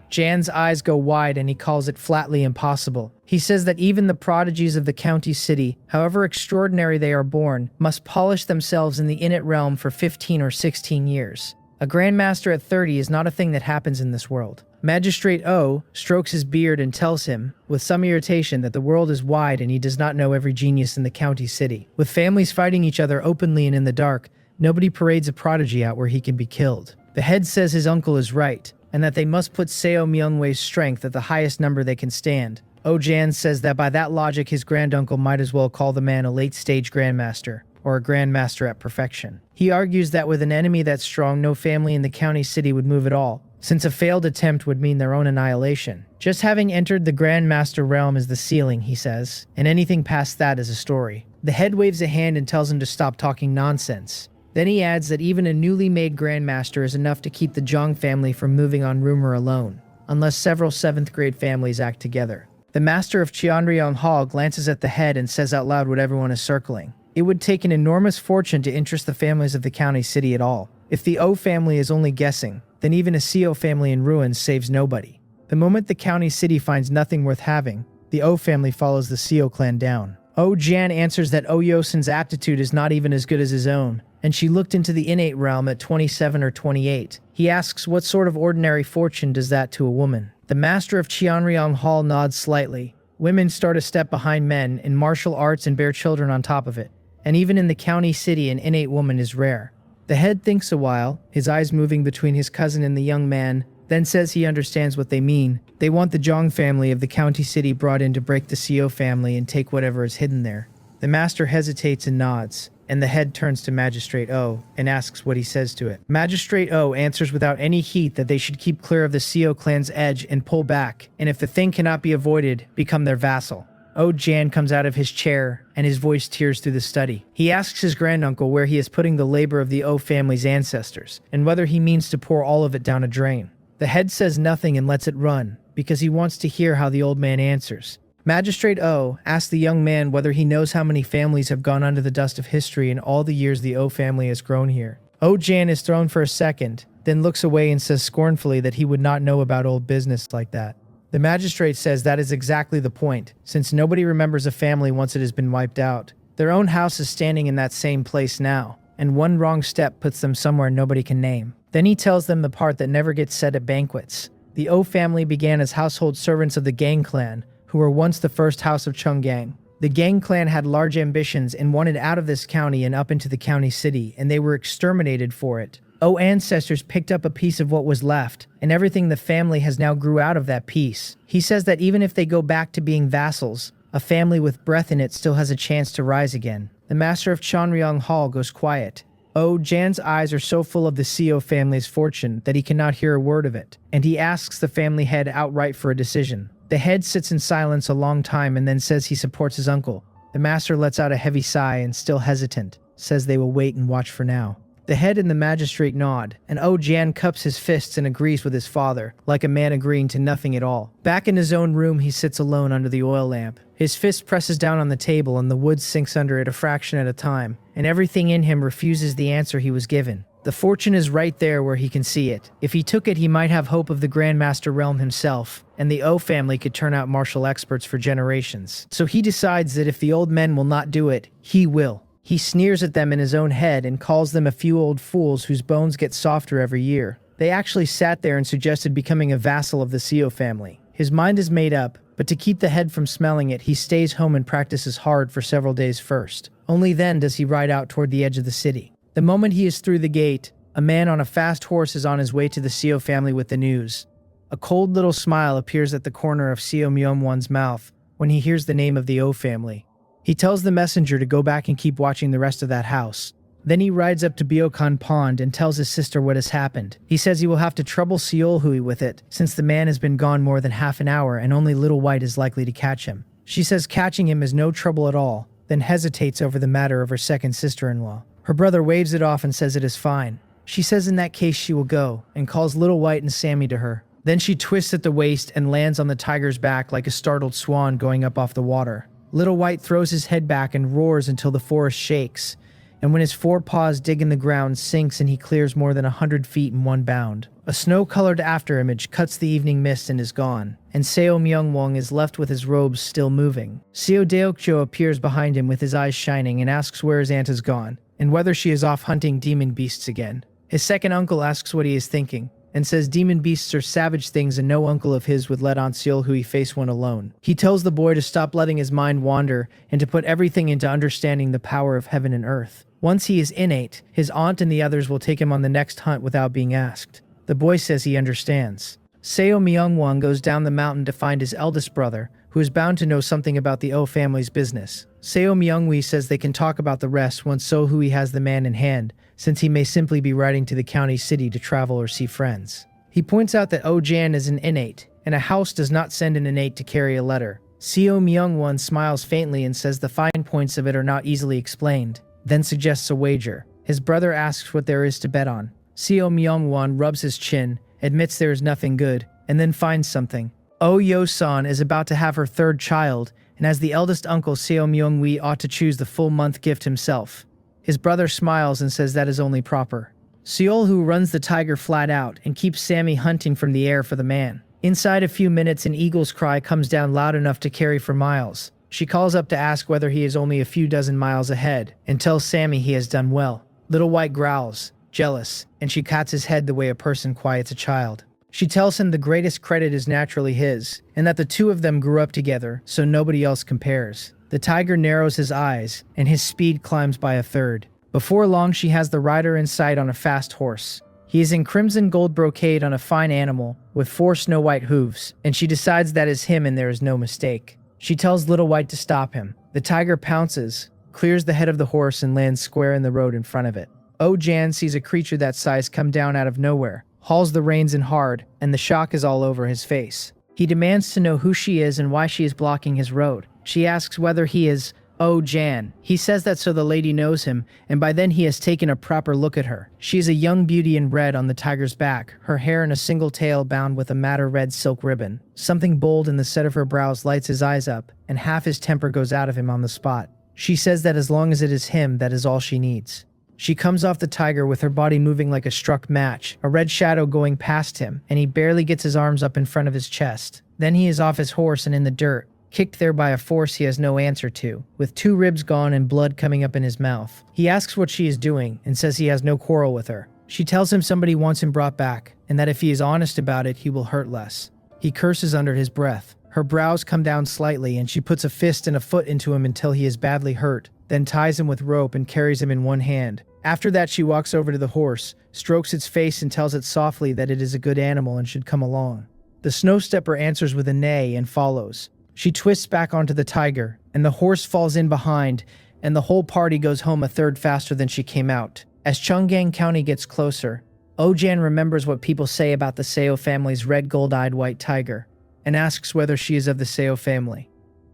Jan's eyes go wide and he calls it flatly impossible. He says that even the prodigies of the county city, however extraordinary they are born, must polish themselves in the innate realm for 15 or 16 years. A Grandmaster at 30 is not a thing that happens in this world. Magistrate O strokes his beard and tells him, with some irritation, that the world is wide and he does not know every genius in the county city. With families fighting each other openly and in the dark, nobody parades a prodigy out where he can be killed. The head says his uncle is right, and that they must put Seo Myungwe's strength at the highest number they can stand. Jan says that by that logic his granduncle might as well call the man a late-stage grandmaster, or a grandmaster at perfection. He argues that with an enemy that strong, no family in the county city would move at all, since a failed attempt would mean their own annihilation. Just having entered the Grandmaster realm is the ceiling, he says, and anything past that is a story. The head waves a hand and tells him to stop talking nonsense. Then he adds that even a newly made Grandmaster is enough to keep the Zhang family from moving on rumor alone, unless several 7th grade families act together. The master of Cheonryong Hall glances at the head and says out loud what everyone is circling. It would take an enormous fortune to interest the families of the county city at all. If the O family is only guessing, then even a Seo family in ruins saves nobody. The moment the county city finds nothing worth having, the O family follows the Seo clan down. Jan answers that Yosen's aptitude is not even as good as his own, and she looked into the innate realm at 27 or 28. He asks what sort of ordinary fortune does that to a woman. The master of Cheonryong Hall nods slightly. Women start a step behind men in martial arts and bear children on top of it, and even in the county city an innate woman is rare. The head thinks a while, his eyes moving between his cousin and the young man, then says he understands what they mean. They want the Zhang family of the county city brought in to break the Seo family and take whatever is hidden there. The master hesitates and nods, and the head turns to Magistrate O and asks what he says to it. Magistrate O answers without any heat that they should keep clear of the Seo clan's edge and pull back, and if the thing cannot be avoided, become their vassal. Jan comes out of his chair, and his voice tears through the study. He asks his granduncle where he is putting the labor of the O family's ancestors, and whether he means to pour all of it down a drain. The head says nothing and lets it run, because he wants to hear how the old man answers. Magistrate O asks the young man whether he knows how many families have gone under the dust of history in all the years the O family has grown here. Jan is thrown for a second, then looks away and says scornfully that he would not know about old business like that. The magistrate says that is exactly the point, since nobody remembers a family once it has been wiped out. Their own house is standing in that same place now, and one wrong step puts them somewhere nobody can name. Then he tells them the part that never gets said at banquets. The O family began as household servants of the Gang clan, who were once the first house of Chonggang. The Gang clan had large ambitions and wanted out of this county and up into the county city, and they were exterminated for it. Ancestors picked up a piece of what was left, and everything the family has now grew out of that piece. He says that even if they go back to being vassals, a family with breath in it still has a chance to rise again. The master of Cheonryong Hall goes quiet. Oh Jan's eyes are so full of the Seo family's fortune that he cannot hear a word of it, and he asks the family head outright for a decision. The head sits in silence a long time and then says he supports his uncle. The master lets out a heavy sigh and, still hesitant, says they will wait and watch for now. The head and the magistrate nod, and Oh Jan cups his fists and agrees with his father, like a man agreeing to nothing at all. Back in his own room, he sits alone under the oil lamp. His fist presses down on the table and the wood sinks under it a fraction at a time, and everything in him refuses the answer he was given. The fortune is right there where he can see it. If he took it, he might have hope of the Grandmaster realm himself, and the O family could turn out martial experts for generations. So he decides that if the old men will not do it, he will. He sneers at them in his own head and calls them a few old fools whose bones get softer every year. They actually sat there and suggested becoming a vassal of the Seo family. His mind is made up, but to keep the head from smelling it, he stays home and practices hard for several days first. Only then does he ride out toward the edge of the city. The moment he is through the gate, a man on a fast horse is on his way to the Seo family with the news. A cold little smile appears at the corner of Seo Myung-won's mouth when he hears the name of the O family. He tells the messenger to go back and keep watching the rest of that house. Then he rides up to Byeokhan Pond and tells his sister what has happened. He says he will have to trouble Seolhui with it, since the man has been gone more than half an hour and only Little White is likely to catch him. She says catching him is no trouble at all, then hesitates over the matter of her second sister-in-law. Her brother waves it off and says it is fine. She says in that case she will go, and calls Little White and Sammy to her. Then she twists at the waist and lands on the tiger's back like a startled swan going up off the water. Little White throws his head back and roars until the forest shakes, and when his forepaws dig in the ground, sinks and he clears more than 100 feet in one bound. A snow-colored afterimage cuts the evening mist and is gone, and Seo Myung-won is left with his robes still moving. Seo Deokjo appears behind him with his eyes shining and asks where his aunt has gone, and whether she is off hunting demon beasts again. His second uncle asks what he is thinking, and says demon beasts are savage things and no uncle of his would let Aunt Seolhui face one alone. He tells the boy to stop letting his mind wander and to put everything into understanding the power of heaven and earth. Once he is innate, his aunt and the others will take him on the next hunt without being asked. The boy says he understands. Seo Myung-won goes down the mountain to find his eldest brother, who is bound to know something about the O family's business. Seo Myung-wee says they can talk about the rest once Seolhui has the man in hand, since he may simply be riding to the county city to travel or see friends. He points out that O-jan is an innate, and a house does not send an innate to carry a letter. Seo Myung-won smiles faintly and says the fine points of it are not easily explained, then suggests a wager. His brother asks what there is to bet on. Seo Myung-won rubs his chin, admits there is nothing good, and then finds something. Oh Yo-san is about to have her third child, and as the eldest uncle, Seo Myung-wee ought to choose the full-month gift himself. His brother smiles and says that is only proper. Seolhui runs the tiger flat out and keeps Sammy hunting from the air for the man. Inside a few minutes, an eagle's cry comes down loud enough to carry for miles. She calls up to ask whether he is only a few dozen miles ahead, and tells Sammy he has done well. Little White growls, jealous, and she pats his head the way a person quiets a child. She tells him the greatest credit is naturally his, and that the two of them grew up together, so nobody else compares. The tiger narrows his eyes, and his speed climbs by a third. Before long, she has the rider in sight on a fast horse. He is in crimson gold brocade on a fine animal, with 4 snow-white hooves, and she decides that is him and there is no mistake. She tells Little White to stop him. The tiger pounces, clears the head of the horse and lands square in the road in front of it. O-jan sees a creature that size come down out of nowhere, hauls the reins in hard, and the shock is all over his face. He demands to know who she is and why she is blocking his road. She asks whether he is O-jan. He says that so the lady knows him, and by then he has taken a proper look at her. She is a young beauty in red on the tiger's back, her hair in a single tail bound with a madder red silk ribbon. Something bold in the set of her brows lights his eyes up, and half his temper goes out of him on the spot. She says that as long as it is him, that is all she needs. She comes off the tiger with her body moving like a struck match, a red shadow going past him, and he barely gets his arms up in front of his chest. Then he is off his horse and in the dirt, kicked there by a force he has no answer to, with 2 ribs gone and blood coming up in his mouth. He asks what she is doing, and says he has no quarrel with her. She tells him somebody wants him brought back, and that if he is honest about it, he will hurt less. He curses under his breath. Her brows come down slightly, and she puts a fist and a foot into him until he is badly hurt, then ties him with rope and carries him in one hand. After that, she walks over to the horse, strokes its face and tells it softly that it is a good animal and should come along. The snow stepper answers with a neigh and follows. She twists back onto the tiger, and the horse falls in behind, and the whole party goes home a third faster than she came out. As Chunggang County gets closer, Ojan remembers what people say about the Seo family's red gold-eyed white tiger and asks whether she is of the Seo family.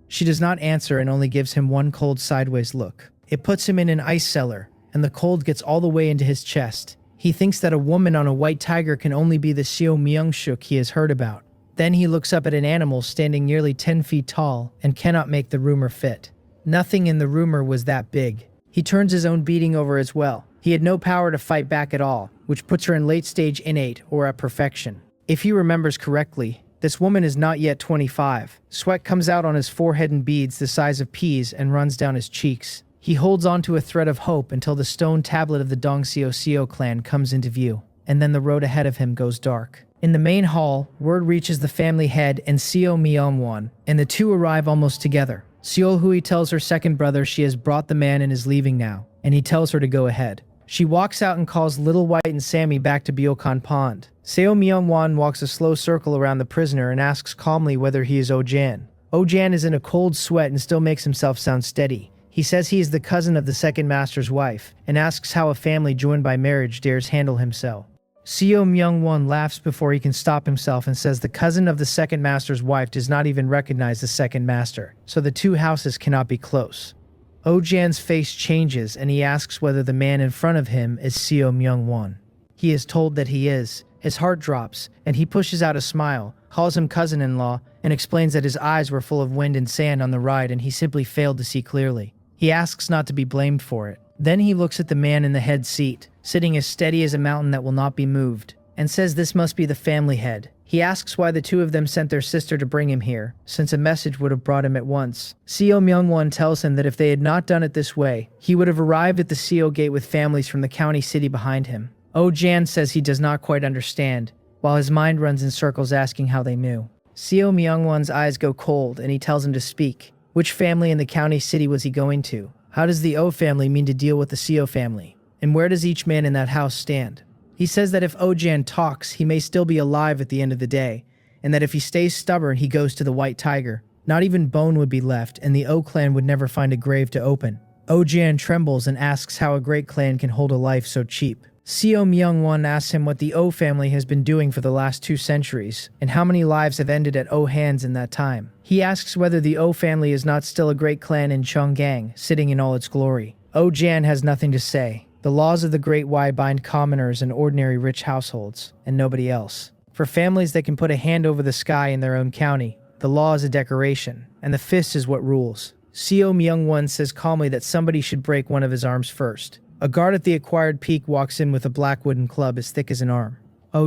She does not answer and only gives him one cold sideways look. It puts him in an ice cellar, and the cold gets all the way into his chest. He thinks that a woman on a white tiger can only be the Seo Myungshuk he has heard about. Then he looks up at an animal standing nearly 10 feet tall and cannot make the rumor fit. Nothing in the rumor was that big. He turns his own beating over as well. He had no power to fight back at all, which puts her in late-stage innate or at perfection. If he remembers correctly, this woman is not yet 25. Sweat comes out on his forehead in beads the size of peas and runs down his cheeks. He holds on to a thread of hope until the stone tablet of the Dongseo Seo clan comes into view, and then the road ahead of him goes dark. In the main hall, word reaches the family head and Seo Myungwon, and the two arrive almost together. Seol Hui tells her second brother she has brought the man and is leaving now, and he tells her to go ahead. She walks out and calls Little White and Sammy back to Byokan Pond. Seo Myungwon walks a slow circle around the prisoner and asks calmly whether he is Ojan. Ojan is in a cold sweat and still makes himself sound steady. He says he is the cousin of the second master's wife, and asks how a family joined by marriage dares handle him so. Seo Myungwon laughs before he can stop himself and says the cousin of the second master's wife does not even recognize the second master, so the two houses cannot be close. Ojan's face changes and he asks whether the man in front of him is Seo Myungwon. He is told that he is. His heart drops, and he pushes out a smile, calls him cousin-in-law, and explains that his eyes were full of wind and sand on the ride and he simply failed to see clearly. He asks not to be blamed for it. Then he looks at the man in the head seat, sitting as steady as a mountain that will not be moved, and says this must be the family head. He asks why the two of them sent their sister to bring him here, since a message would have brought him at once. Seo Myungwon tells him that if they had not done it this way, he would have arrived at the Seo gate with families from the county city behind him. Ojan says he does not quite understand, while his mind runs in circles asking how they knew. Seo Myungwon's eyes go cold and he tells him to speak. Which family in the county city was he going to? How does the O family mean to deal with the Seo family? And where does each man in that house stand? He says that if Ojan talks, he may still be alive at the end of the day, and that if he stays stubborn, he goes to the White Tiger. Not even bone would be left, and the O clan would never find a grave to open. Ojan trembles and asks how a great clan can hold a life so cheap. Seo Myungwon asks him what the O family has been doing for the last 2 centuries, and how many lives have ended at O hands in that time. He asks whether the O family is not still a great clan in Chunggang, sitting in all its glory. Ojan has nothing to say. The laws of the Great Y bind commoners and ordinary rich households, and nobody else. For families that can put a hand over the sky in their own county, the law is a decoration, and the fist is what rules. Seo Myungwon says calmly that somebody should break one of his arms first. A guard at the acquired peak walks in with a black wooden club as thick as an arm.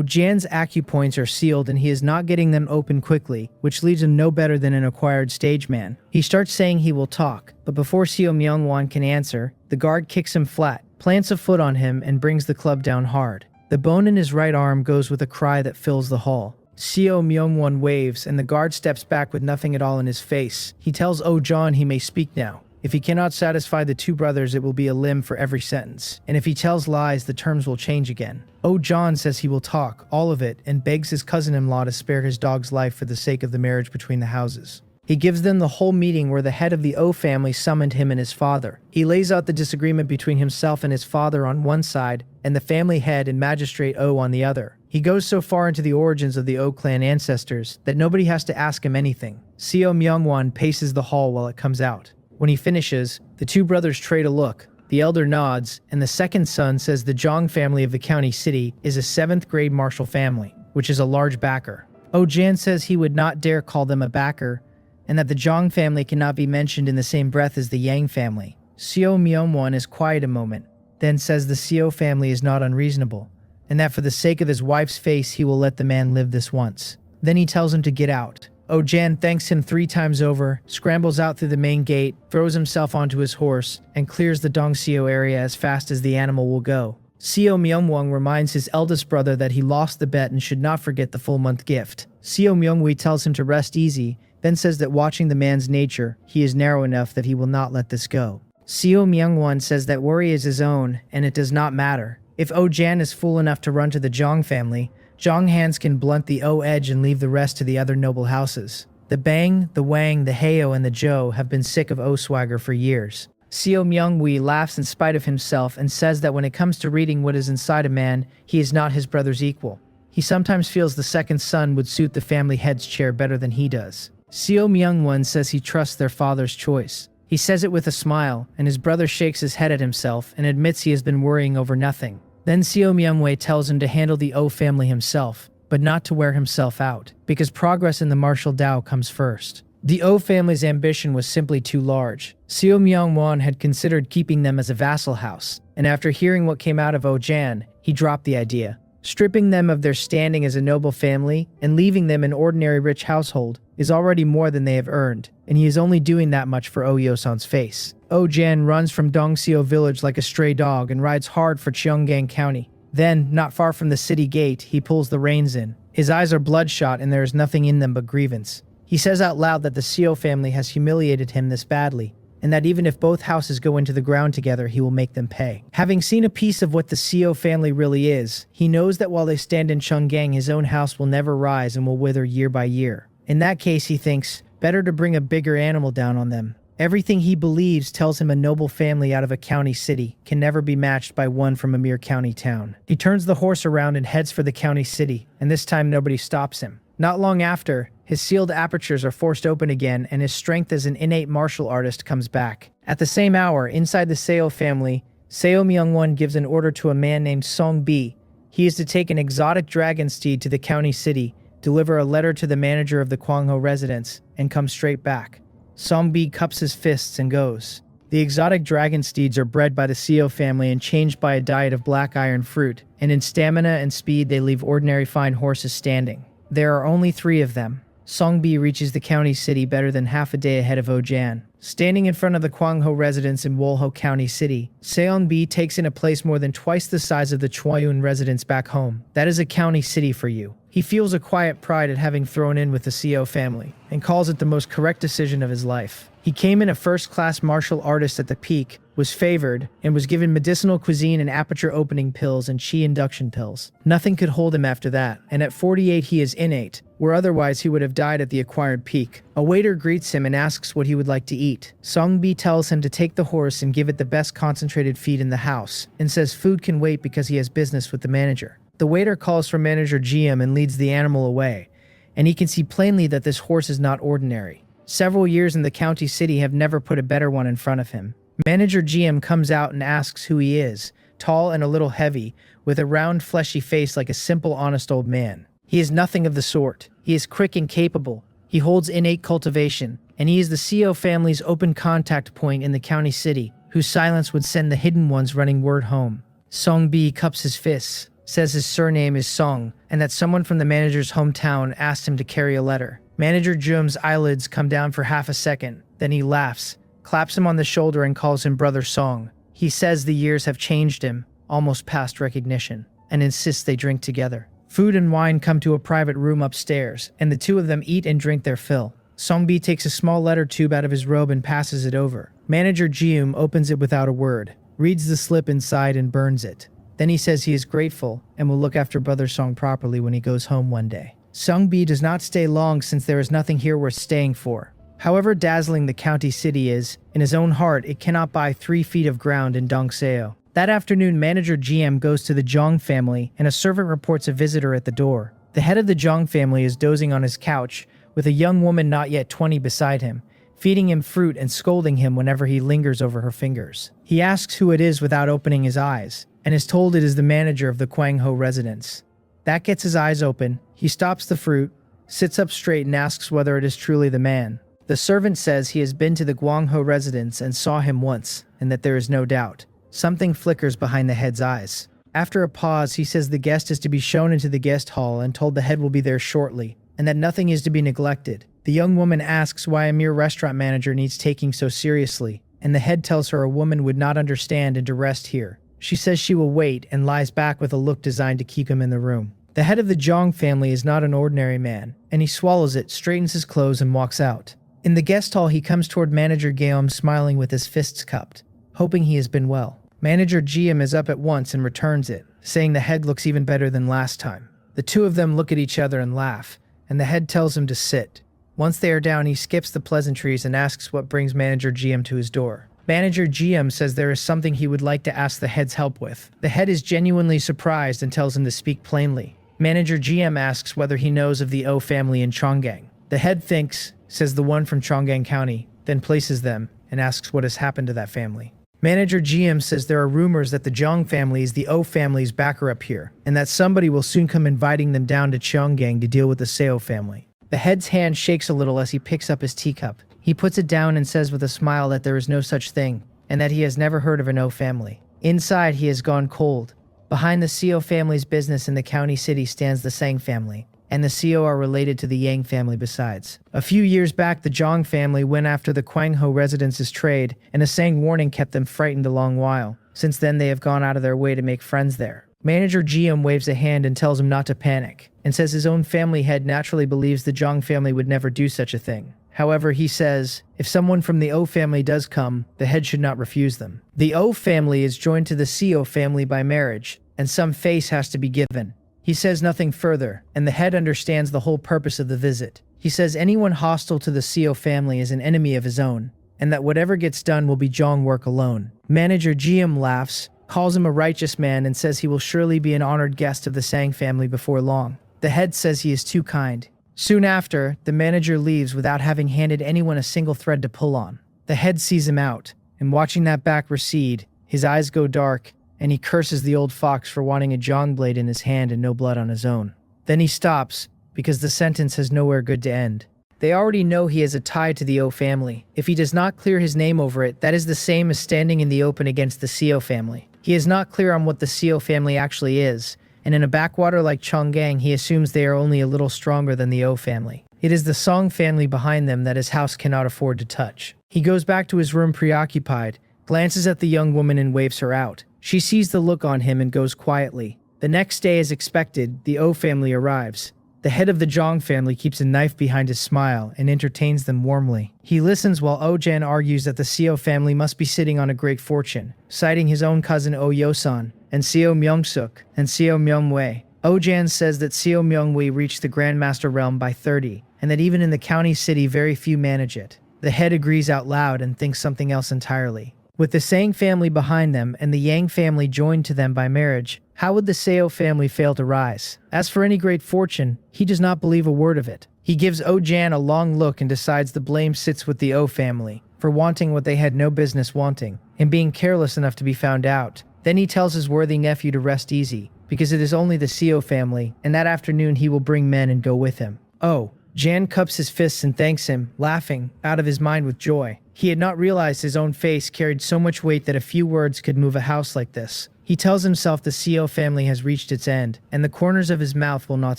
Jan's acupoints are sealed and he is not getting them open quickly, which leaves him no better than an acquired stage man. He starts saying he will talk, but before Seo Myungwon can answer, the guard kicks him flat, plants a foot on him, and brings the club down hard. The bone in his right arm goes with a cry that fills the hall. Seo Myungwon waves, and the guard steps back with nothing at all in his face. He tells Ojan he may speak now. If he cannot satisfy the 2 brothers, it will be a limb for every sentence. And if he tells lies, the terms will change again. Ojan says he will talk, all of it, and begs his cousin-in-law to spare his dog's life for the sake of the marriage between the houses. He gives them the whole meeting where the head of the O family summoned him and his father. He lays out the disagreement between himself and his father on one side, and the family head and magistrate O on the other. He goes so far into the origins of the O clan ancestors that nobody has to ask him anything. Seo Myungwon paces the hall while it comes out. When he finishes, the 2 brothers trade a look. The elder nods, and the second son says the Zhang family of the county city is a 7th grade martial family, which is a large backer. Ojan says he would not dare call them a backer, and that the Zhang family cannot be mentioned in the same breath as the Yang family. Seo Myungwon is quiet a moment, then says the Seo family is not unreasonable, and that for the sake of his wife's face he will let the man live this once. Then he tells him to get out. Ojan thanks him 3 times over, scrambles out through the main gate, throws himself onto his horse, and clears the Dongseo area as fast as the animal will go. Seo Myungwon reminds his eldest brother that he lost the bet and should not forget the full-month gift. Seo Myungwi tells him to rest easy, then says that watching the man's nature, he is narrow enough that he will not let this go. Seo Myungwon says that worry is his own, and it does not matter. If Ojan is fool enough to run to the Zhang family, Zhang hands can blunt the O edge and leave the rest to the other noble houses. The Bang, the Wang, the Heo, and the Zhou have been sick of O swagger for years. Seo Myung-wee laughs in spite of himself and says that when it comes to reading what is inside a man, he is not his brother's equal. He sometimes feels the second son would suit the family head's chair better than he does. Seo Myung-won says he trusts their father's choice. He says it with a smile, and his brother shakes his head at himself and admits he has been worrying over nothing. Then Seo Myung-wee tells him to handle the Oh family himself, but not to wear himself out, because progress in the martial Tao comes first. The Oh family's ambition was simply too large. Seo Myung-won had considered keeping them as a vassal house, and after hearing what came out of Oh Jan, he dropped the idea. Stripping them of their standing as a noble family and leaving them an ordinary rich household is already more than they have earned, and he is only doing that much for Oh Yosan's face. Oh Jan runs from Dongseo village like a stray dog and rides hard for Cheonggang County. Then, not far from the city gate, he pulls the reins in. His eyes are bloodshot and there is nothing in them but grievance. He says out loud that the Seo family has humiliated him this badly, and that even if both houses go into the ground together, he will make them pay. Having seen a piece of what the Seo family really is, he knows that while they stand in Cheonggang, his own house will never rise and will wither year by year. In that case, he thinks, better to bring a bigger animal down on them. Everything he believes tells him a noble family out of a county city can never be matched by one from a mere county town. He turns the horse around and heads for the county city, and this time nobody stops him. Not long after, his sealed apertures are forced open again and his strength as an innate martial artist comes back. At the same hour, inside the Seo family, Seo Myung-won gives an order to a man named Song Bi. He is to take an exotic dragon steed to the county city, deliver a letter to the manager of the Kwangho residence, and come straight back. Song Bi cups his fists and goes. The exotic dragon steeds are bred by the Seo family and changed by a diet of black iron fruit, and in stamina and speed they leave ordinary fine horses standing. There are only 3 of them. Song Bi reaches the county city better than half a day ahead of Oh Jan. Standing in front of the Kwangho residence in Wolho County City, Seon Bi takes in a place more than twice the size of the Chwayun residence back home. That is a county city for you. He feels a quiet pride at having thrown in with the Seo family, and calls it the most correct decision of his life. He came in a first-class martial artist at the peak, was favored, and was given medicinal cuisine and aperture opening pills and chi induction pills. Nothing could hold him after that, and at 48 he is innate, where otherwise he would have died at the acquired peak. A waiter greets him and asks what he would like to eat. Song Bi tells him to take the horse and give it the best concentrated feed in the house, and says food can wait because he has business with the manager. The waiter calls for manager GM and leads the animal away, and he can see plainly that this horse is not ordinary. Several years in the county city have never put a better one in front of him. Manager GM comes out and asks who he is, tall and a little heavy, with a round fleshy face like a simple honest old man. He is nothing of the sort. He is quick and capable. He holds innate cultivation, and he is the Seo family's open contact point in the county city, whose silence would send the hidden ones running word home. Song Bi cups his fists, says his surname is Song, and that someone from the manager's hometown asked him to carry a letter. Manager Jum's eyelids come down for half a second, then he laughs, claps him on the shoulder and calls him Brother Song. He says the years have changed him, almost past recognition, and insists they drink together. Food and wine come to a private room upstairs, and the 2 of them eat and drink their fill. Song Bi takes a small letter tube out of his robe and passes it over. Manager Jium opens it without a word, reads the slip inside and burns it. Then he says he is grateful and will look after Brother Song properly when he goes home one day. Song Bi does not stay long since there is nothing here worth staying for. However dazzling the county city is, in his own heart it cannot buy 3 feet of ground in Dongseo. That afternoon, manager GM goes to the Jong family and a servant reports a visitor at the door. The head of the Jong family is dozing on his couch, with a young woman not yet 20 beside him, feeding him fruit and scolding him whenever he lingers over her fingers. He asks who it is without opening his eyes, and is told it is the manager of the Kwangho residence. That gets his eyes open. He stops the fruit, sits up straight and asks whether it is truly the man. The servant says he has been to the Kwangho residence and saw him once, and that there is no doubt. Something flickers behind the head's eyes. After a pause, he says the guest is to be shown into the guest hall and told the head will be there shortly, and that nothing is to be neglected. The young woman asks why a mere restaurant manager needs taking so seriously, and the head tells her a woman would not understand and to rest here. She says she will wait and lies back with a look designed to keep him in the room. The head of the Jong family is not an ordinary man, and he swallows it, straightens his clothes, and walks out. In the guest hall, he comes toward manager Guillaume smiling with his fists cupped, hoping he has been well. Manager GM is up at once and returns it, saying the head looks even better than last time. The 2 of them look at each other and laugh, and the head tells him to sit. Once they are down, he skips the pleasantries and asks what brings manager GM to his door. Manager GM says there is something he would like to ask the head's help with. The head is genuinely surprised and tells him to speak plainly. Manager GM asks whether he knows of the O family in Chonggang. The head thinks, says the one from Chonggang County, then places them and asks what has happened to that family. Manager GM says there are rumors that the Zhang family is the O family's backer up here, and that somebody will soon come inviting them down to Chonggang to deal with the Seo family. The head's hand shakes a little as he picks up his teacup. He puts it down and says with a smile that there is no such thing, and that he has never heard of an O family. Inside, he has gone cold. Behind the Seo family's business in the county city stands the Sang family, and the Seo are related to the Yang family besides. A few years back, the Zhang family went after the Guangzhou residence's trade, and a Sang warning kept them frightened a long while. Since then, they have gone out of their way to make friends there. Manager GM waves a hand and tells him not to panic, and says his own family head naturally believes the Zhang family would never do such a thing. However, he says, if someone from the O family does come, the head should not refuse them. The O family is joined to the Seo family by marriage, and some face has to be given. He says nothing further, and the head understands the whole purpose of the visit. He says anyone hostile to the Seo family is an enemy of his own, and that whatever gets done will be Zhang work alone. Manager GM laughs, calls him a righteous man, and says he will surely be an honored guest of the Sang family before long. The head says he is too kind. Soon after, the manager leaves without having handed anyone a single thread to pull on. The head sees him out, and watching that back recede, his eyes go dark, and he curses the old fox for wanting a Zhang blade in his hand and no blood on his own. Then he stops, because the sentence has nowhere good to end. They already know he has a tie to the O family. If he does not clear his name over it, that is the same as standing in the open against the Seo family. He is not clear on what the Seo family actually is, and in a backwater like Chonggang, he assumes they are only a little stronger than the O family. It is the Song family behind them that his house cannot afford to touch. He goes back to his room preoccupied, glances at the young woman and waves her out. She sees the look on him and goes quietly. The next day, as expected, the O family arrives. The head of the Zhang family keeps a knife behind his smile and entertains them warmly. He listens while Ojan argues that the Seo family must be sitting on a great fortune, citing his own cousin O Yosan, and Seo Myungsuk, and Seo Myungwei. Ojan says that Seo Myungwei reached the Grandmaster realm by 30, and that even in the county city very few manage it. The head agrees out loud and thinks something else entirely. With the Sang family behind them and the Yang family joined to them by marriage, how would the Seo family fail to rise? As for any great fortune, he does not believe a word of it. He gives Ojan a long look and decides the blame sits with the O family for wanting what they had no business wanting and being careless enough to be found out. Then he tells his worthy nephew to rest easy, because it is only the Seo family, and that afternoon he will bring men and go with him. Oh, Jan cups his fists and thanks him, laughing, out of his mind with joy. He had not realized his own face carried so much weight that a few words could move a house like this. He tells himself the Seo family has reached its end, and the corners of his mouth will not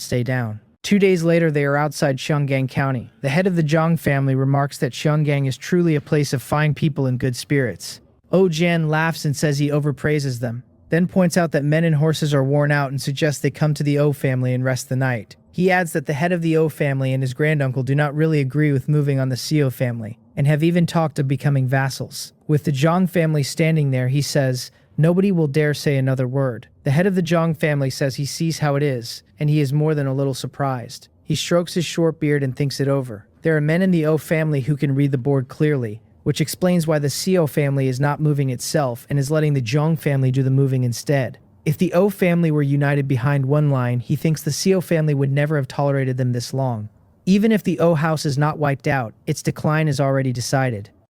stay down. 2 days later, they are outside Chonggang County. The head of the Zhang family remarks that Chonggang is truly a place of fine people and good spirits. Ojan laughs and says he overpraises them, then points out that men and horses are worn out and suggests they come to the O family and rest the night. He adds that the head of the O family and his granduncle do not really agree with moving on the Seo family, and have even talked of becoming vassals. With the Zhang family standing there, he says, nobody will dare say another word. The head of the Zhang family says he sees how it is, and he is more than a little surprised. He strokes his short beard and thinks it over. There are men in the O family who can read the board clearly, which explains why the Seo family is not moving itself and is letting the Zhang family do the moving instead. If the O family were united behind one line, he thinks the Seo family would never have tolerated them this long. Even if the O house is not wiped out, its decline is already decided.